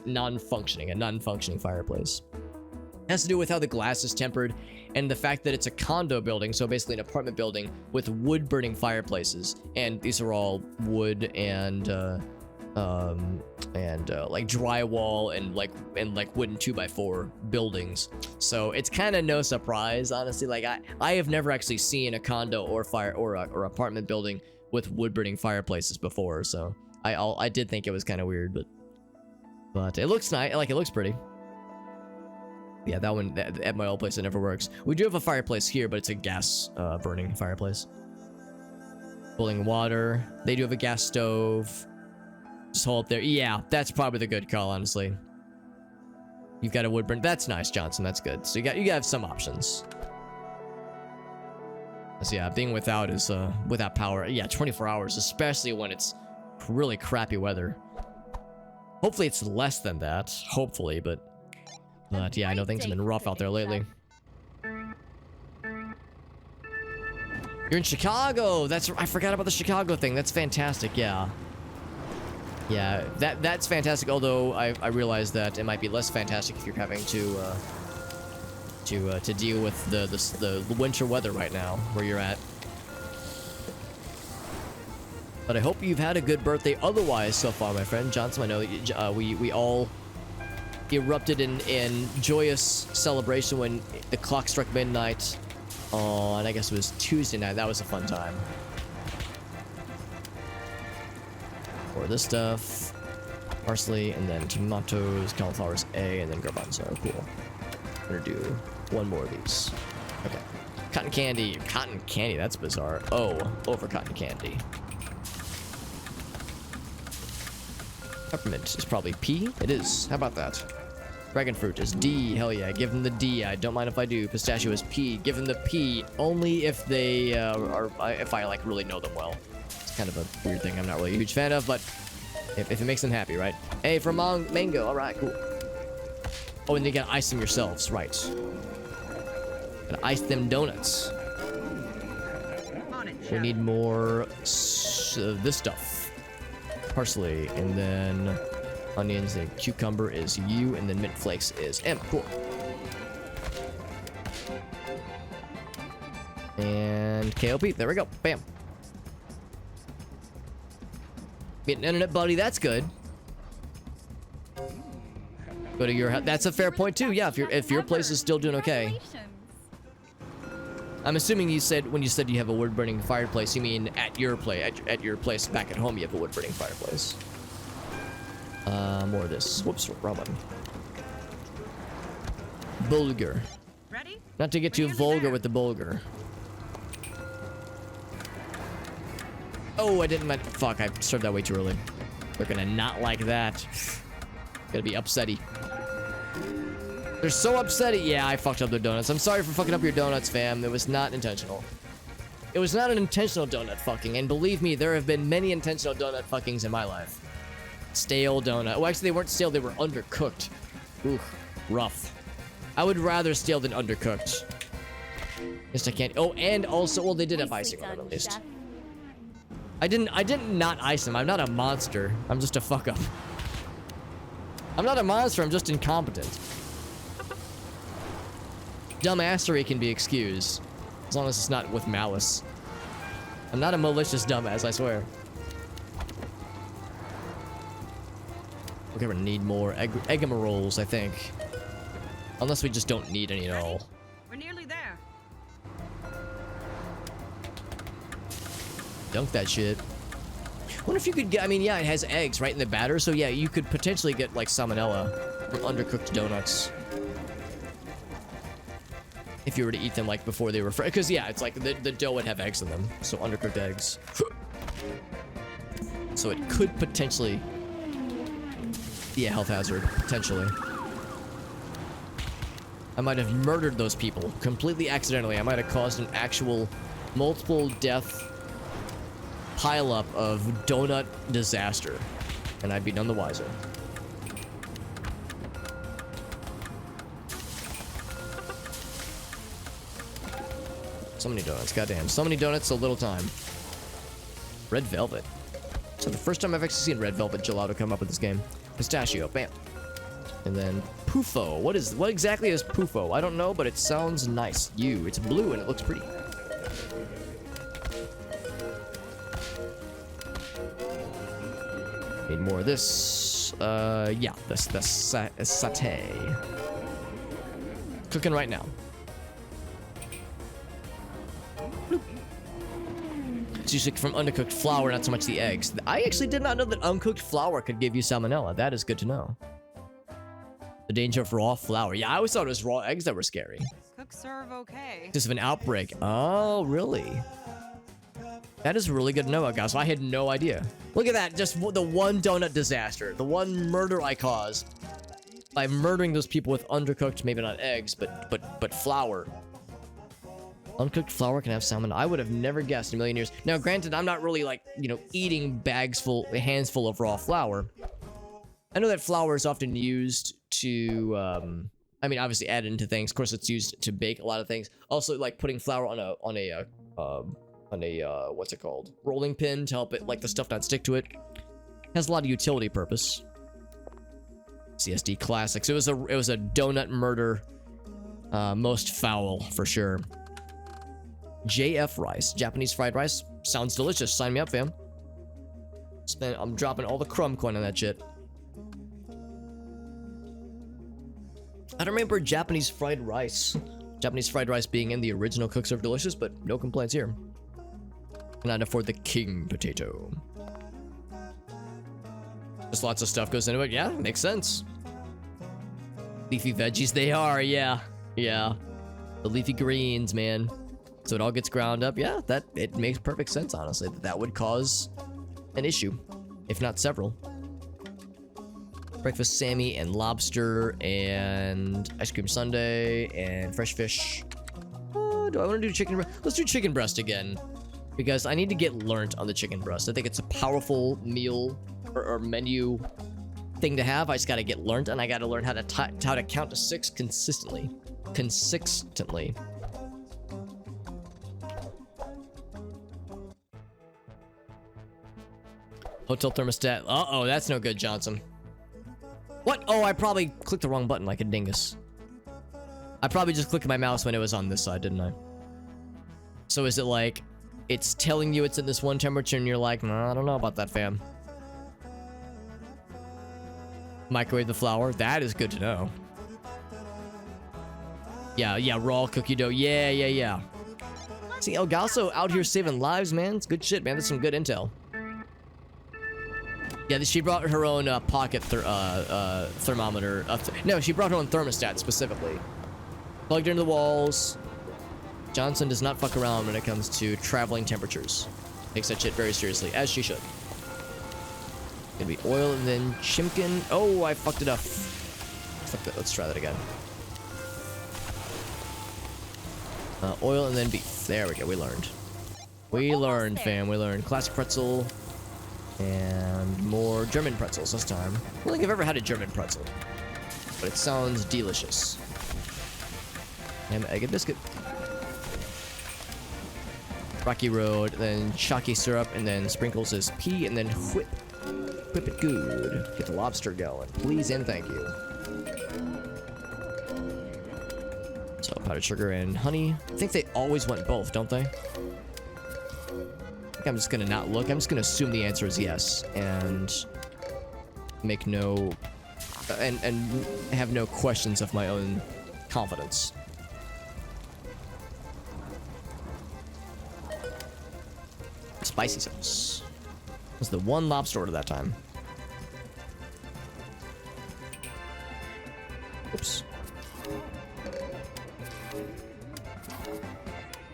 non-functioning, a non-functioning fireplace. It has to do with how the glass is tempered and the fact that it's a condo building, so basically an apartment building with wood burning fireplaces, and these are all wood and like drywall and like wooden 2x4 buildings. So it's kind of no surprise, honestly. Like I have never actually seen a condo or apartment building with wood burning fireplaces before, so I did think it was kind of weird, but it looks nice. Like, it looks pretty. Yeah, that one at my old place, it never works. We do have a fireplace here, but it's a gas burning fireplace. Boiling water. They do have a gas stove. Just hold up there. Yeah, that's probably the good call, honestly. You've got a wood burn. That's nice, Johnson. That's good. So you got to have some options. So yeah, being without is without power. Yeah, 24 hours, especially when it's really crappy weather. Hopefully it's less than that. Hopefully, but yeah, I know things have been rough out there lately. You're in Chicago. I forgot about the Chicago thing. That's fantastic. Yeah. Yeah, that's fantastic. Although I realize that it might be less fantastic if you're having to deal with the winter weather right now where you're at. But I hope you've had a good birthday otherwise so far, my friend Johnson. I know we all erupted in joyous celebration when the clock struck midnight on, I guess it was Tuesday night. That was a fun time. For this stuff, parsley, and then tomatoes, cauliflowers A, and then garbanzo. Cool. I'm gonna do one more of these. Okay. Cotton candy. Cotton candy, that's bizarre. Oh, over cotton candy. Peppermint is probably P. It is. How about that? Dragon fruit is D. Hell yeah, give them the D. I don't mind if I do. Pistachio is P. Give them the P. Only if they if I like really know them well. It's kind of a weird thing I'm not really a huge fan of, but if it makes them happy, right? A for mango. All right, cool. Oh, and you gotta ice them yourselves, right? Gotta ice them donuts. We need more this stuff. Parsley, and then onions, and cucumber is U, and then mint flakes is M. Cool. And KOP. There we go. Bam. Get an internet buddy. That's good. Go to your house. That's a fair point too. Yeah, if your place is still doing okay. I'm assuming you said when you said you have a wood burning fireplace, you mean at your place back at home you have a wood burning fireplace. More of this. Whoops, wrong button. Bulgur. Ready? Not to get too vulgar with the bulgur. Oh, I didn't meant. Fuck, I served that way too early. They're gonna not like that. Gonna be upsetty. They're so upsetty. Yeah, I fucked up their donuts. I'm sorry for fucking up your donuts, fam. It was not intentional. It was not an intentional donut fucking, and believe me, there have been many intentional donut fuckings in my life. Stale donut. Well, actually, they weren't stale. They were undercooked. Ooh, rough. I would rather stale than undercooked. Yes, I can't. Oh, and also, well, they did have icing on them at least. I didn't not ice them. I'm not a monster. I'm just a fuck up. I'm not a monster. I'm just incompetent. Dumbassery can be excused, as long as it's not with malice. I'm not a malicious dumbass, I swear. We're gonna need more egg rolls, I think. Unless we just don't need any at all. We're nearly there. Dunk that shit. Wonder if you could get, I mean, yeah, it has eggs right in the batter, so yeah, you could potentially get like salmonella from undercooked donuts. If you were to eat them like before they were fresh, because yeah, it's like the dough would have eggs in them, so undercooked eggs. So it could potentially be a health hazard, potentially. I might have murdered those people completely accidentally. I might have caused an actual multiple death pileup of donut disaster, and I'd be none the wiser. So many donuts, goddamn. So many donuts, so little time. Red velvet. So the first time I've actually seen red velvet gelato come up with this game. Pistachio, bam. And then Pufo. What exactly is Pufo? I don't know, but it sounds nice. It's blue and it looks pretty. Need more of this. Yeah, this satay. Cooking right now. It's usually from undercooked flour, not so much the eggs. I actually did not know that uncooked flour could give you salmonella. That is good to know. The danger of raw flour. Yeah, I always thought it was raw eggs that were scary. Cook serve okay. Just of an outbreak. Oh, really? That is really good to know, guys. I had no idea. Look at that. Just the one donut disaster. The one murder I caused by murdering those people with undercooked, maybe not eggs, but flour. Uncooked flour can have salmon. I would have never guessed in a million years. Now, granted, I'm not really like, you know, eating hands full of raw flour. I know that flour is often used to, I mean, obviously added into things. Of course, it's used to bake a lot of things. Also, like putting flour on a what's it called? Rolling pin to help it, like the stuff not stick to it. Has a lot of utility purpose. CSD Classics. It was a donut murder. Most foul for sure. JF rice, Japanese fried rice. Sounds delicious. Sign me up, fam. I'm dropping all the crumb coin on that shit. I don't remember Japanese fried rice. Japanese fried rice being in the original Cook Serve Delicious, but no complaints here. Cannot afford the king potato. Just lots of stuff goes into it. Yeah, makes sense. Leafy veggies, they are. Yeah, yeah. The leafy greens, man. So it all gets ground up. Yeah, it makes perfect sense, honestly. That would cause an issue, if not several. Breakfast Sammy and lobster and ice cream sundae and fresh fish. Do I want to do chicken breast? Let's do chicken breast again, because I need to get learnt on the chicken breast. I think it's a powerful meal or menu thing to have. I just got to get learnt, and I got to learn how to count to 6 consistently. Hotel thermostat. Uh-oh, that's no good, Johnson. What? Oh, I probably clicked the wrong button like a dingus. I probably just clicked my mouse when it was on this side, didn't I? So is it like, it's telling you it's in this one temperature and you're like, nah, I don't know about that, fam. Microwave the flour. That is good to know. Yeah, raw cookie dough. Yeah. See, El Gaso out here saving lives, man. It's good shit, man. That's some good intel. Yeah, she brought her own pocket thermometer. No, she brought her own thermostat specifically. Plugged into the walls. Johnson does not fuck around when it comes to traveling temperatures. Takes that shit very seriously, as she should. Gonna be oil and then chimkin. Oh, I fucked it up. Fuck that. Let's try that again. Oil and then beef. There we go. We learned. We learned, fam. We learned. Classic pretzel. And more German pretzels this time. I don't think I've ever had a German pretzel, but it sounds delicious. Ham, egg, and biscuit. Rocky Road, then chalky syrup, and then sprinkles as pea, and then whip. Whip it good. Get the lobster going. Please and thank you. So powdered sugar and honey. I think they always want both, don't they? I'm just gonna not look. I'm just gonna assume the answer is yes and make no and have no questions of my own confidence. Spicy sauce. It was the one lobster order that time. Oops.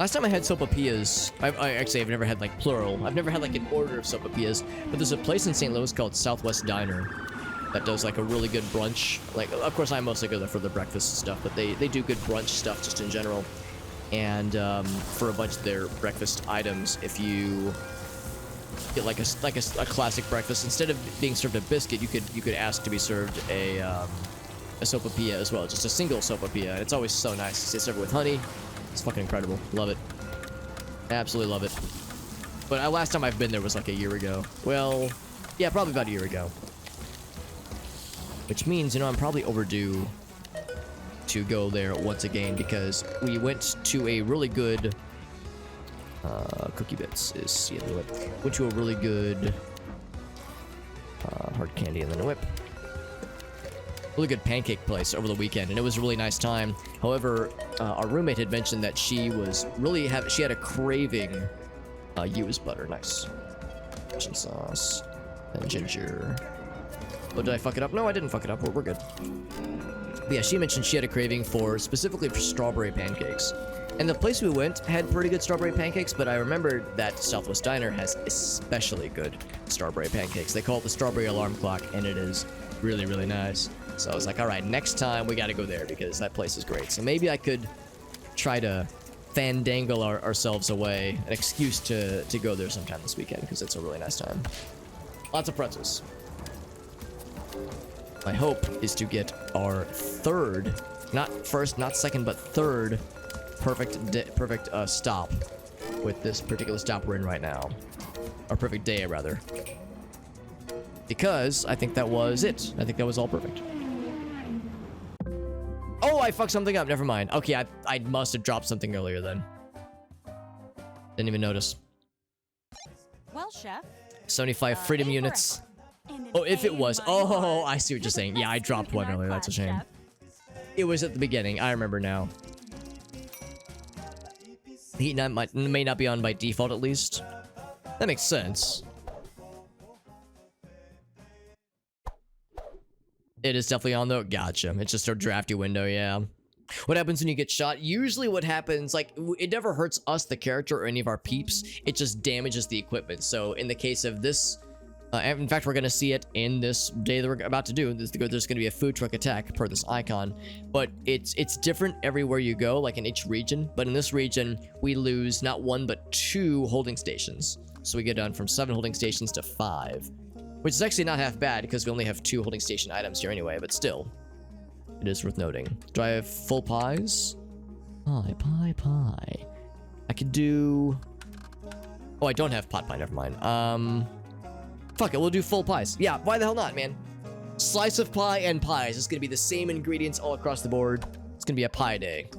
Last time I had sopapillas, I've never had like plural. I've never had like an order of sopapillas, but there's a place in St. Louis called Southwest Diner that does like a really good brunch. Like, of course, I mostly go there for the breakfast stuff, but they do good brunch stuff just in general. And for a bunch of their breakfast items, if you get like a classic breakfast, instead of being served a biscuit, you could ask to be served a sopapilla as well, just a single sopapilla. And it's always so nice. It's served with honey. It's fucking incredible. Love it. Absolutely love it. But last time I've been there was like a year ago. Well, yeah, probably about a year ago. Which means, you know, I'm probably overdue to go there once again, because we went to a really good Cookie Bits is the other whip. Went to a really good hard candy and then a whip. Really good pancake place over the weekend, and it was a really nice time. However, our roommate had mentioned that she was really she had a craving used butter. Nice. Russian sauce and ginger. Oh, did I fuck it up? No, I didn't fuck it up. We're good. But yeah, she mentioned she had a craving specifically for strawberry pancakes. And the place we went had pretty good strawberry pancakes, but I remember that Southwest Diner has especially good strawberry pancakes. They call it the Strawberry Alarm Clock, and it is really, really nice. So I was like, all right, next time we got to go there because that place is great. So maybe I could try to fandangle ourselves away. An excuse to go there sometime this weekend because it's a really nice time. Lots of pretzels. My hope is to get our third, not first, not second, but third perfect stop with this particular stop we're in right now. Our perfect day, rather. Because I think that was it. I think that was all perfect. Oh, I fucked something up. Never mind. Okay, I must have dropped something earlier then. Didn't even notice. Well, chef. 75 freedom units. Oh, if it was. Oh, I see what you're saying. Yeah, I dropped one earlier. That's a shame. It was at the beginning. I remember now. Heat may not be on by default, at least. That makes sense. It is definitely on though. Gotcha. It's just a drafty window, yeah. What happens when you get shot? Usually what happens, like, it never hurts us, the character, or any of our peeps. It just damages the equipment. So in the case of this, in fact, we're going to see it in this day that we're about to do. There's going to be a food truck attack per this icon. But it's different everywhere you go, like in each region. But in this region, we lose not 1, but 2 holding stations. So we get down from 7 holding stations to 5. Which is actually not half bad, because we only have 2 holding station items here anyway, but still. It is worth noting. Do I have full pies? Pie. I could do... Oh, I don't have pot pie, never mind. Fuck it, we'll do full pies. Yeah, why the hell not, man? Slice of pie and pies. It's gonna be the same ingredients all across the board. It's gonna be a pie day.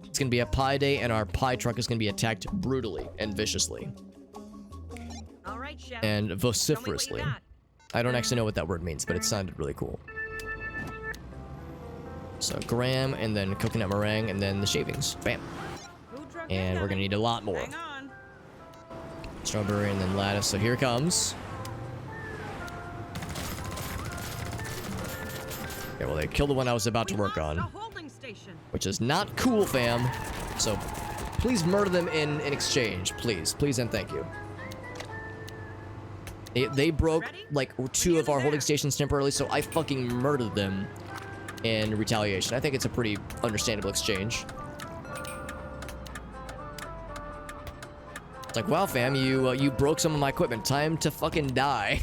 It's gonna be a pie day, and our pie truck is gonna be attacked brutally and viciously. All right, chef. And Tell me what vociferously. you got. I don't actually know what that word means, but it sounded really cool. So graham, and then coconut meringue, and then the shavings. Bam. Food truck And we're gonna need a lot more. Hang on. Strawberry and then lattice. So here it comes. Okay, well, they killed the one I was about to work on, The holding station. which is not cool, fam. So please murder them in exchange. Please and thank you. They broke like 2 of our holding stations temporarily, so I fucking murdered them in retaliation. I think it's a pretty understandable exchange. It's like, wow, fam, you broke some of my equipment. Time to fucking die.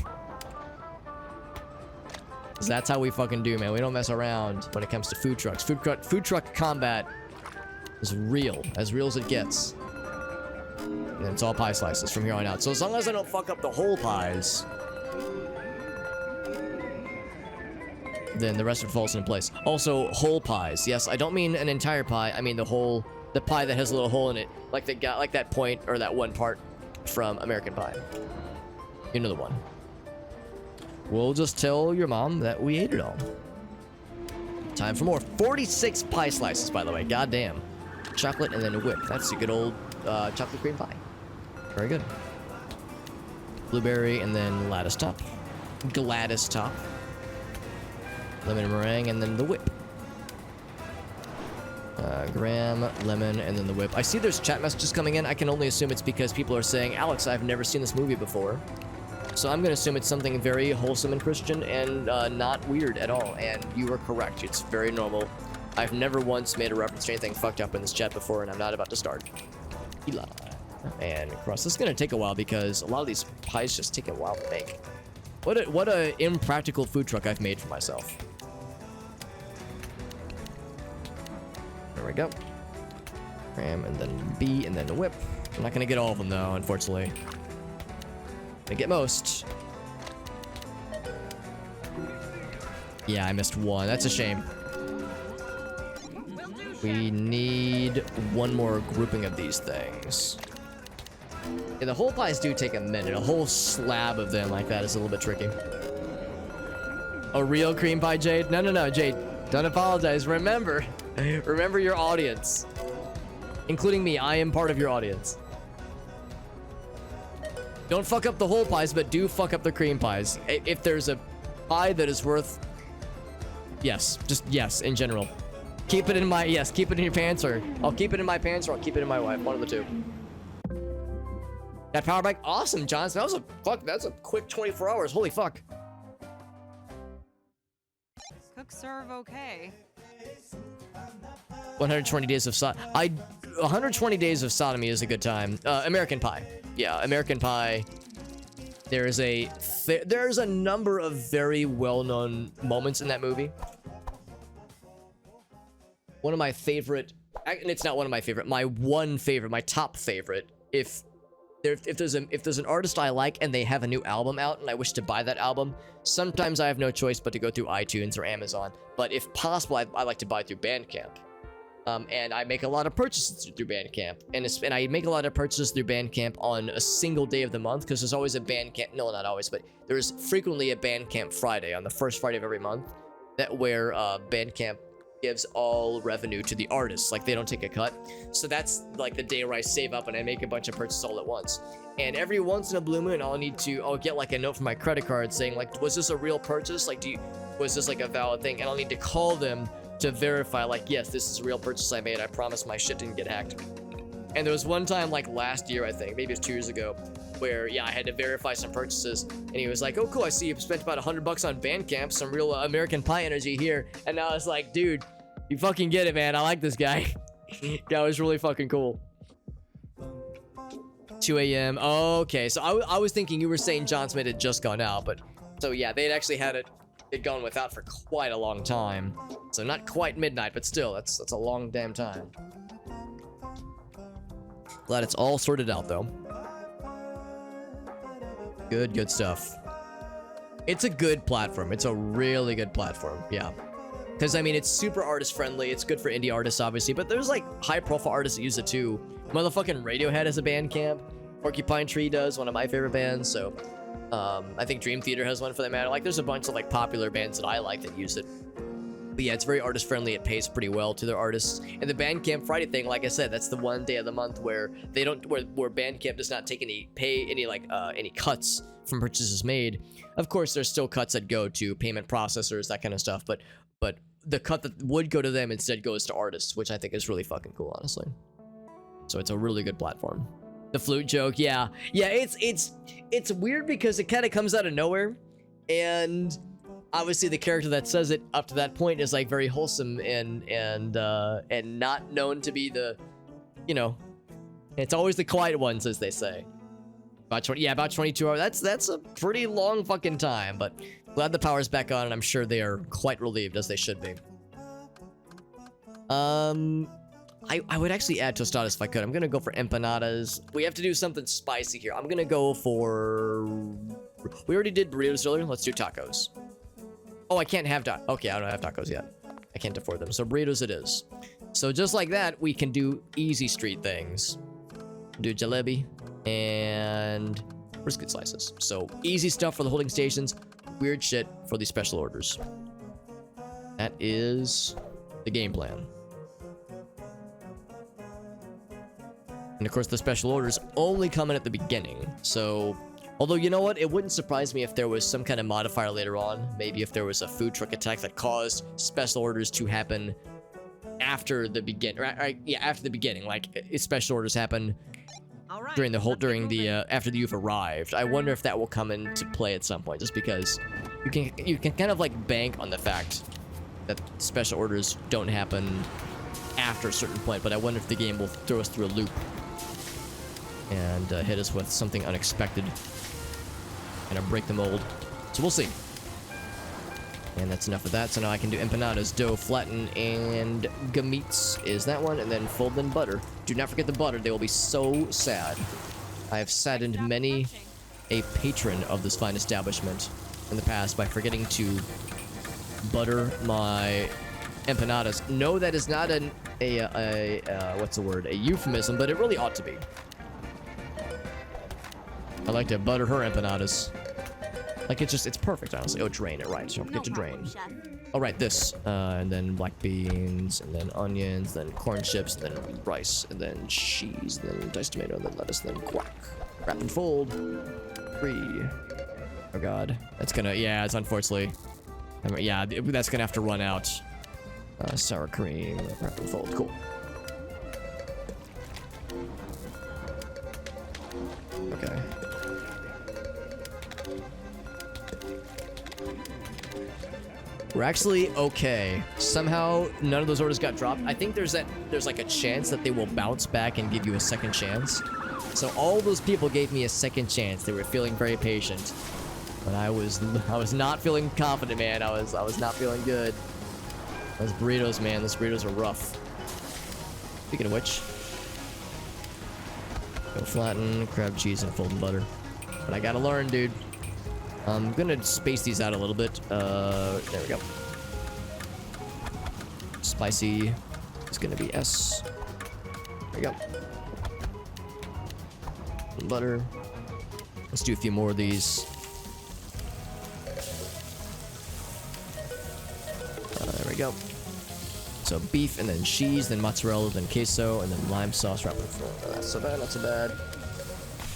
'Cause that's how we fucking do, man. We don't mess around when it comes to food trucks. Food truck combat is real as it gets. And it's all pie slices from here on out. So as long as I don't fuck up the whole pies, then the rest of it falls into place. Also, whole pies. Yes, I don't mean an entire pie. I mean the pie that has a little hole in it, like that point or that one part from American Pie. You know the one. We'll just tell your mom that we ate it all. Time for more. 46 pie slices, by the way. Goddamn. Chocolate and then a whip. That's a good old chocolate cream pie. Very good. Blueberry and then lattice top. Gladys top. Lemon meringue and then the whip. Graham, lemon, and then the whip. I see there's chat messages coming in. I can only assume it's because people are saying, Alex, I've never seen this movie before. So I'm going to assume it's something very wholesome and Christian and not weird at all. And you are correct. It's very normal. I've never once made a reference to anything fucked up in this chat before, and I'm not about to start. Eli. And cross. This is going to take a while because a lot of these pies just take a while to make. What a impractical food truck I've made for myself. There we go. Ram, and then B, and then the whip. I'm not going to get all of them, though, unfortunately. I get most. Yeah, I missed one. That's a shame. We need one more grouping of these things. Yeah, the whole pies do take a minute. A whole slab of them like that is a little bit tricky. A real cream pie, Jade? No, Jade. Don't apologize. Remember your audience. Including me. I am part of your audience. Don't fuck up the whole pies, but do fuck up the cream pies. If there's a pie that is worth... Yes. Just yes, in general. Keep it in my... Yes, keep it in your pants, or... I'll keep it in my pants, or I'll keep it in my wife. One of the two. That power bike? Awesome, Johnson. That was a... Fuck, that's a quick 24 hours. Holy fuck. Cook serve okay. 120 Days of 120 Days of Sodomy is a good time. American Pie. Yeah, American Pie. There's a number of very well-known moments in that movie. One of my favorite, and it's not one of my favorite, my top favorite. If there's an artist I like and they have a new album out and I wish to buy that album, sometimes I have no choice but to go through iTunes or Amazon. But if possible, I like to buy through Bandcamp. And I make a lot of purchases through Bandcamp, and I make a lot of purchases through Bandcamp on a single day of the month, because there's always a Bandcamp. No, not always, but there's frequently a Bandcamp Friday on the first Friday of every month, where Bandcamp gives all revenue to the artists. Like, they don't take a cut. So that's like the day where I save up and I make a bunch of purchases all at once. And every once in a blue moon, I'll get like a note from my credit card saying like, was this a real purchase? Like, was this like a valid thing? And I'll need to call them to verify, like, yes, this is a real purchase I made. I promise my shit didn't get hacked. And there was one time, like last year, I think, maybe it was 2 years ago, where, yeah, I had to verify some purchases, and he was like, oh, cool, I see you spent about $100 on Bandcamp, some real American Pie energy here. And I was like, dude, you fucking get it, man. I like this guy. That was really fucking cool. 2 a.m. Okay, so I was thinking you were saying John Smith had just gone out, but so yeah, they'd actually had it gone without for quite a long time. So not quite midnight, but still, that's a long damn time. Glad it's all sorted out though. Good stuff. It's a good platform. It's a really good platform. Yeah. Because, I mean, it's super artist friendly. It's good for indie artists, obviously. But there's, like, high-profile artists that use it, too. Motherfucking Radiohead has a Bandcamp. Porcupine Tree does, one of my favorite bands. So, I think Dream Theater has one for that matter. Like, there's a bunch of, like, popular bands that I like that use it. But, yeah, it's very artist friendly. It pays pretty well to their artists. And the Bandcamp Friday thing, like I said, that's the one day of the month where they don't... Where Bandcamp does not take any cuts from purchases made. Of course, there's still cuts that go to payment processors, that kind of stuff. But the cut that would go to them instead goes to artists, which I think is really fucking cool, honestly. So it's a really good platform. The flute joke, yeah, it's weird because it kind of comes out of nowhere, and obviously the character that says it up to that point is like very wholesome and not known to be the, you know, it's always the quiet ones, as they say. About 22 hours. That's a pretty long fucking time, but glad the power's back on, and I'm sure they are quite relieved, as they should be. I would actually add tostadas if I could. I'm gonna go for empanadas. We have to do something spicy here. I'm gonna go for... We already did burritos earlier. Let's do tacos. Oh, I can't have tacos. Okay, I don't have tacos yet. I can't afford them. So burritos it is. So just like that, we can do easy street things. Do jalebi and brisket slices. So easy stuff for the holding stations. Weird shit for the special orders. That is the game plan. And of course, the special orders only come in at the beginning. So, although, you know what? It wouldn't surprise me if there was some kind of modifier later on. Maybe if there was a food truck attack that caused special orders to happen after the after the beginning. Like, special orders happen during after you've arrived. I wonder if that will come into play at some point, just because you can kind of like bank on the fact that special orders don't happen after a certain point. But I wonder if the game will throw us through a loop and hit us with something unexpected and break the mold. So we'll see. And that's enough of that. So now I can do empanadas, dough, flatten, and gametes is that one, and then fold in butter. Do not forget the butter. They will be so sad. I have saddened many a patron of this fine establishment in the past by forgetting to butter my empanadas. No, that is not what's the word? A euphemism, but it really ought to be. I like to butter her empanadas. Like, it's perfect, honestly. Oh, drain it, right. So get to drain. All right, this. And then black beans, and then onions, then corn chips, and then rice, and then cheese, and then diced tomato, and then lettuce, and then guac. Wrap and fold. 3. Oh, God. That's gonna, yeah, it's unfortunately. Yeah, that's gonna have to run out. Sour cream, wrap and fold. Cool. Okay. We're actually okay. Somehow none of those orders got dropped. I think there's like a chance that they will bounce back and give you a second chance. So all those people gave me a second chance. They were feeling very patient. But I was not feeling confident, man. I was not feeling good. Those burritos, man. Those burritos are rough. Speaking of which, go flatten, crab cheese, and folded butter. But I gotta learn, dude. I'm gonna space these out a little bit. There we go. Spicy is gonna be S. There we go. Butter. Let's do a few more of these. There we go. So beef and then cheese, then mozzarella, then queso, and then lime sauce wrapped in foil. Not so bad, not so bad.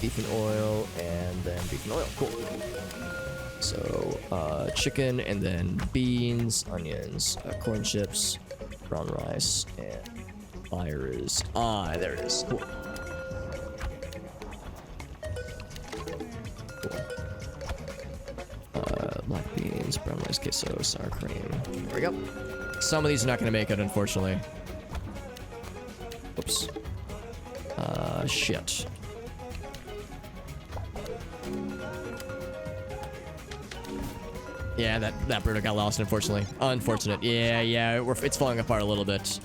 Beef and oil, and then beef and oil. Cool. So, chicken, and then beans, onions, corn chips, brown rice, and fire is... there it is. Cool. Black beans, brown rice, queso, sour cream. There we go. Some of these are not going to make it, unfortunately. Oops. Shit. Yeah, that burrito got lost, unfortunately. Unfortunate. Yeah, it's falling apart a little bit.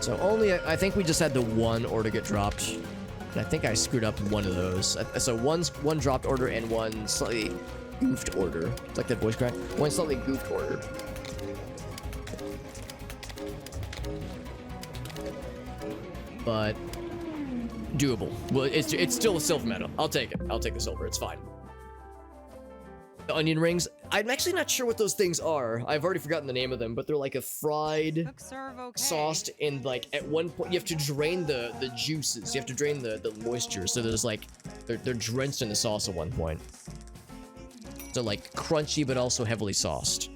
So I think we just had the one order get dropped. And I think I screwed up one of those. So one dropped order and one slightly goofed order. It's like that voice crack. One slightly goofed order. But doable. Well, it's still a silver medal. I'll take it. I'll take the silver. It's fine. The onion rings. I'm actually not sure what those things are. I've already forgotten the name of them, but they're like a fried, Cook serve okay. sauced, and like at one point you have to drain the juices. You have to drain the moisture. So there's like they're drenched in the sauce at one point. So like crunchy but also heavily sauced.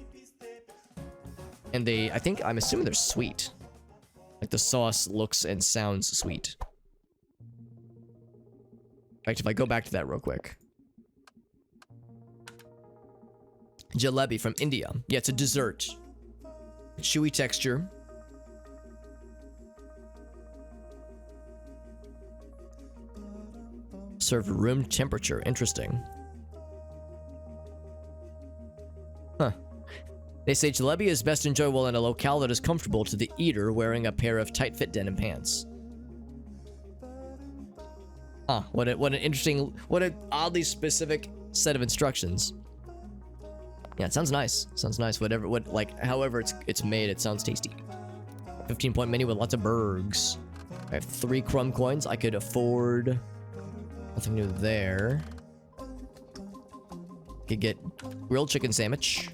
And I'm assuming they're sweet. Like the sauce looks and sounds sweet. In fact, if I go back to that real quick. Jalebi from India. Yeah, it's a dessert. Chewy texture. Served room temperature. Interesting. Huh. They say jalebi is best enjoyable in a locale that is comfortable to the eater wearing a pair of tight-fit denim pants. Huh. What an oddly specific set of instructions. Yeah, it sounds nice. Sounds nice. However it's made, it sounds tasty. 15-point menu with lots of burgers. I have 3 crumb coins. I could afford nothing new there. Could get grilled chicken sandwich.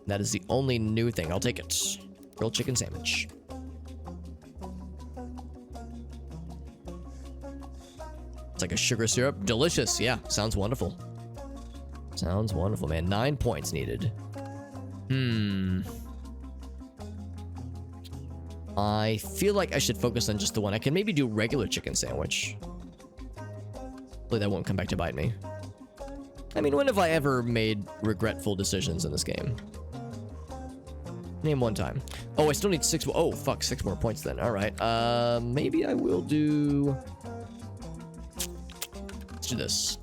That is the only new thing. I'll take it. Grilled chicken sandwich. It's like a sugar syrup. Delicious. Yeah, sounds wonderful. Sounds wonderful, man. 9 points needed. I feel like I should focus on just the one. I can maybe do regular chicken sandwich. Hopefully that won't come back to bite me. I mean, when have I ever made regretful decisions in this game? Name one time. Oh, I still need 6 more. Oh, fuck. 6 more points then. All right. Maybe I will do... Let's do this.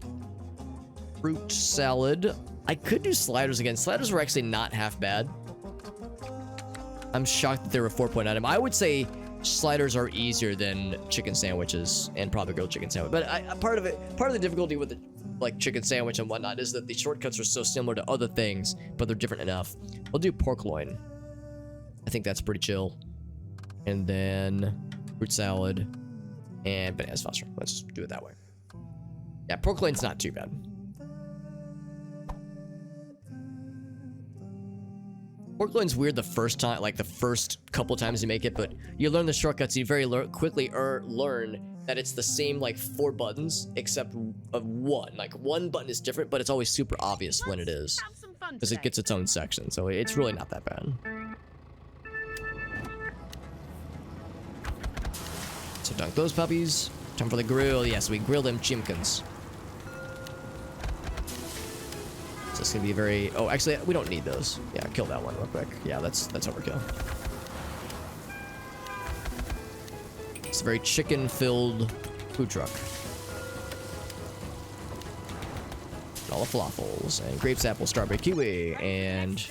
Fruit salad. I could do sliders again. Sliders were actually not half bad. I'm shocked that they were a 4-point item. I would say sliders are easier than chicken sandwiches and probably grilled chicken sandwich. But part of the difficulty with the chicken sandwich and whatnot is that the shortcuts are so similar to other things, but they're different enough. We'll do pork loin. I think that's pretty chill. And then fruit salad and banana foster. Let's do it that way. Yeah, pork loin's not too bad. Pork loin's weird the first time, like the first couple times you make it, but you learn the shortcuts. You very quickly learn that it's the same 4 buttons except of one. Like one button is different, but it's always super obvious when it is Have some fun because it today. gets its own section. So it's really not that bad. So dunk those puppies. Time for the grill. Yes, we grill them chimkins. So it's gonna be very. Oh, actually, we don't need those. Yeah, kill that one real quick. Yeah, that's overkill. It's a very chicken-filled food truck. And all the falafels and grapes, apple, strawberry, kiwi, and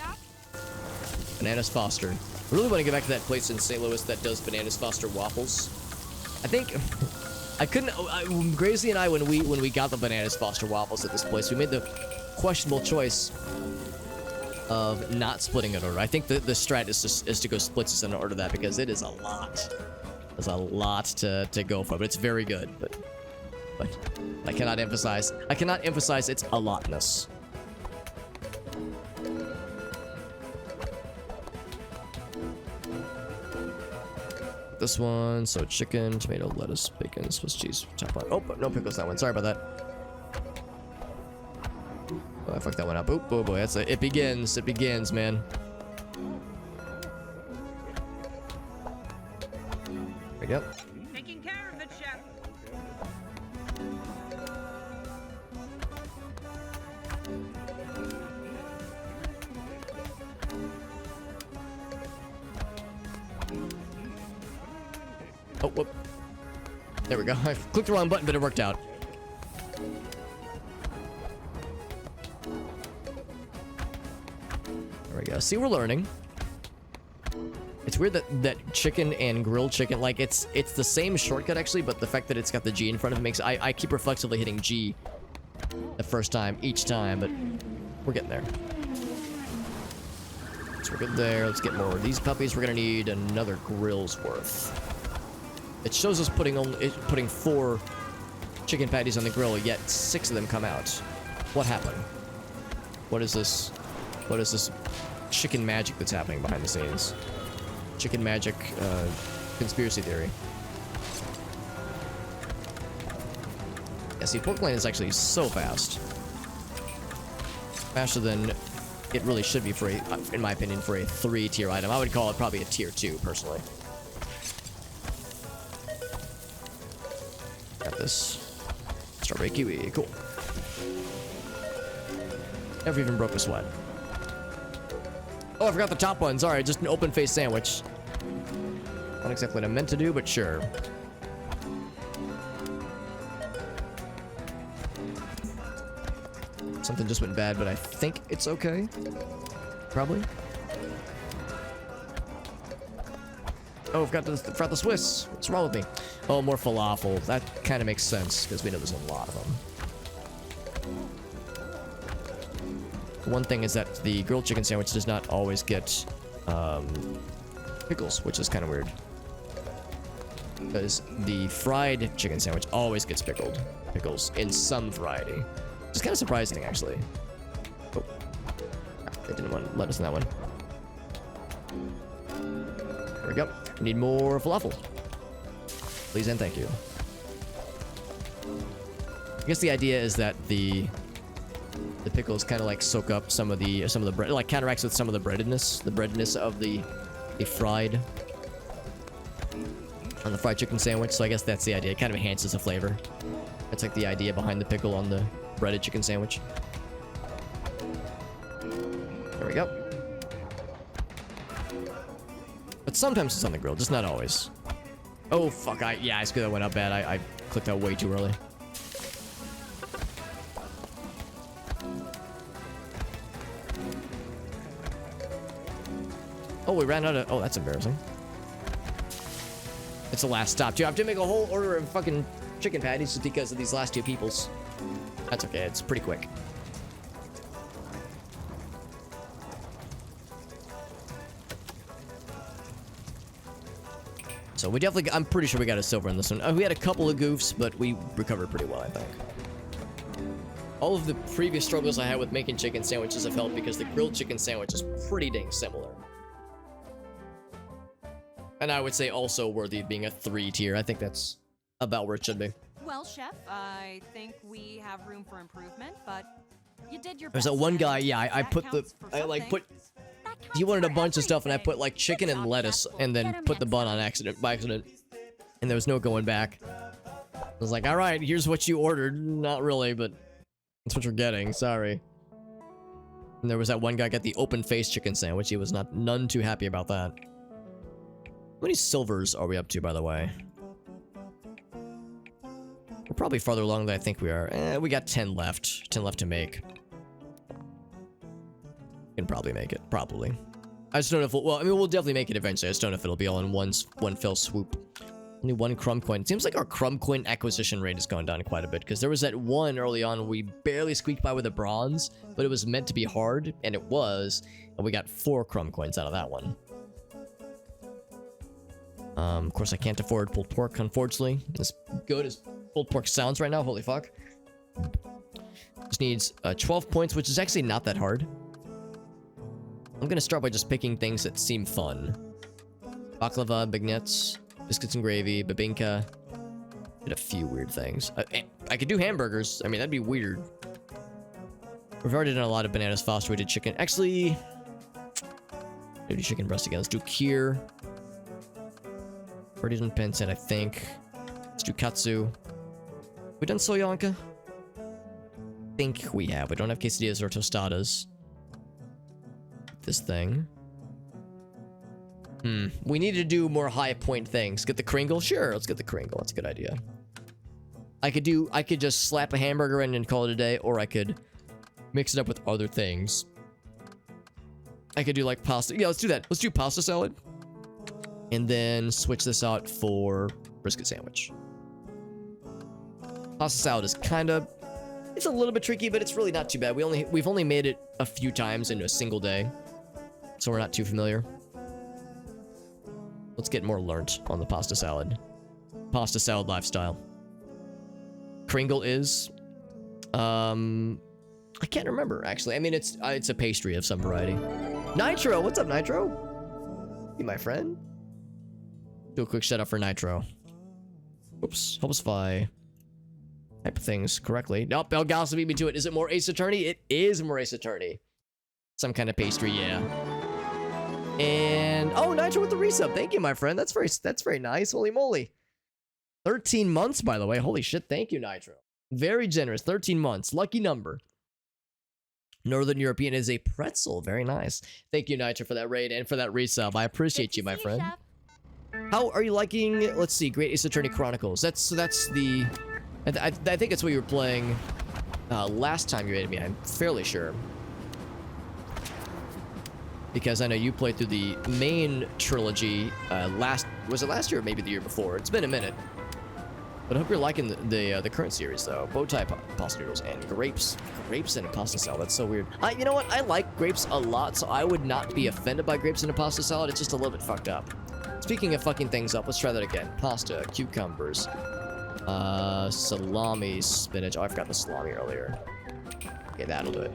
Bananas Foster. I really want to get back to that place in St. Louis that does Bananas Foster waffles. I think I couldn't. Gracie and I, when we got the Bananas Foster waffles at this place, we made the questionable choice of not splitting an order. I think the strat is to go splits and order that because it is a lot. There's a lot to go for, but it's very good. But I cannot emphasize its a lotness. This one, so chicken, tomato, lettuce, bacon, Swiss cheese, top line. Oh, no pickles that one. Sorry about that. Oh, I fucked that one up. Oh boy, that's a, it begins, man. There we go. Taking care of it, chef. Oh, whoop. There we go. I clicked the wrong button, but it worked out. There we go. See, we're learning. It's weird that chicken and grilled chicken, like, it's the same shortcut, actually, but the fact that it's got the G in front of it makes... I keep reflexively hitting G the first time, each time, but we're getting there. So we're good there. Let's get more of these puppies. We're gonna need another grill's worth. It shows us putting 4 chicken patties on the grill, yet 6 of them come out. What happened? What is this? What is this chicken magic that's happening behind the scenes? Chicken magic, conspiracy theory. Yeah, see, pork lane is actually so fast. Faster than it really should be for a, in my opinion, for a 3-tier item. I would call it probably a tier 2, personally. Got this. Strawberry kiwi, cool. Never even broke a sweat. Oh, I forgot the top one. Sorry, just an open-faced sandwich. Not exactly what I meant to do, but sure. Something just went bad, but I think it's okay. Probably. Oh, I've got the Swiss. What's wrong with me? Oh, more falafel. That kind of makes sense, because we know there's a lot of them. One thing is that the grilled chicken sandwich does not always get pickles, which is kind of weird. Because the fried chicken sandwich always gets pickles in some variety. Which is kind of surprising, actually. Oh. They didn't want to let us in that one. There we go. We need more falafel. Please and thank you. I guess the idea is that the pickles kind of like soak up some of the bread, like counteracts with some of the breadedness of the fried on the fried chicken sandwich. So I guess that's the idea. It kind of enhances the flavor. That's like the idea behind the pickle on the breaded chicken sandwich. There we go. But sometimes it's on the grill, just not always. Oh fuck! I screwed that one up bad. I clicked out way too early. Oh, we ran out of... Oh, that's embarrassing. It's the last stop, too. I have to make a whole order of fucking chicken patties just because of these last 2 peoples. That's okay. It's pretty quick. So we definitely... I'm pretty sure we got a silver in this one. We had a couple of goofs, but we recovered pretty well, I think. All of the previous struggles I had with making chicken sandwiches have helped because the grilled chicken sandwich is pretty dang similar. And I would say also worthy of being a 3-tier. I think that's about where it should be. Well, Chef, I think we have room for improvement, but you did your There's best. that one guy, and yeah, I that put the... counts for I like something. put... He wanted a bunch of stuff and I put like chicken and lettuce and then put the bun on accident, by accident. And there was no going back. I was like, alright, here's what you ordered. Not really, but that's what you're getting, sorry. And there was that one guy got the open-faced chicken sandwich. He was none too happy about that. How many silvers are we up to, by the way? We're probably farther along than I think we are. We got 10 left. 10 left to make. Can probably make it. Probably. I just don't know if well, I mean, we'll definitely make it eventually. I just don't know if it'll be all in one fell swoop. Only 1 crumb coin. It seems like our crumb coin acquisition rate has gone down quite a bit, because there was that one early on we barely squeaked by with a bronze, but it was meant to be hard, and it was, and we got 4 crumb coins out of that one. Of course, I can't afford pulled pork, unfortunately. As good as pulled pork sounds right now, holy fuck. This needs 12 points, which is actually not that hard. I'm gonna start by just picking things that seem fun. Baklava, beignets, biscuits and gravy, bebinka. Did a few weird things. I could do hamburgers. I mean, that'd be weird. We've already done a lot of bananas foster. We did chicken. Actually, maybe chicken breast again. Let's do kheer. Already done pancit, I think. Let's do katsu. We done soyanka? Think we have. We don't have quesadillas or tostadas. This thing. We need to do more high point things. Get the Kringle? Sure, let's get the Kringle. That's a good idea. I could just slap a hamburger in and call it a day, or I could mix it up with other things. I could do like pasta. Yeah, let's do that. Let's do pasta salad. And then switch this out for brisket sandwich. Pasta salad is kind of, it's a little bit tricky, but it's really not too bad. We've only made it a few times in a single day, so we're not too familiar. Let's get more learnt on the pasta salad. Pasta salad lifestyle. Kringle is, I can't remember actually. I mean, it's a pastry of some variety. Nitro, what's up, Nitro? You my friend? Do a quick shout out for Nitro. Oops, helps if I type things correctly. Nope, Belgalsa beat me to it. Is it more Ace Attorney? It is more Ace Attorney. Some kind of pastry, yeah. And oh, Nitro with the resub. Thank you, my friend. That's very nice. Holy moly. 13 months, by the way. Holy shit. Thank you, Nitro. Very generous. 13 months. Lucky number. Northern European is a pretzel. Very nice. Thank you, Nitro, for that raid and for that resub. I appreciate you, my friend. How are you liking? Let's see. Great Ace Attorney Chronicles. That's the. I think that's what you were playing last time you raided me. I'm fairly sure. Because I know you played through the main trilogy was it last year or maybe the year before? It's been a minute. But I hope you're liking the current series though. Bowtie pasta noodles and grapes. Grapes in a pasta salad. That's so weird. You know what? I like grapes a lot, so I would not be offended by grapes in a pasta salad. It's just a little bit fucked up. Speaking of fucking things up, let's try that again. Pasta, cucumbers, salami, spinach. Oh, I forgot the salami earlier. Okay, that'll do it.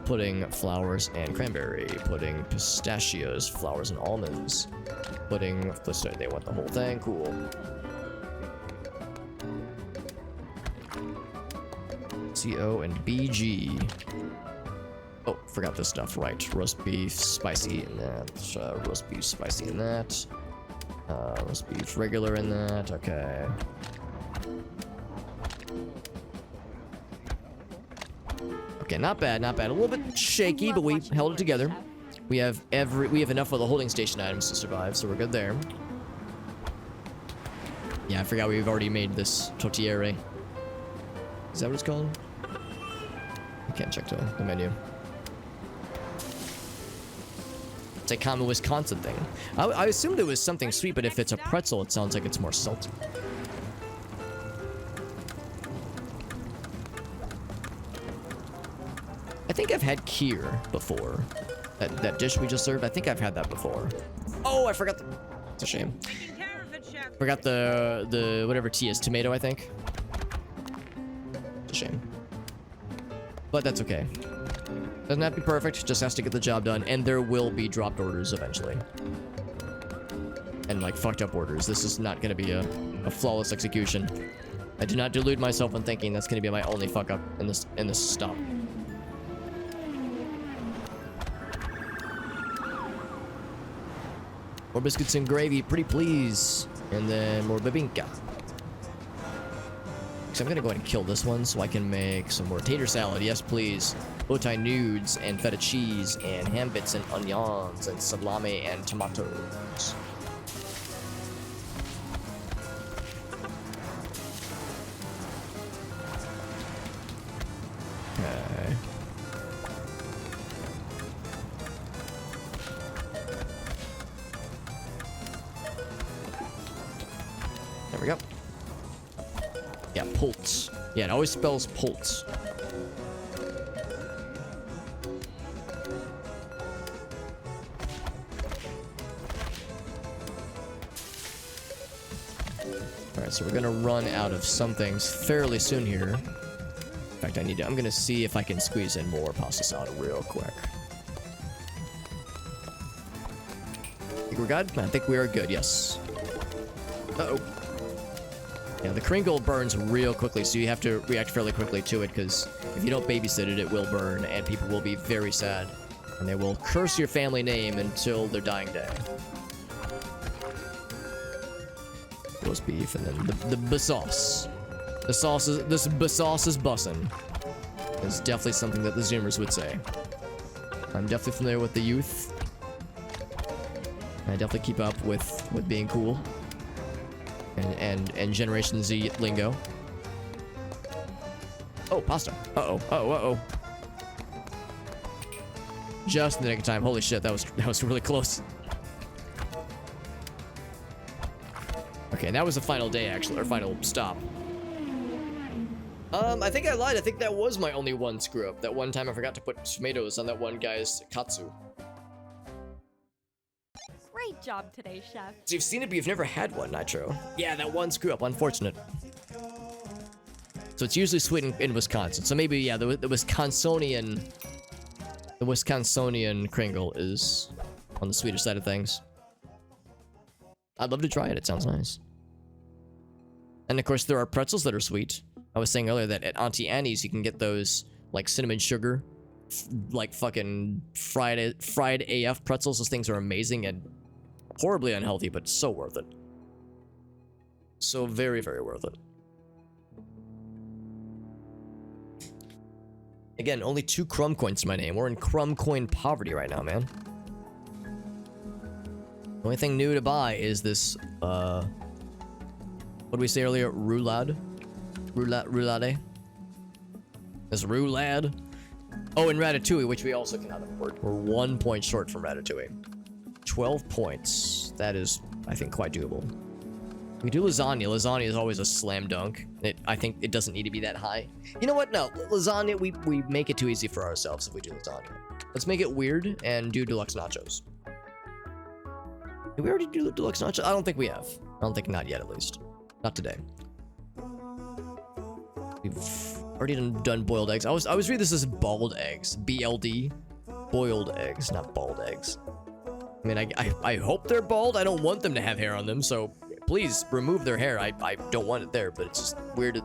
Pudding, flowers, and cranberry. Pudding, pistachios, flowers, and almonds. Pudding, they want the whole thing. Cool. CO and BG. Oh, forgot this stuff. Right. Roast beef, spicy in that. Roast beef, spicy in that. Roast beef, regular in that. Okay. Okay, not bad, not bad. A little bit shaky, but we held it together. We have enough of the holding station items to survive, so we're good there. Yeah, I forgot we've already made this tortillere. Is that what it's called? I can't check the menu. It's a common Wisconsin thing. I assumed it was something sweet, but if it's a pretzel, it sounds like it's more salty. I think I've had kheer before. That dish we just served, I think I've had that before. Oh, I forgot the... It's a shame. Forgot the whatever tea is. Tomato, I think. It's a shame. But that's okay. Doesn't have to be perfect, just has to get the job done. And there will be dropped orders eventually. And like fucked up orders. This is not gonna be a flawless execution. I do not delude myself when thinking that's gonna be my only fuck up in this stop. More biscuits and gravy, pretty please. And then more bebinka. So I'm gonna go ahead and kill this one so I can make some more tater salad. Yes, please. Bow tie nudes and feta cheese and ham bits and onions and salami and tomatoes. Okay. There we go. Yeah, Pultz. Yeah, it always spells Pultz. Alright, so we're gonna run out of some things fairly soon here. In fact, I'm gonna see if I can squeeze in more pasta salad real quick. Think we're good? I think we are good, yes. Uh-oh. Yeah, the Kringle burns real quickly, so you have to react fairly quickly to it, because if you don't babysit it, it will burn, and people will be very sad. And they will curse your family name until their dying day. Roast beef, and then the sauce. The sauce is, this sauce is bussin'. It's definitely something that the Zoomers would say. I'm definitely familiar with the youth. I definitely keep up with being cool. And Generation Z lingo. Oh, pasta. Uh-oh. Uh-oh, uh-oh. Just in the nick of time. Holy shit, that was really close. Okay, and that was the final day, actually, or final stop. I think I lied. I think that was my only one screw up. That one time I forgot to put tomatoes on that one guy's katsu. Great job today, chef. So you've seen it, but you've never had one, Nitro. Yeah, that one screw up. Unfortunate. So it's usually sweet in Wisconsin. So maybe, yeah, the Wisconsinian Kringle is on the sweeter side of things. I'd love to try it. It sounds nice. And of course, there are pretzels that are sweet. I was saying earlier that at Auntie Annie's, you can get those like cinnamon sugar, like fucking fried AF pretzels. Those things are amazing and horribly unhealthy, but so worth it. So very, very worth it. Again, only 2 crumb coins to my name. We're in crumb coin poverty right now, man. The only thing new to buy is this, what did we say earlier? Roulade? Roulade? This roulade? Oh, and Ratatouille, which we also cannot afford. We're 1 point short from Ratatouille. 12 points. That is, I think, quite doable. We do lasagna. Lasagna is always a slam dunk. I think it doesn't need to be that high. You know what? No, lasagna, we make it too easy for ourselves if we do lasagna. Let's make it weird and do deluxe nachos. Did we already do deluxe nachos? I don't think we have. I don't think, not yet at least. Not today. We've already done boiled eggs. I was reading this as bald eggs. BLD. Boiled eggs, not bald eggs. I mean, I hope they're bald. I don't want them to have hair on them, so please remove their hair. I don't want it there, but it's just weird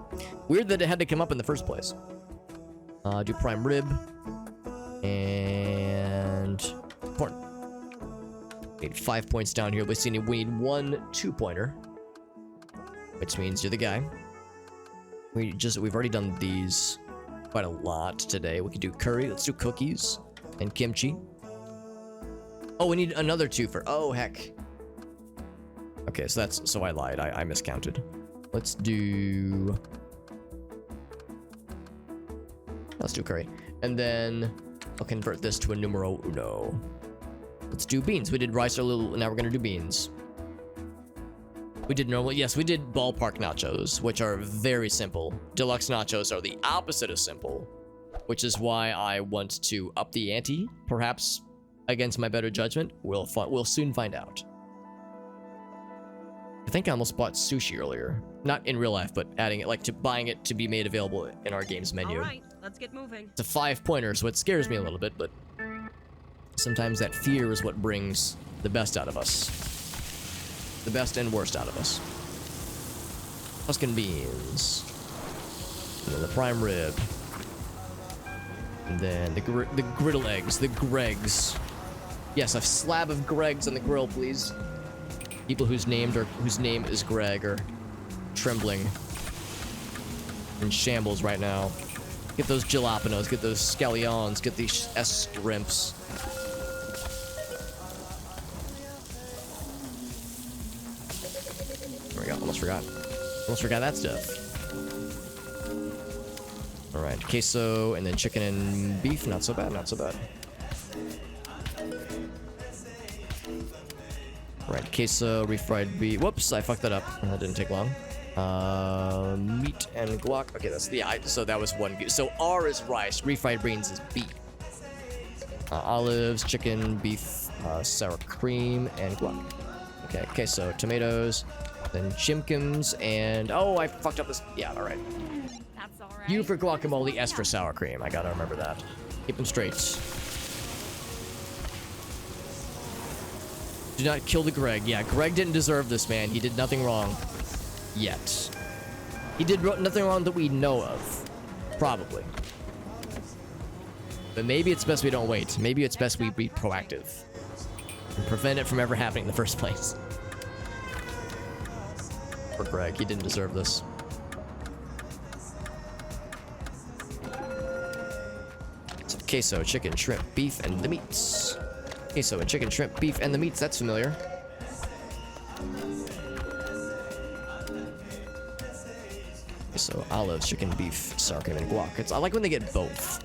that it had to come up in the first place. Do prime rib. And corn. Need 5 points down here. We need 1 2-pointer. Which means you're the guy. We've already done these quite a lot today. We could do curry. Let's do cookies and kimchi. Oh, we need another 2 for. Oh heck. Okay, so I lied. I miscounted. Let's do curry, and then I'll convert this to a numero uno. Let's do beans. We did rice earlier. Now we're gonna do beans. We did normal. Yes, we did ballpark nachos, which are very simple. Deluxe nachos are the opposite of simple, which is why I want to up the ante, perhaps against my better judgment. We'll soon find out. I think I almost bought sushi earlier. Not in real life, but adding it, like to buying it to be made available in our game's menu. All right, let's get moving. It's a 5-pointer, so it scares me a little bit, but sometimes that fear is what brings the best out of us. The best and worst out of us. Tuscan beans. And then the prime rib. And then the griddle eggs, the Gregs. Yes, a slab of Gregs on the grill, please. People whose name is Greg are trembling. in shambles right now. Get those jalapenos, get those scallions, get these shrimps. There we go, almost forgot. Almost forgot that stuff. Alright, queso, and then chicken and beef. Not so bad, not so bad. Alright, queso, refried beef. Whoops, I fucked that up. That didn't take long. Meat and guac. Okay, that's the so that was one. So R is rice, refried beans is beef. Olives, chicken, beef, sour cream, and guac. Okay, queso, tomatoes, then chimkins, and oh, I fucked up this. Yeah, all right. That's all right. U for guacamole, S for sour cream. I gotta remember that. Keep them straight. Do not kill the Greg. Yeah, Greg didn't deserve this, man. He did nothing wrong. Yet. He did nothing wrong that we know of. Probably. But maybe it's best we don't wait. Maybe it's best we be proactive. And prevent it from ever happening in the first place. Poor Greg. He didn't deserve this. So queso, chicken, shrimp, beef, and the meats. Queso and chicken, shrimp, beef, and the meats. That's familiar. So olives, chicken, beef, sour cream, and guac. I like when they get both.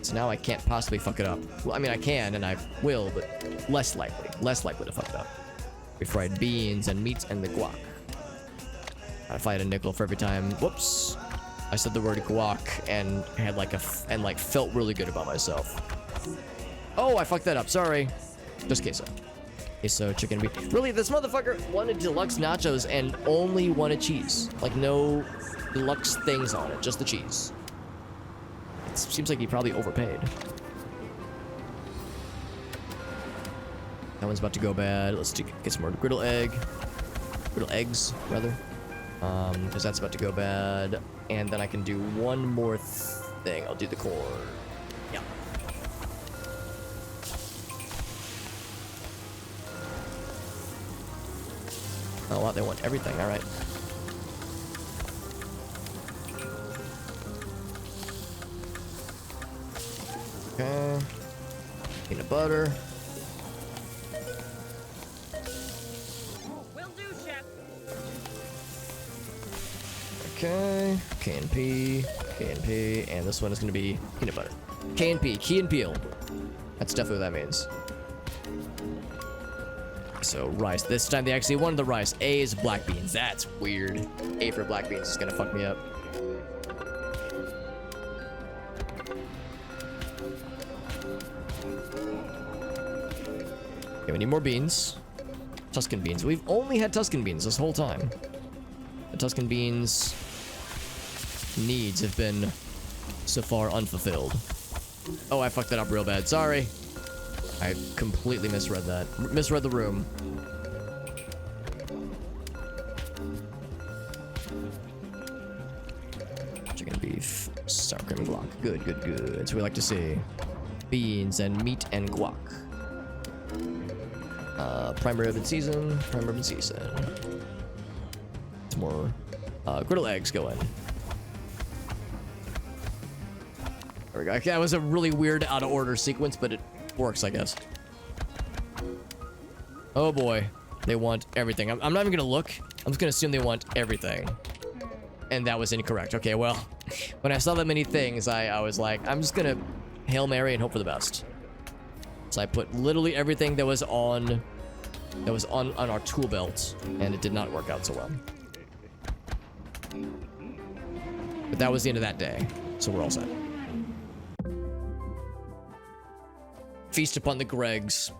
So now I can't possibly fuck it up. Well, I mean, I can, and I will, but less likely. Less likely to fuck it up. Refried beans and meats and the guac. If I had a nickel for every time, whoops, I said the word guac and had like felt really good about myself. Oh, I fucked that up. Sorry. Just queso. Queso, chicken, beef. Really, this motherfucker wanted deluxe nachos and only wanted cheese. Like, no deluxe things on it, just the cheese. It seems like he probably overpaid. That one's about to go bad. Let's get some more griddle eggs, rather. Because that's about to go bad. And then I can do one more thing. I'll do the corn. Yeah. Oh, wow, they want everything. All right. Okay. Peanut butter. Will do, chef. Okay. K&P, and this one is going to be peanut butter. K&P, key and peel. That's definitely what that means. So rice. This time they actually wanted the rice. A is black beans. That's weird. A for black beans is gonna fuck me up. Okay, we need more beans. Tuscan beans. We've only had Tuscan beans this whole time. The Tuscan beans needs have been so far unfulfilled. Oh, I fucked that up real bad. Sorry. I completely misread that. Misread the room. Chicken, beef, sour cream, and guac. Good, good, good. That's what we like to see. Beans and meat and guac. Prime rib and season. Prime rib and season. Some more griddle eggs going. There we go. Okay, that was a really weird out of order sequence, but it works, I guess. Oh boy, they want everything. I'm not even gonna look. I'm just gonna assume they want everything. And that was incorrect. Okay, well, when I saw that many things, I was like, I'm just gonna Hail Mary and hope for the best. So I put literally everything that was on our tool belt, and it did not work out so well. But that was the end of that day, so we're all set. Feast upon the Gregs.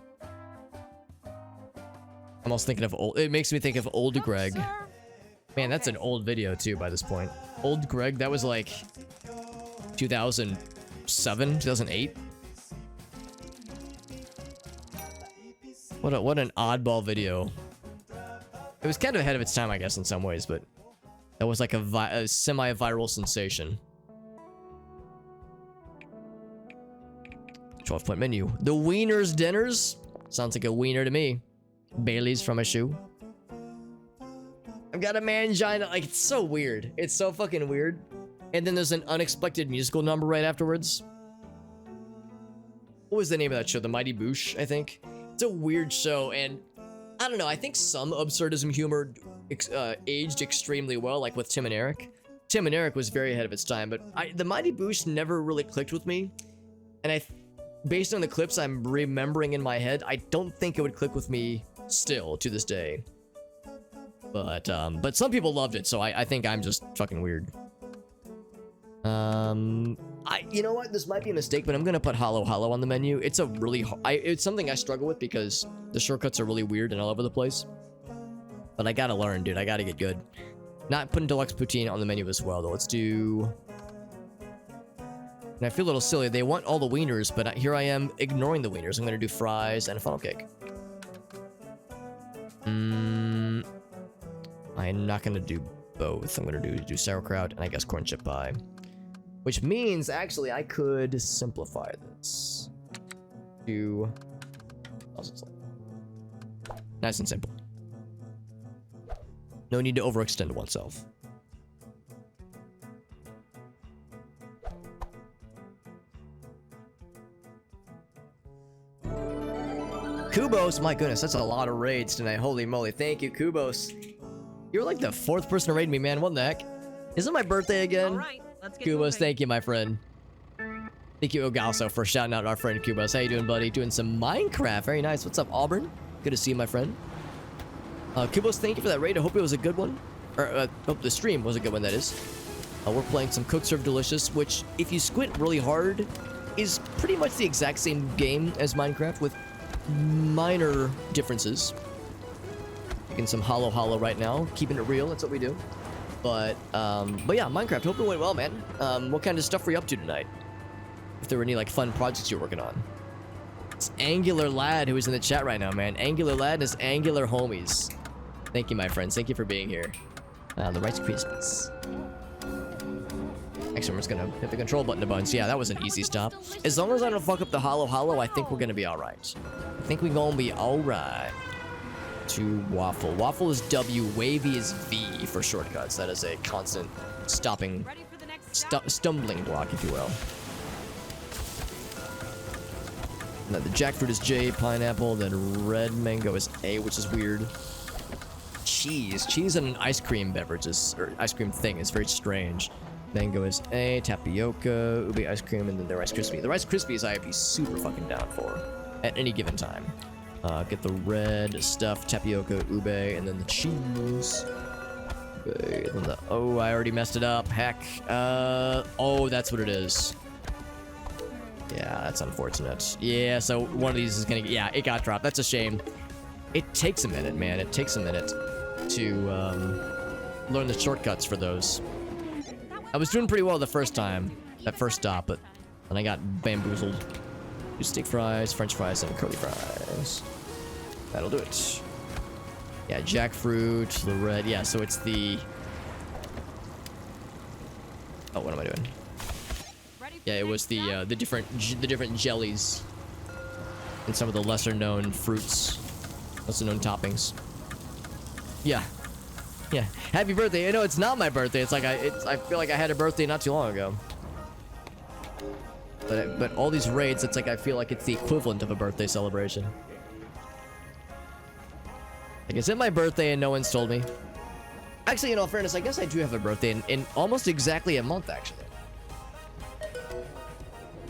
I'm also thinking of old. It makes me think of old Greg. Man, that's an old video too. By this point, old Greg. That was like 2007, 2008. What an oddball video. It was kind of ahead of its time, I guess, in some ways, but that was like a semi-viral sensation. 12-point menu. The Wiener's Dinners? Sounds like a wiener to me. Bailey's from a shoe. I've got a mangina. Like, it's so weird. It's so fucking weird. And then there's an unexpected musical number right afterwards. What was the name of that show? The Mighty Boosh, I think. It's a weird show, and I don't know. I think some absurdism humor aged extremely well, like with Tim and Eric. Tim and Eric was very ahead of its time, but the Mighty Boosh never really clicked with me. And based on the clips I'm remembering in my head, I don't think it would click with me still to this day. But some people loved it, so I think I'm just fucking weird. You know what? This might be a mistake, but I'm gonna put Hollow Hollow on the menu. It's a really, it's something I struggle with because the shortcuts are really weird and all over the place. But I gotta learn, dude. I gotta get good. Not putting Deluxe Poutine on the menu as well, though. Let's do... And I feel a little silly. They want all the wieners, but here I am ignoring the wieners. I'm gonna do fries and a funnel cake. I'm not gonna do both. I'm gonna do sauerkraut and I guess corn chip pie. Which means, actually, I could simplify this. To... Nice and simple. No need to overextend oneself. Kubos, my goodness, that's a lot of raids tonight. Holy moly, thank you, Kubos. You're like the 4th person to raid me, man. What the heck? Isn't my birthday again? All right, let's get Kubos, moving. thank you, my friend. Thank you, Ogalso, for shouting out our friend Kubos. How you doing, buddy? Doing some Minecraft. Very nice. What's up, Auburn? Good to see you, my friend. Kubos, thank you for that raid. I hope it was a good one. Or, hope the stream was a good one, that is. We're playing some Cook Serve Delicious, which, if you squint really hard, is pretty much the exact same game as Minecraft, with minor differences. Making some Hollow Hollow right now. Keeping it real, that's what we do. But yeah, Minecraft, hope it went well, man. What kind of stuff were you up to tonight? If there were any, like, fun projects you're working on. It's Angular Lad who is in the chat right now, man. Angular Lad and his Angular homies. Thank you, my friends. Thank you for being here. The Rice Krispies. Actually, I'm just gonna hit the control button a bunch. Yeah, that was an easy stop. As long as I don't fuck up the Hollow Hollow, I think we're gonna be alright. I think we're gonna be alright. To Waffle. Waffle is W, Wavy is V for shortcuts. That is a constant stopping, Ready for the next stop? stumbling block, if you will. Now the jackfruit is J, pineapple, then red mango is A, which is weird. Cheese in an ice cream beverage or ice cream thing is very strange. Mango is A, tapioca, ube ice cream, and then the Rice Krispie. The Rice Krispies I'd be super fucking down for at any given time. Get the red stuff, tapioca, ube, and then the cheese. Okay, and then the, oh, I already messed it up. Heck. Oh, that's what it is. Yeah, that's unfortunate. Yeah, so one of these is gonna, yeah, it got dropped. That's a shame. It takes a minute, man. It takes a minute to learn the shortcuts for those. I was doing pretty well the first time, that first stop, but then I got bamboozled. Do steak fries, french fries, and curly fries. That'll do it. Yeah, jackfruit, the red. Yeah, so it's the... Oh, what am I doing? Ready for Yeah, it was the different jellies and some of the lesser known fruits, lesser known toppings. Yeah. Yeah. Happy birthday. I know it's not my birthday. It's like I feel like I had a birthday not too long ago. But all these raids, it's like I feel like it's the equivalent of a birthday celebration. Like, is it my birthday and no one's told me? Actually, in all fairness, I guess I do have a birthday in almost exactly a month, actually.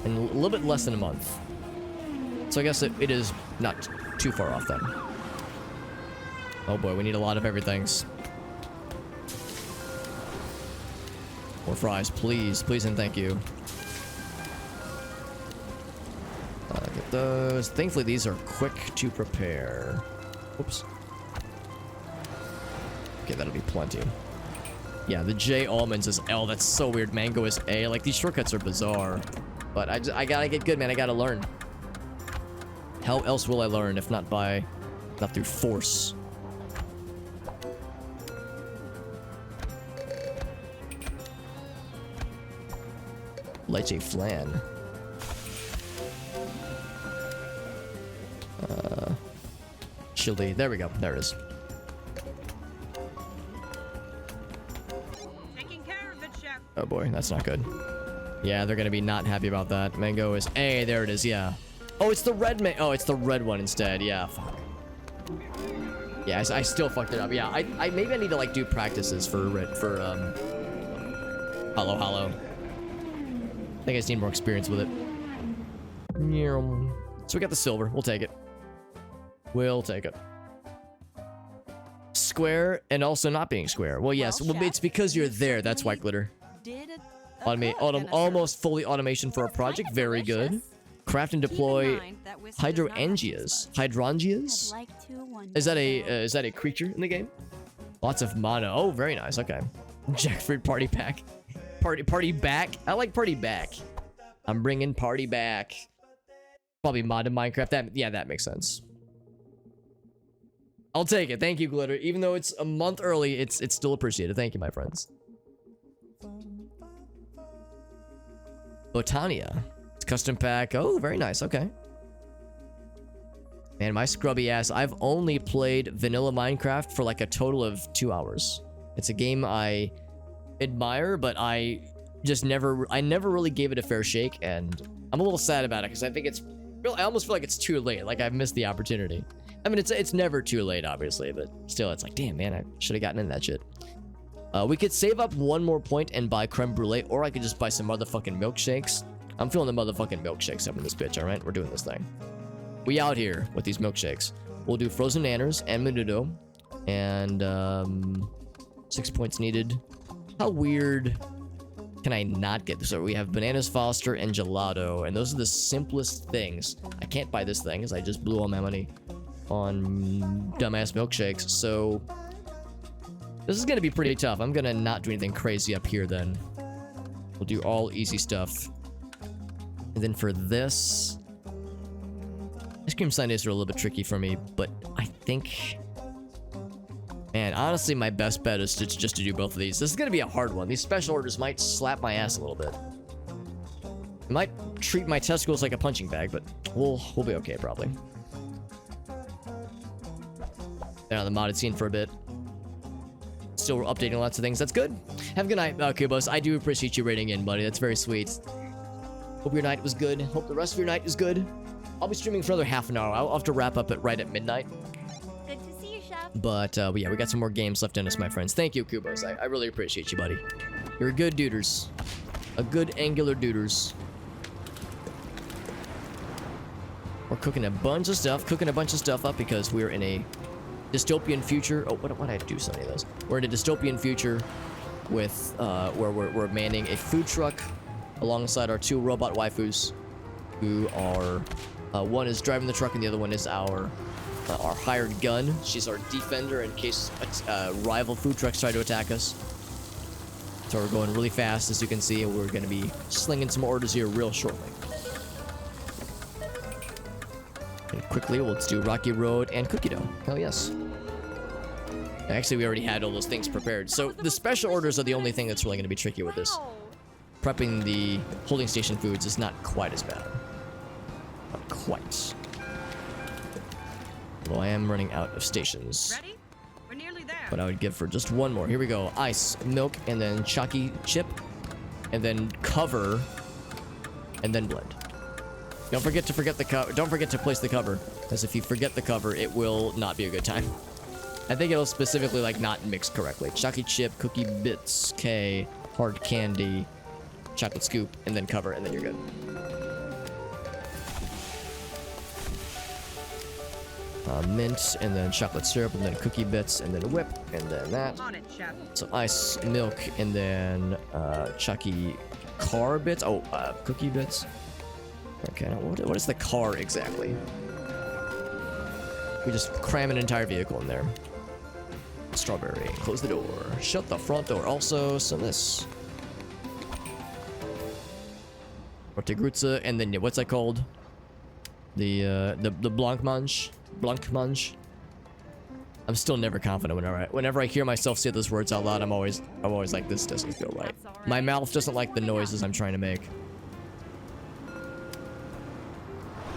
In a little bit less than a month. So I guess it is not too far off then. Oh boy, we need a lot of everythings. More fries, please. Please and thank you. Get those. Thankfully, these are quick to prepare. Oops. Okay, that'll be plenty. Yeah, the J almonds is L. That's so weird. Mango is A. Like, these shortcuts are bizarre. But I gotta get good, man. I gotta learn. How else will I learn if not through force? Leche flan. Chili. There we go. There it is. Oh boy, that's not good. Yeah, they're gonna be not happy about that. Mango is... Hey, there it is, yeah. Oh, it's the red Oh, it's the red one instead. Yeah, fuck. Yeah, I still fucked it up. Yeah, I maybe I need to, like, do practices for Hollow Hollow. I think I just need more experience with it. So we got the silver. We'll take it. We'll take it. Square and also not being square. Well, yes. Well, it's because you're there. That's why, Glitter. Almost fully automation for a project. Very good. Craft and deploy hydrangeas. Hydrangeas? Is that a creature in the game? Lots of mana. Oh, very nice. Okay. Jackfruit party pack. Party back. I like party back. I'm bringing party back. Probably modded Minecraft. That makes sense. I'll take it. Thank you, Glitter. Even though it's a month early, it's still appreciated. Thank you, my friends. Botania. It's custom pack. Oh, very nice. Okay. Man, my scrubby ass. I've only played vanilla Minecraft for like a total of 2 hours. It's a game I admire, but I never really gave it a fair shake, and I'm a little sad about it because I think it's really, I almost feel like it's too late. Like I've missed the opportunity. I mean, it's never too late, obviously, but still, it's like, damn, man, I should have gotten in that shit. We could save up 1 more point and buy creme brulee, or I could just buy some motherfucking milkshakes. I'm feeling the motherfucking milkshakes up in this bitch, alright? We're doing this thing. We out here with these milkshakes. We'll do frozen nanners and menudo, and 6 points needed. How weird can I not get this? So we have bananas Foster and gelato, and those are the simplest things. I can't buy this thing because I just blew all my money on dumbass milkshakes, so this is gonna be pretty tough. I'm gonna not do anything crazy up here then. We'll do all easy stuff. And then for this, ice cream sundaes are a little bit tricky for me, but I think, man, honestly, my best bet is just to do both of these. This is gonna be a hard one. These special orders might slap my ass a little bit. It might treat my testicles like a punching bag, but we'll be okay probably. Been on the modded scene for a bit. Still updating lots of things. That's good. Have a good night, Kubos. I do appreciate you rating in, buddy. That's very sweet. Hope your night was good. Hope the rest of your night is good. I'll be streaming for another half an hour. I'll have to wrap up right at midnight. Good to see you, Chef. But yeah, we got some more games left in us, my friends. Thank you, Kubos. I really appreciate you, buddy. You're a good duders. A good angular duders. We're cooking a bunch of stuff up because we're in a dystopian future. Oh, what did I do so many of those? We're in a dystopian future with where we're manning a food truck alongside our 2 robot waifus, who are one is driving the truck and the other one is our hired gun. She's our defender in case rival food trucks try to attack us. So we're going really fast, as you can see, and we're going to be slinging some orders here real shortly. And quickly, let's do Rocky Road and Cookie Dough. Hell yes. Actually, we already had all those things prepared. So the special orders are the only thing that's really going to be tricky with this. Prepping the holding station foods is not quite as bad. Not quite. Well, I am running out of stations. Ready? We're nearly there. But I would give for just 1 more. Here we go. Ice, milk, and then chalky chip. And then cover. And then blend. Don't forget to place the cover. Because if you forget the cover, it will not be a good time. I think it'll specifically, like, not mix correctly. Chalky chip, cookie bits, K, hard candy, chocolate scoop, and then cover, and then you're good. Mint, and then chocolate syrup, and then cookie bits, and then whip, and then that. On it, Chef. So ice, milk, and then chalky car bits. Oh, cookie bits. Okay, now what is the car exactly? We just cram an entire vehicle in there. Strawberry. Close the door. Shut the front door. Also, some of this. Ortegrutza, and then what's that called? The blancmange. Blancmange. I'm still never confident whenever I hear myself say those words out loud. I'm always like, this doesn't feel right. My mouth doesn't like the noises I'm trying to make.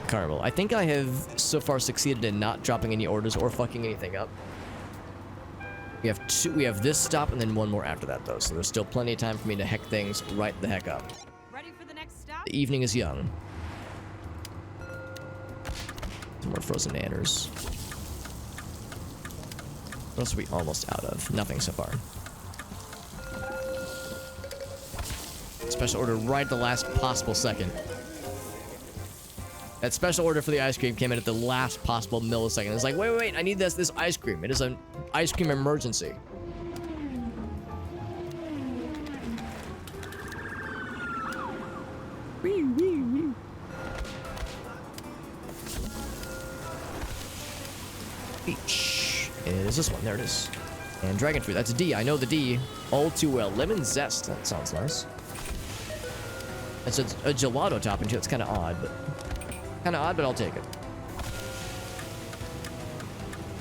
Caramel. I think I have so far succeeded in not dropping any orders or fucking anything up. We have this stop and then one more after that though, so there's still plenty of time for me to heck things right the heck up. Ready for the next stop? The evening is young. Some more frozen nanners. What else are we almost out of? Nothing so far. Special order right at the last possible second. That special order for the ice cream came in at the last possible millisecond. It's like, wait, I need this ice cream. It is an ice cream emergency. Peach. It is this one. There it is. And dragon fruit. That's a D. I know the D all too well. Lemon zest. That sounds nice. It's a gelato topping too. It's kind of odd, but I'll take it.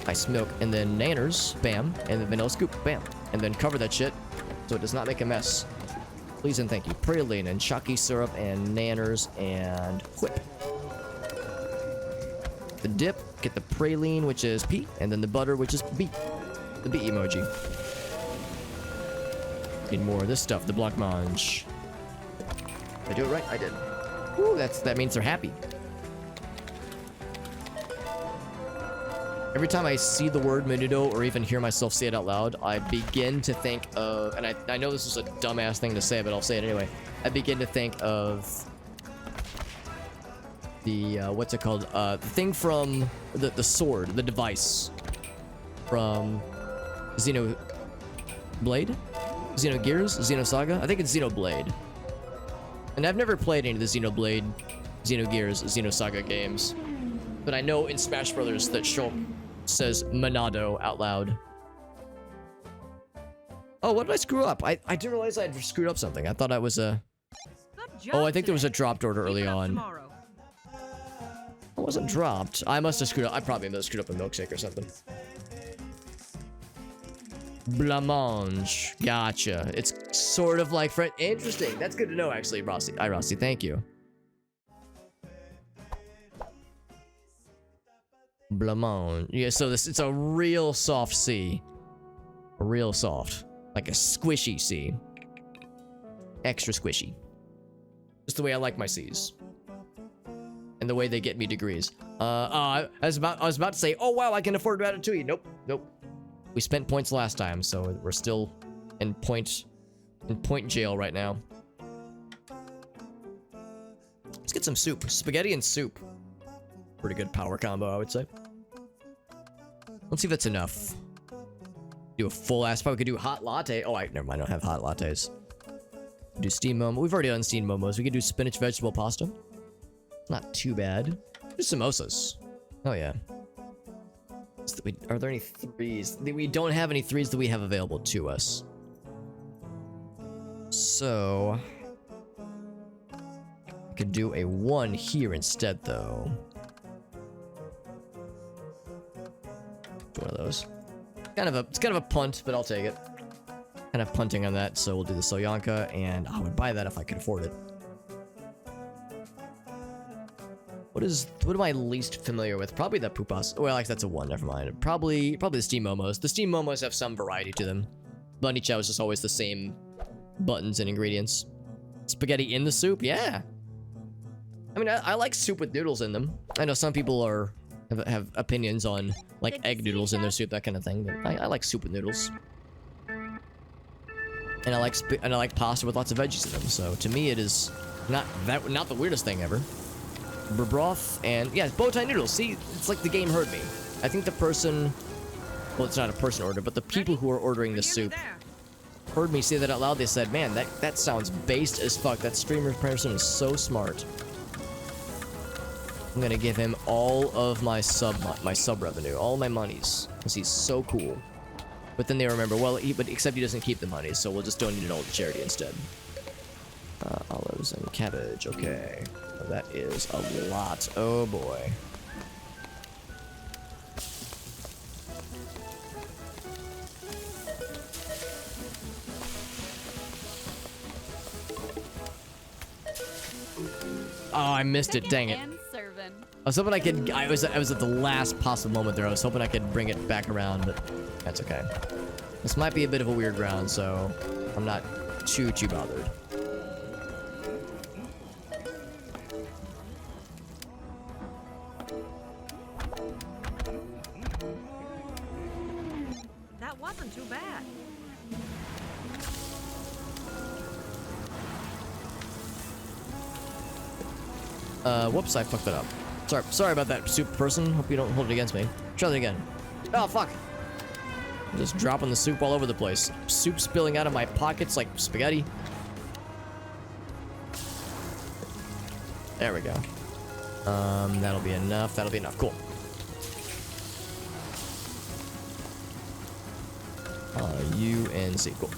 Ice milk and then nanners, bam, and then vanilla scoop, bam, and then cover that shit so it does not make a mess. Please and thank you. Praline and chalky syrup and nanners and whip. The dip, get the praline, which is P, and then the butter, which is B. The B emoji. Need more of this stuff, the blancmange. Did I do it right? I did. Ooh, that means they're happy. Every time I see the word menudo or even hear myself say it out loud, I begin to think of, and I know this is a dumbass thing to say, but I'll say it anyway. I begin to think of the, what's it called? The thing from the sword, the device from Xenoblade? Xenogears? Xenosaga? I think it's Xenoblade. And I've never played any of the Xenoblade, Xenogears, Xenosaga games. But I know in Smash Brothers that Shulk says Monado out loud. Oh, what did I screw up? I didn't realize I had screwed up something. I thought I was a... Oh, I think there was a dropped order early on. It wasn't dropped. I must have screwed up. I probably must have screwed up a milkshake or something. Blancmange. Gotcha. It's sort of like French. Interesting. That's good to know, actually, Rossi. Hi, Rossi. Thank you. Blancmange. Yeah, so it's a real soft C. Real soft. Like a squishy C. Extra squishy. Just the way I like my C's. And the way they get me degrees. I was about to say, oh wow, I can afford Ratatouille. Nope. We spent points last time, so we're still in point jail right now. Let's get some soup. Spaghetti and soup. Pretty good power combo, I would say. Let's see if that's enough. Do a full ass. Probably could do hot latte. Oh, never mind. I don't have hot lattes. Do steamed momo. We've already done steamed momos. We could do spinach vegetable pasta. Not too bad. Do samosas. Oh yeah. Are there any threes? We don't have any threes that we have available to us. So I could do a 1 here instead, though. One of those. It's kind of a punt, but I'll take it. Kind of punting on that, so we'll do the Solyanka, and I would buy that if I could afford it. What am I least familiar with? Probably the pupas. Well, like that's a 1. Never mind. Probably the steam momos. The steam momos have some variety to them. Bunny chow is just always the same buttons and ingredients. Spaghetti in the soup? Yeah. I mean, I like soup with noodles in them. I know some people have opinions on like egg noodles in their soup, that kind of thing. But I like soup with noodles. And I like pasta with lots of veggies in them. So to me, it is not the weirdest thing ever. Broth and yeah, bow tie noodles. See, it's like the game heard me. I think the person, well, it's not a person order, but the people who are ordering the soup heard me say that out loud. They said, "Man, that sounds based as fuck. That streamer person is so smart." I'm gonna give him all of my sub revenue, all my monies, because he's so cool. But then they remember, well, except he doesn't keep the money, so we'll just donate it all to charity instead. Olives and cabbage. Okay. That is a lot. Oh boy. Oh, I missed it. Dang it. I was hoping I could. I was at the last possible moment there. I was hoping I could bring it back around, but that's okay. This might be a bit of a weird ground, so I'm not too bothered. That wasn't too bad. Whoops, I fucked that up. Sorry about that, soup person. Hope you don't hold it against me. Try that again. Oh, fuck. I'm just dropping the soup all over the place. Soup spilling out of my pockets like spaghetti. There we go. That'll be enough. That'll be enough. Cool. U and C. Cool.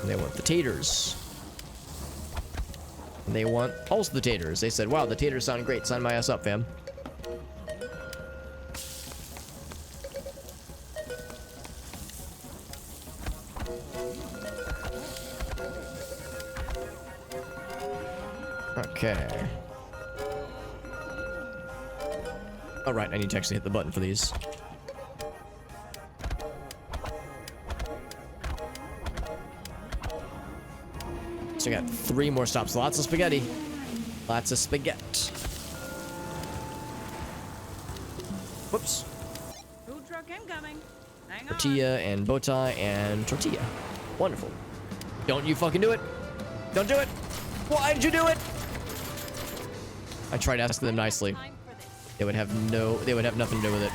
And they want the taters. And they want also the taters. They said, wow, the taters sound great. Sign my ass up, fam. Okay. All right, I need to actually hit the button for these. So I got 3 more stops. Lots of spaghetti. Lots of spaghetti. Whoops. Food truck incoming. Hang on. Tortilla and bow tie and tortilla. Wonderful. Don't you fucking do it. Don't do it. Why did you do it? I tried asking them nicely. They would have nothing to do with it.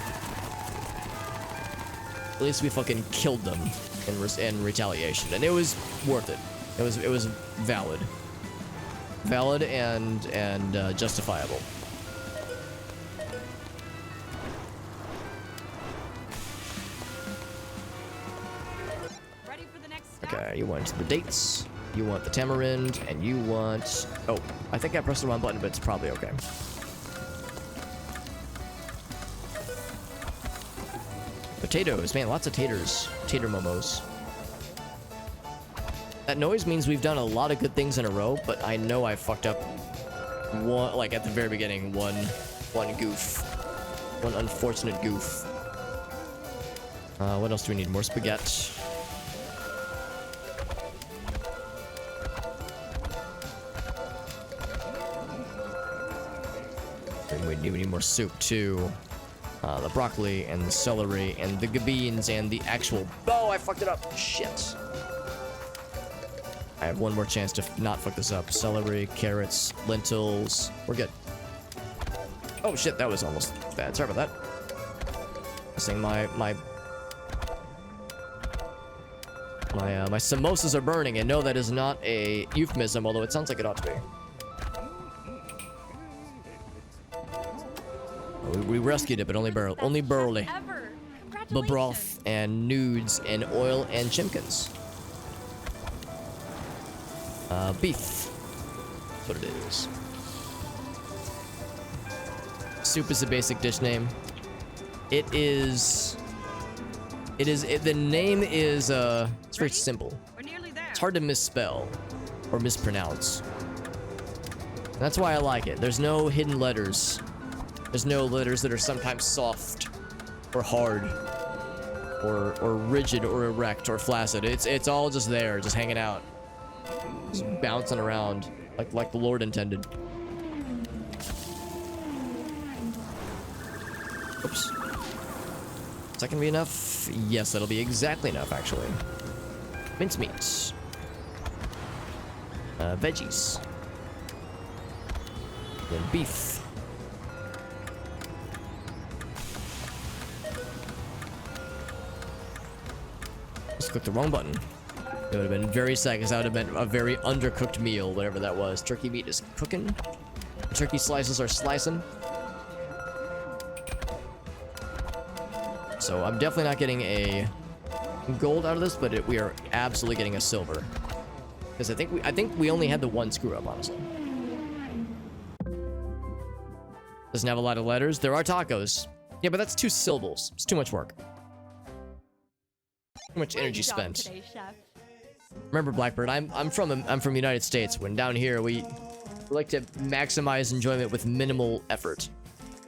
At least we fucking killed them in retaliation, and it was worth it. It was valid. Valid and justifiable. Ready for the next stop? Okay, you want the dates, you want the tamarind, and you want... Oh, I think I pressed the wrong button, but it's probably okay. Potatoes, man, lots of taters. Tater momos. That noise means we've done a lot of good things in a row, but I know I fucked up one, like at the very beginning, one goof. One unfortunate goof. What else do we need? More spaghetti. And we need more soup too. The broccoli and the celery and the beans and the actual... Oh, I fucked it up. Shit. I have one more chance to not fuck this up. Celery, carrots, lentils. We're good. Oh shit, that was almost bad. Sorry about that. This thing, my samosas are burning, and no, that is not a euphemism, although it sounds like it ought to be. We rescued it, but only barely. Only barely. Ever. Babroth and nudes and oil and chimkins. Beef. That's what it is. Soup is a basic dish name. The name is, it's very simple. We're nearly there. It's hard to misspell or mispronounce. And that's why I like it. There's no hidden letters. There's no letters that are sometimes soft or hard or rigid or erect or flaccid. It's all just there, just hanging out. Just bouncing around like the Lord intended. Oops. Is that gonna be enough? Yes, that'll be exactly enough, actually. Mincemeat. Veggies. Then beef. Just clicked the wrong button. It would have been very sad because that would have been a very undercooked meal, whatever that was. Turkey meat is cooking. The turkey slices are slicing. So I'm definitely not getting a gold out of this, but we are absolutely getting a silver. Because I think we only had the one screw up, honestly. Doesn't have a lot of letters. There are tacos. Yeah, but that's 2 syllables. It's too much work. Too much energy spent. Today, chef. Remember, Blackbird, I'm from the United States. When down here we like to maximize enjoyment with minimal effort.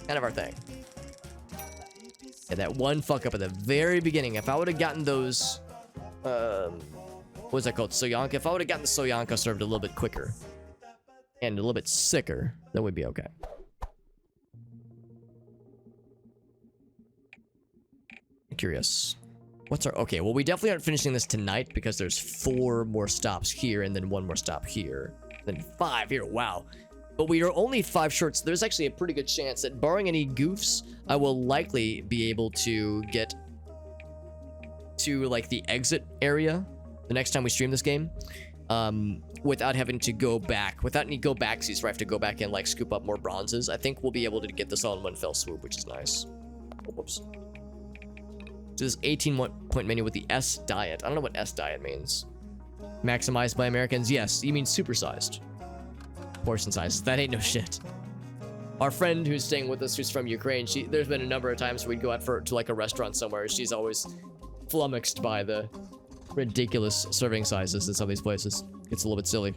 Kind of our thing. Yeah, that one fuck up at the very beginning. If I would have gotten those, what's that called? Soyanka. If I would have gotten the Soyanka served a little bit quicker and a little bit sicker, that would be okay. Curious. What's our... Okay, well, we definitely aren't finishing this tonight because there's 4 more stops here and then 1 more stop here. Then 5 here. Wow. But we are only 5 short, so there's actually a pretty good chance that barring any goofs, I will likely be able to get to, like, the exit area the next time we stream this game. Without having to go back. Without any go-backsies where I have to go back and, like, scoop up more bronzes. I think we'll be able to get this all in one fell swoop, which is nice. Oh, whoops. So this 18-point menu with the S diet. I don't know what S diet means. Maximized by Americans? Yes, you mean supersized. Portion size. That ain't no shit. Our friend who's staying with us, who's from Ukraine, there's been a number of times we'd go out to like a restaurant somewhere. She's always flummoxed by the ridiculous serving sizes in some of these places. It's a little bit silly.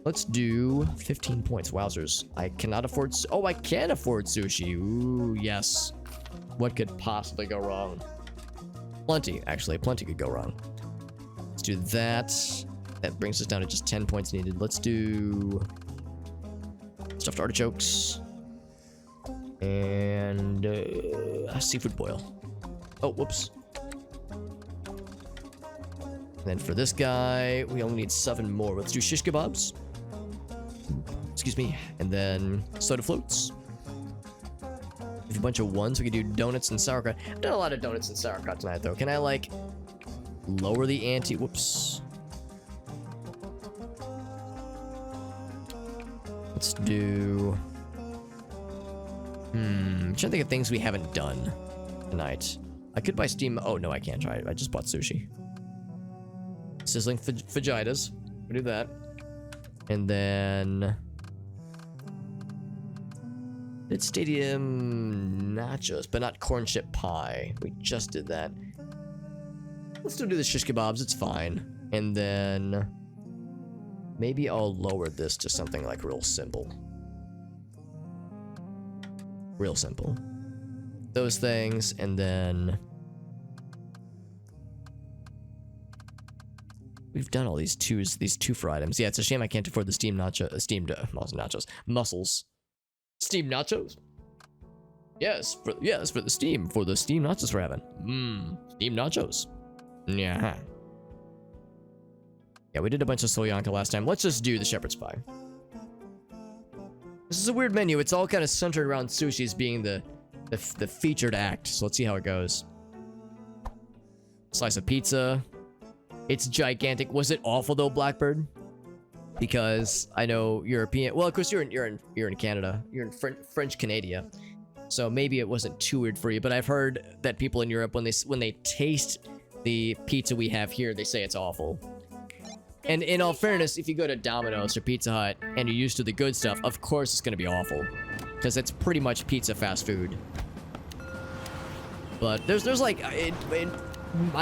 Let's do 15 points. Wowzers. I cannot afford... Oh, I can afford sushi. Ooh, yes. What could possibly go wrong? Plenty, actually. Plenty could go wrong. Let's do that. That brings us down to just 10 points needed. Let's do... stuffed artichokes. And... seafood boil. Oh, whoops. And then for this guy, we only need 7 more. Let's do shish kebabs. Excuse me. And then soda floats. A bunch of 1s. We could do donuts and sauerkraut. I've done a lot of donuts and sauerkraut tonight, though. Can I, like, lower the ante? Whoops. Let's do... I'm trying to think of things we haven't done tonight. I could buy steam... Oh, no, I can't try it. I just bought sushi. Sizzling fajitas. We do that. And then... It's stadium nachos, but not corn chip pie. We just did that. Let's still do the shish kebabs. It's fine. And then maybe I'll lower this to something like real simple. Real simple. Those things, and then we've done all these two for items. Yeah, it's a shame I can't afford the steamed mussels. Steamed nachos? Yes, for the steamed nachos we're having. Steamed nachos. Yeah. Yeah, we did a bunch of Solyanka last time. Let's just do the shepherd's pie. This is a weird menu. It's all kind of centered around sushis being the featured act. So let's see how it goes. Slice of pizza. It's gigantic. Was it awful though, Blackbird? Because I know European. Well, of course you're in Canada. You're in French Canada, so maybe it wasn't too weird for you. But I've heard that people in Europe, when they taste the pizza we have here, they say it's awful. And in all fairness, if you go to Domino's or Pizza Hut and you're used to the good stuff, of course it's gonna be awful, because it's pretty much pizza fast food. But there's like I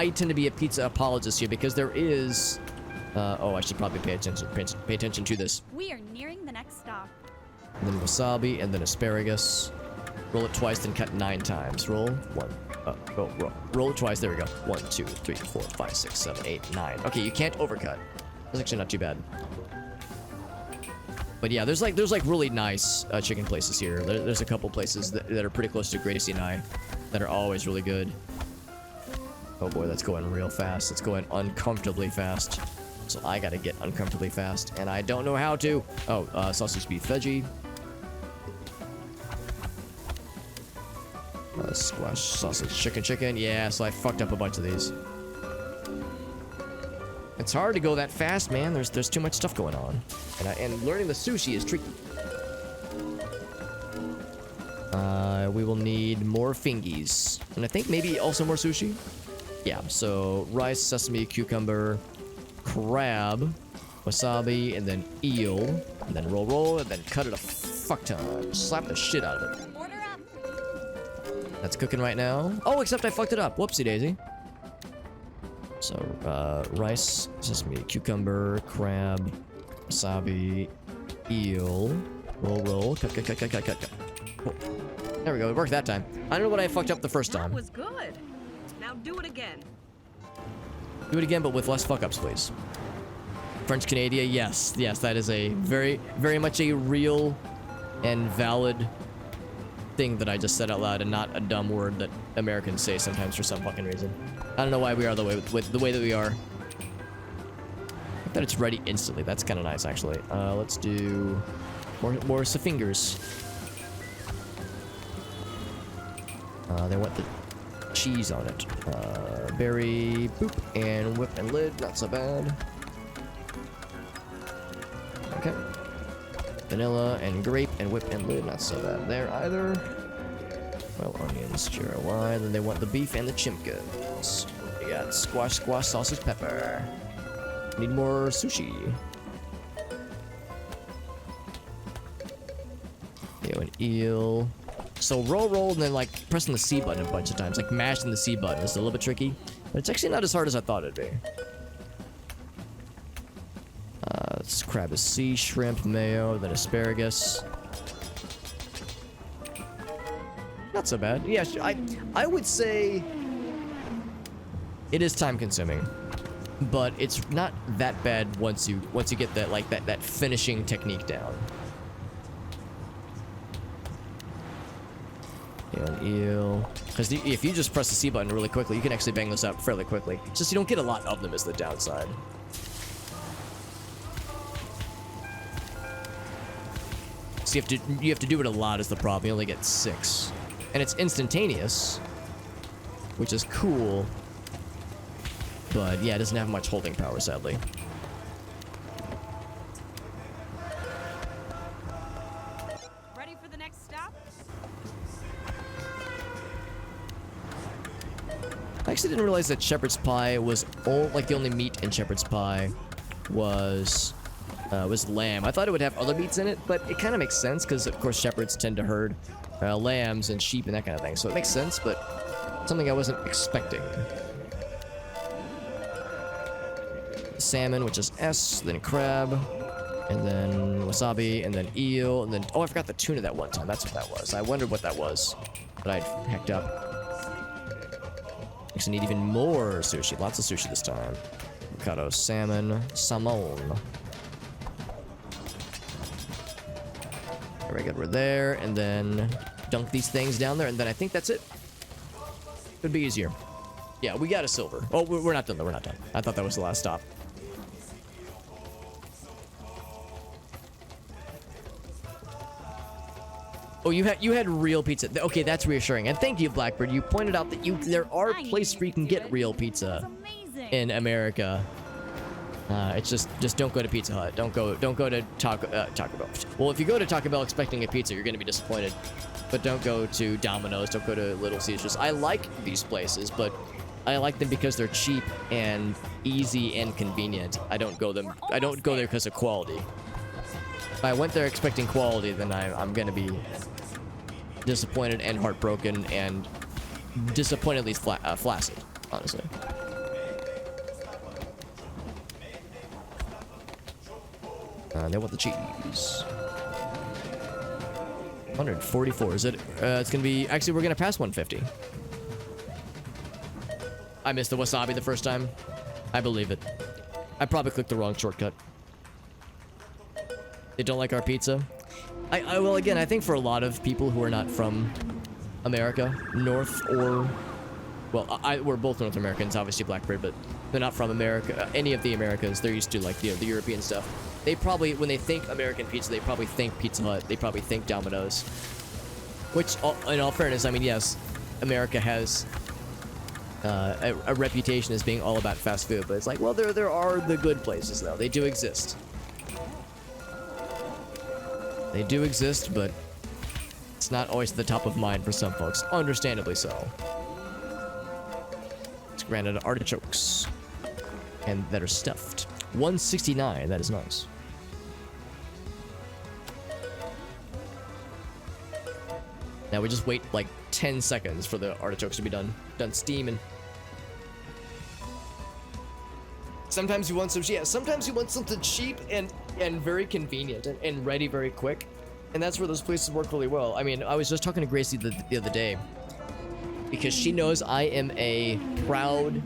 tend to be a pizza apologist here because there is. Oh, I should probably pay attention to this. We are nearing the next stop. And then wasabi, and then asparagus. Roll it twice, then cut 9 times. Roll 1. Roll it twice. There we go. 1, 2, 3, 4, 5, 6, 7, 8, 9. Okay, you can't overcut. That's actually not too bad. But yeah, there's like really nice chicken places here. There's a couple places that are pretty close to Gracie and I that are always really good. Oh boy, that's going real fast. It's going uncomfortably fast. So I gotta get uncomfortably fast, and I don't know how to. Oh, sausage beef veggie. Squash sausage chicken. Yeah, so I fucked up a bunch of these. It's hard to go that fast, man. There's too much stuff going on, and learning the sushi is tricky. We will need more fingies, and I think maybe also more sushi. Yeah. So rice, sesame, cucumber, crab, wasabi, and then eel, and then roll, and then cut it a fuck ton. Slap the shit out of it. Order up. That's cooking right now. Oh, except I fucked it up. Whoopsie daisy. So, rice, sesame, cucumber, crab, wasabi, eel, roll, cut. Oh. There we go, it worked that time. I don't know what I fucked up the first That time. was good. Now do it again. Do it again, but with less fuck-ups, please. French Canada, yes. Yes, that is a very, very much a real and valid thing that I just said out loud and not a dumb word that Americans say sometimes for some fucking reason. I don't know why we are the way that we are. I think that it's ready instantly. That's kind of nice, actually. Let's do more fingers. They want the cheese on it. Berry, boop, and whip and lid. Not so bad. Okay. Vanilla and grape and whip and lid. Not so bad there either. Well, onions, sure, why? Then they want the beef and the chimkins. We got squash, sausage, pepper. Need more sushi. Yo, an eel. So roll, and then like pressing the C button a bunch of times, like mashing the C button is a little bit tricky, but it's actually not as hard as I thought it'd be. This crab is C, shrimp, mayo, then asparagus. Not so bad. Yeah, I would say it is time consuming, but it's not that bad once you get that like that finishing technique down. An eel. Because if you just press the C button really quickly, you can actually bang those out fairly quickly. It's just you don't get a lot of them is the downside. So you have to do it a lot is the problem. You only get 6. And it's instantaneous, which is cool. But yeah, it doesn't have much holding power, sadly. Ready for the next stop? I actually didn't realize that shepherd's pie was the only meat in shepherd's pie was lamb. I thought it would have other meats in it, but it kind of makes sense because of course shepherds tend to herd lambs and sheep and that kind of thing, so it makes sense, but something I wasn't expecting. Salmon, which is S, then crab, and then wasabi, and then eel, and then oh, I forgot the tuna that one time. That's what that was. I wondered what that was, but I'd hecked up. Actually need even more sushi. Lots of sushi this time. Avocado, salmon. Very good, we're there, and then dunk these things down there, and then I think that's it. Could be easier. Yeah, we got a silver. Oh, we're not done though, we're not done. I thought that was the last stop. Oh, you had real pizza. Okay, that's reassuring. And thank you, Blackbird. You pointed out that there are places where you can get real pizza in America. It's just don't go to Pizza Hut. Don't go to Taco Bell. Well, if you go to Taco Bell expecting a pizza, you're going to be disappointed. But don't go to Domino's. Don't go to Little Caesars. I like these places, but I like them because they're cheap and easy and convenient. I don't go there because of quality. If I went there expecting quality, then I'm going to be disappointed and heartbroken and disappointedly flaccid, honestly. They want the cheese. 144. Is it? It's gonna be. Actually, we're gonna pass 150. I missed the wasabi the first time. I believe it. I probably clicked the wrong shortcut. They don't like our pizza. Well, again, I think for a lot of people who are not from America, North or, well, we're both North Americans, obviously Blackbird, but they're not from America, any of the Americas. They're used to like the European stuff. They probably, when they think American pizza, they probably think Pizza Hut. They probably think Domino's. Which, in all fairness, I mean, yes, America has a reputation as being all about fast food, but it's like, well, there are the good places though. They do exist. They do exist, but it's not always at the top of mind for some folks. Understandably so. It's granted artichokes. And that are stuffed. 169, that is nice. Now we just wait like 10 seconds for the artichokes to be done steaming. Sometimes you want some, yeah, sometimes you want something cheap and very convenient and ready very quick. And that's where those places work really well. I mean, I was just talking to Gracie the other day because she knows I am a proud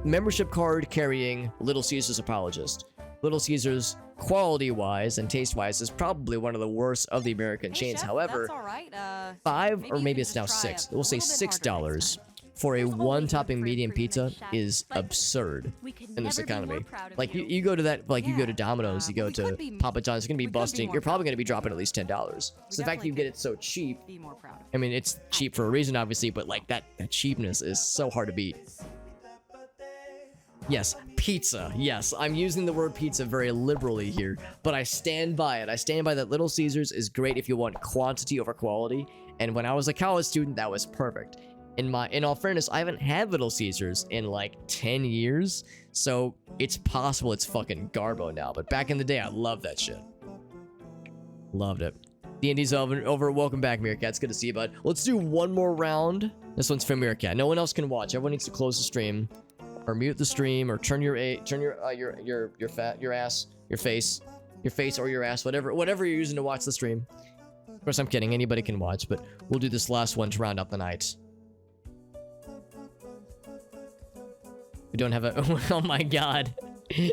membership card carrying Little Caesars apologist. Little Caesars, quality-wise and taste-wise, is probably one of the worst of the American chains. Chef, However, that's all right. $5 or you maybe can it's now just try $6. a We'll say little bit harder $6 next time. for a There's always one-topping room for medium pizza improvement, Chef, is but absurd we could in this never be more economy. proud of Like you. you go to that, like you go to Yeah, Domino's, you go we to could be- Papa John's, it's gonna be we could be busting. more You're probably proud. gonna be dropping at least $10. So the fact that you get it so cheap, Be more proud of. I mean, it's cheap for a reason, obviously, but like that cheapness is so hard to beat. Yes, pizza. Yes, I'm using the word pizza very liberally here, but I stand by it. I stand by that Little Caesars is great if you want quantity over quality, and when I was a college student, that was perfect. In all fairness, I haven't had Little Caesars in like 10 years, so it's possible it's fucking garbo now, but back in the day, I loved that shit. Loved it. D&D's over. Welcome back, Meerkat. It's good to see you, bud. Let's do one more round. This one's for Meerkat. No one else can watch. Everyone needs to close the stream, or mute the stream, or turn your face or your ass, whatever you're using to watch the stream. Of course, I'm kidding. Anybody can watch, but we'll do this last one to round out the night. We don't have a. Oh my god.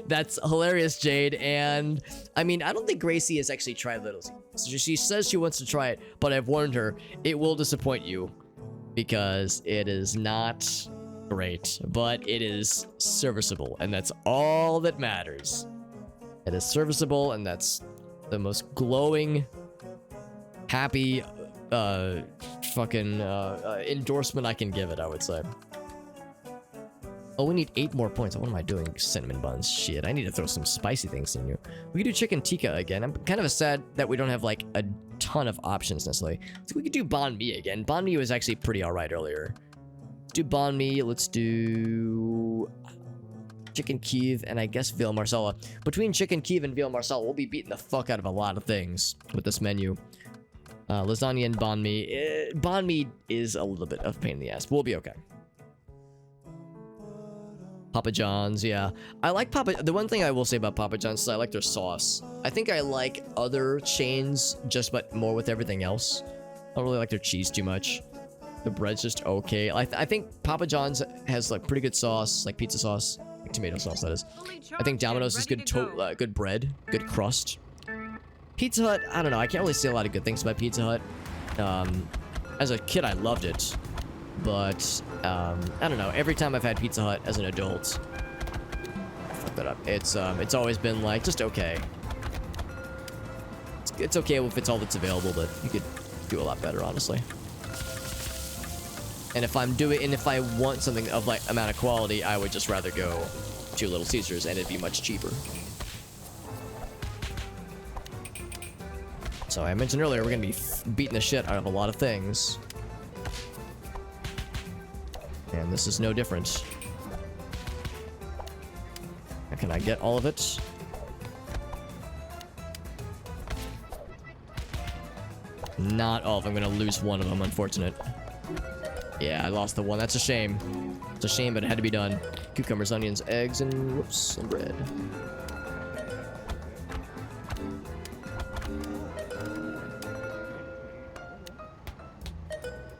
That's hilarious, Jade. And I mean, I don't think Gracie has actually tried Little Caesars. She says she wants to try it, but I've warned her it will disappoint you because it is not great, but it is serviceable, and that's all that matters. It is serviceable, and that's the most glowing, happy, endorsement I can give it, I would say. Oh, we need 8 more points. What am I doing? Cinnamon buns. Shit, I need to throw some spicy things in you. We could do chicken tikka again. I'm kind of sad that we don't have, like, a ton of options, necessarily. So we could do banh mi again. Banh mi was actually pretty alright earlier. Let's do banh mi. Let's do chicken Kiev and I guess Veal Marsala. Between chicken Kiev and Veal Marsala, we'll be beating the fuck out of a lot of things with this menu. Lasagna and banh mi. Banh mi is a little bit of a pain in the ass, but we'll be okay. Papa John's, yeah. I like the one thing I will say about Papa John's is I like their sauce. I think I like other chains just but more with everything else. I don't really like their cheese too much. The bread's just okay. I think Papa John's has like pretty good sauce, like pizza sauce, like tomato sauce, that is. I think Domino's is good good bread, good crust. Pizza Hut, I don't know. I can't really say a lot of good things about Pizza Hut. As a kid, I loved it. But, I don't know. Every time I've had Pizza Hut as an adult, I fucked that up. It's always been like, just okay. It's okay if it's all that's available, but you could do a lot better, honestly. And if I want something of like amount of quality, I would just rather go to Little Caesars and it'd be much cheaper. So I mentioned earlier, we're gonna be beating the shit out of a lot of things. And this is no different. Can I get all of it? Not all of them. I'm gonna lose one of them, unfortunate. Yeah, I lost the one. That's a shame. It's a shame, but it had to be done. Cucumbers, onions, eggs, and whoops, and bread.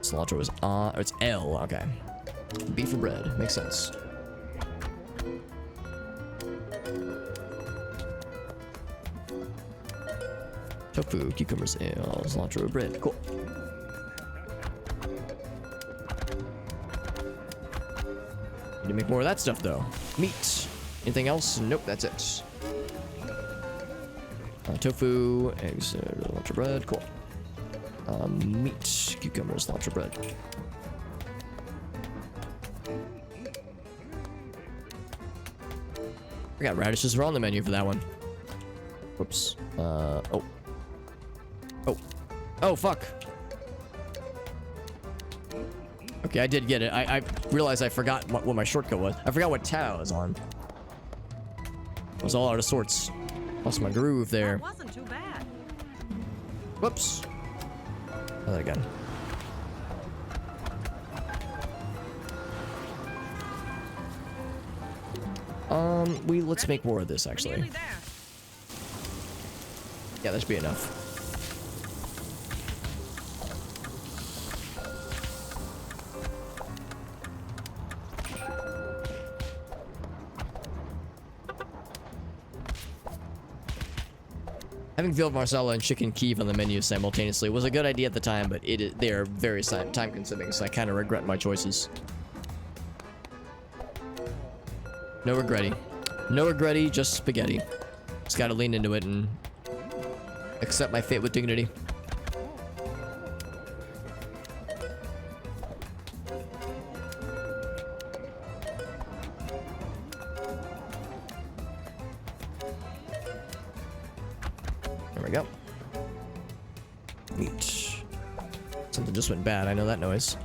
Cilantro is on. It's L. Okay. B for bread. Makes sense. Tofu, cucumbers, L, cilantro, bread. Cool. Need to make more of that stuff, though. Meat. Anything else? Nope, that's it. Tofu, eggs, cilantro, bread. Cool. Meat, cucumbers, cilantro, bread. I got radishes were on the menu for that one. Whoops. Oh. Oh, fuck. Okay, I did get it. I realized I forgot what my shortcut was. I forgot what tab I was on. I was all out of sorts. Lost my groove there. That wasn't too bad. Whoops. Oh, that again. Let's make more of this, We're actually. nearly there. Yeah, that should be enough. Having veal marsala and chicken Kiev on the menu simultaneously was a good idea at the time, but they are very time consuming, so I kind of regret my choices. No regretty. No regretty, just spaghetti. Just gotta lean into it and accept my fate with dignity. There we go. Neat. Something just went bad. I know that noise.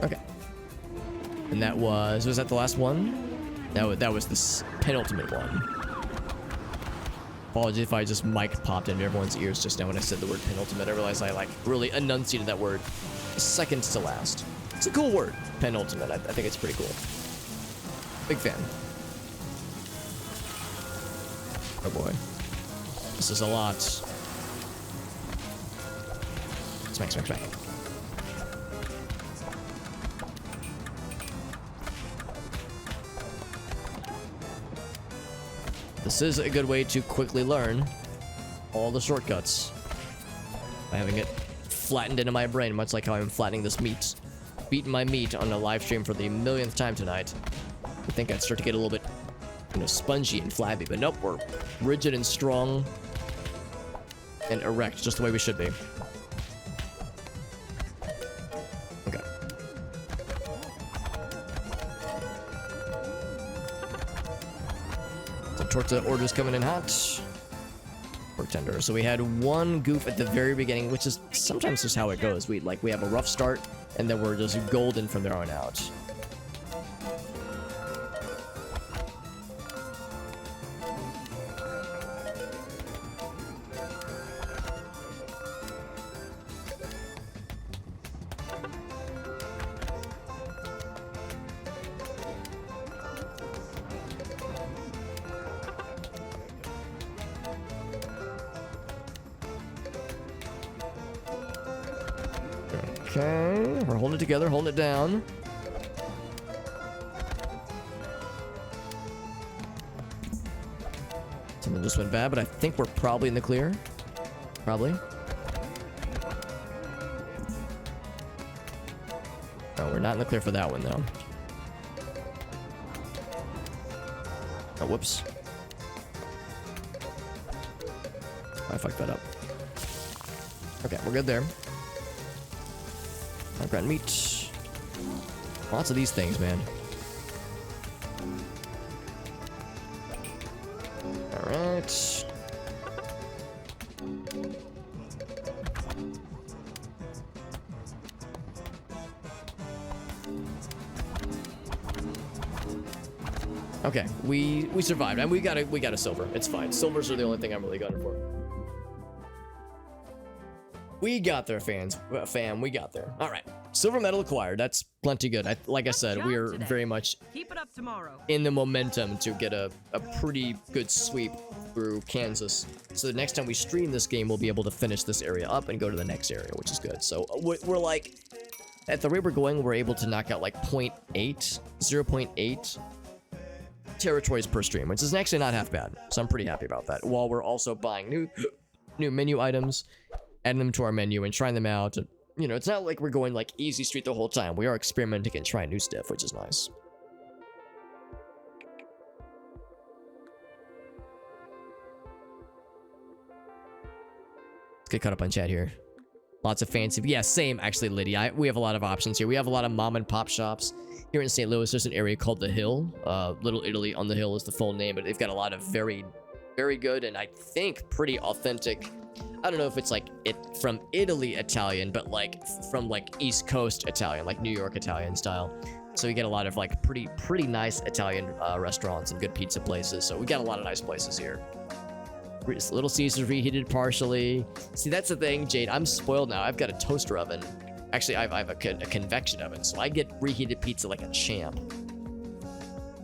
Okay. And that was that the last one? That was the penultimate one. Apologies if I just mic popped into everyone's ears just now when I said the word penultimate. I realized I like really enunciated that word. Second to last. It's a cool word, penultimate. I think it's pretty cool. Big fan. Oh boy. This is a lot. Smack, smack, smack. This is a good way to quickly learn all the shortcuts by having it flattened into my brain, much like how I'm flattening this meat. Beating my meat on a live stream for the millionth time tonight. I think I'd start to get a little bit, spongy and flabby, but nope, we're rigid and strong and erect, just the way we should be. Okay. So torta orders coming in hot. Pork tender. So we had one goof at the very beginning, which is sometimes just how it goes. We have a rough start, and then we're just golden from there on out. Okay, we're holding it together, holding it down. Something just went bad, but I think we're probably in the clear. Probably. No, we're not in the clear for that one, though. Oh, whoops. I fucked that up. Okay, we're good there. I've got meat. Lots of these things, man. Alright. Okay, we survived, and we got a silver. It's fine. Silvers are the only thing I'm really gunning for. We got there, fam. We got there. All right. Silver medal acquired. That's plenty good. Like I said, we are very much Keep it up tomorrow. in the momentum to get a pretty good sweep through Kansas. So the next time we stream this game, we'll be able to finish this area up and go to the next area, which is good. So we're like, at the rate we're going, we're able to knock out like 0.8 territories per stream, which is actually not half bad. So I'm pretty happy about that. While we're also buying new menu items, adding them to our menu and trying them out. It's not like we're going like easy street the whole time. We are experimenting and trying new stuff, which is nice. Let's get caught up on chat here. Lots of fancy. Yeah, same actually, Lydia. We have a lot of options here. We have a lot of mom and pop shops. Here in St. Louis, there's an area called The Hill. Little Italy on the Hill is the full name, but they've got a lot of very, very good and I think pretty authentic. I don't know if it's like from Italy Italian, but like from like East Coast Italian, like New York Italian style. So we get a lot of like pretty nice Italian restaurants and good pizza places. So we got a lot of nice places here. Little Caesars reheated partially. See, that's the thing, Jade. I'm spoiled now. I've got a toaster oven. Actually, I have a convection oven, so I get reheated pizza like a champ.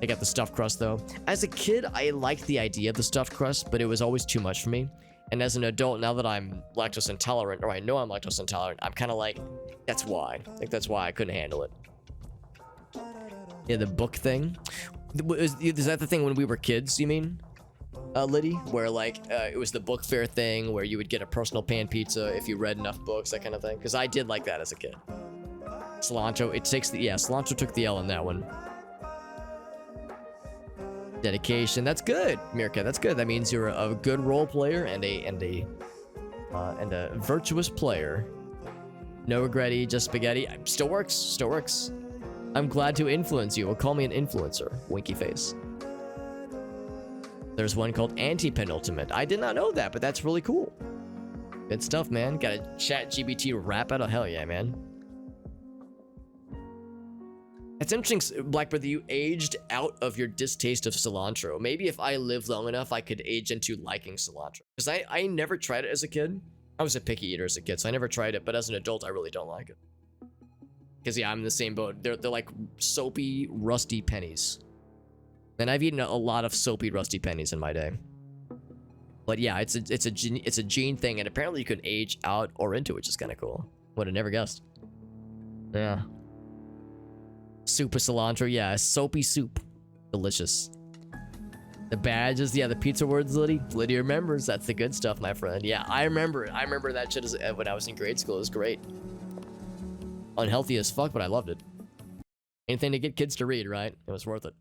I got the stuffed crust though. As a kid, I liked the idea of the stuffed crust, but it was always too much for me. And as an adult, now that I'm lactose intolerant, or I know I'm lactose intolerant, I'm kind of like, that's why. Like, that's why I couldn't handle it. Yeah, the book thing. Is that the thing when we were kids, you mean? Liddy? Where, like, it was the book fair thing where you would get a personal pan pizza if you read enough books, that kind of thing. Because I did like that as a kid. Cilantro, it takes the, yeah, Cilantro took the L on that one. Dedication, that's good, Mirka, that's good. That means you're a good role player and a virtuous player. No regretty, just spaghetti. Still works, still works. I'm glad to influence you. Well, call me an influencer, winky face. There's one called Anti-Penultimate. I did not know that, but that's really cool. Good stuff, man. Got a ChatGPT rap out of hell yeah, man. It's interesting, Blackbird, that you aged out of your distaste of cilantro. Maybe if I lived long enough, I could age into liking cilantro. Because I never tried it as a kid. I was a picky eater as a kid, so I never tried it. But as an adult, I really don't like it. Because, yeah, I'm in the same boat. They're like soapy, rusty pennies. And I've eaten a lot of soapy, rusty pennies in my day. But yeah, it's a gene thing. And apparently you could age out or into it, which is kind of cool. Would have never guessed. Yeah. Super cilantro, yeah, soapy soup. Delicious. The badges, yeah, the pizza words, Liddy. Liddy remembers, that's the good stuff, my friend. Yeah, I remember it. I remember that shit when I was in grade school. It was great. Unhealthy as fuck, but I loved it. Anything to get kids to read, right? It was worth it.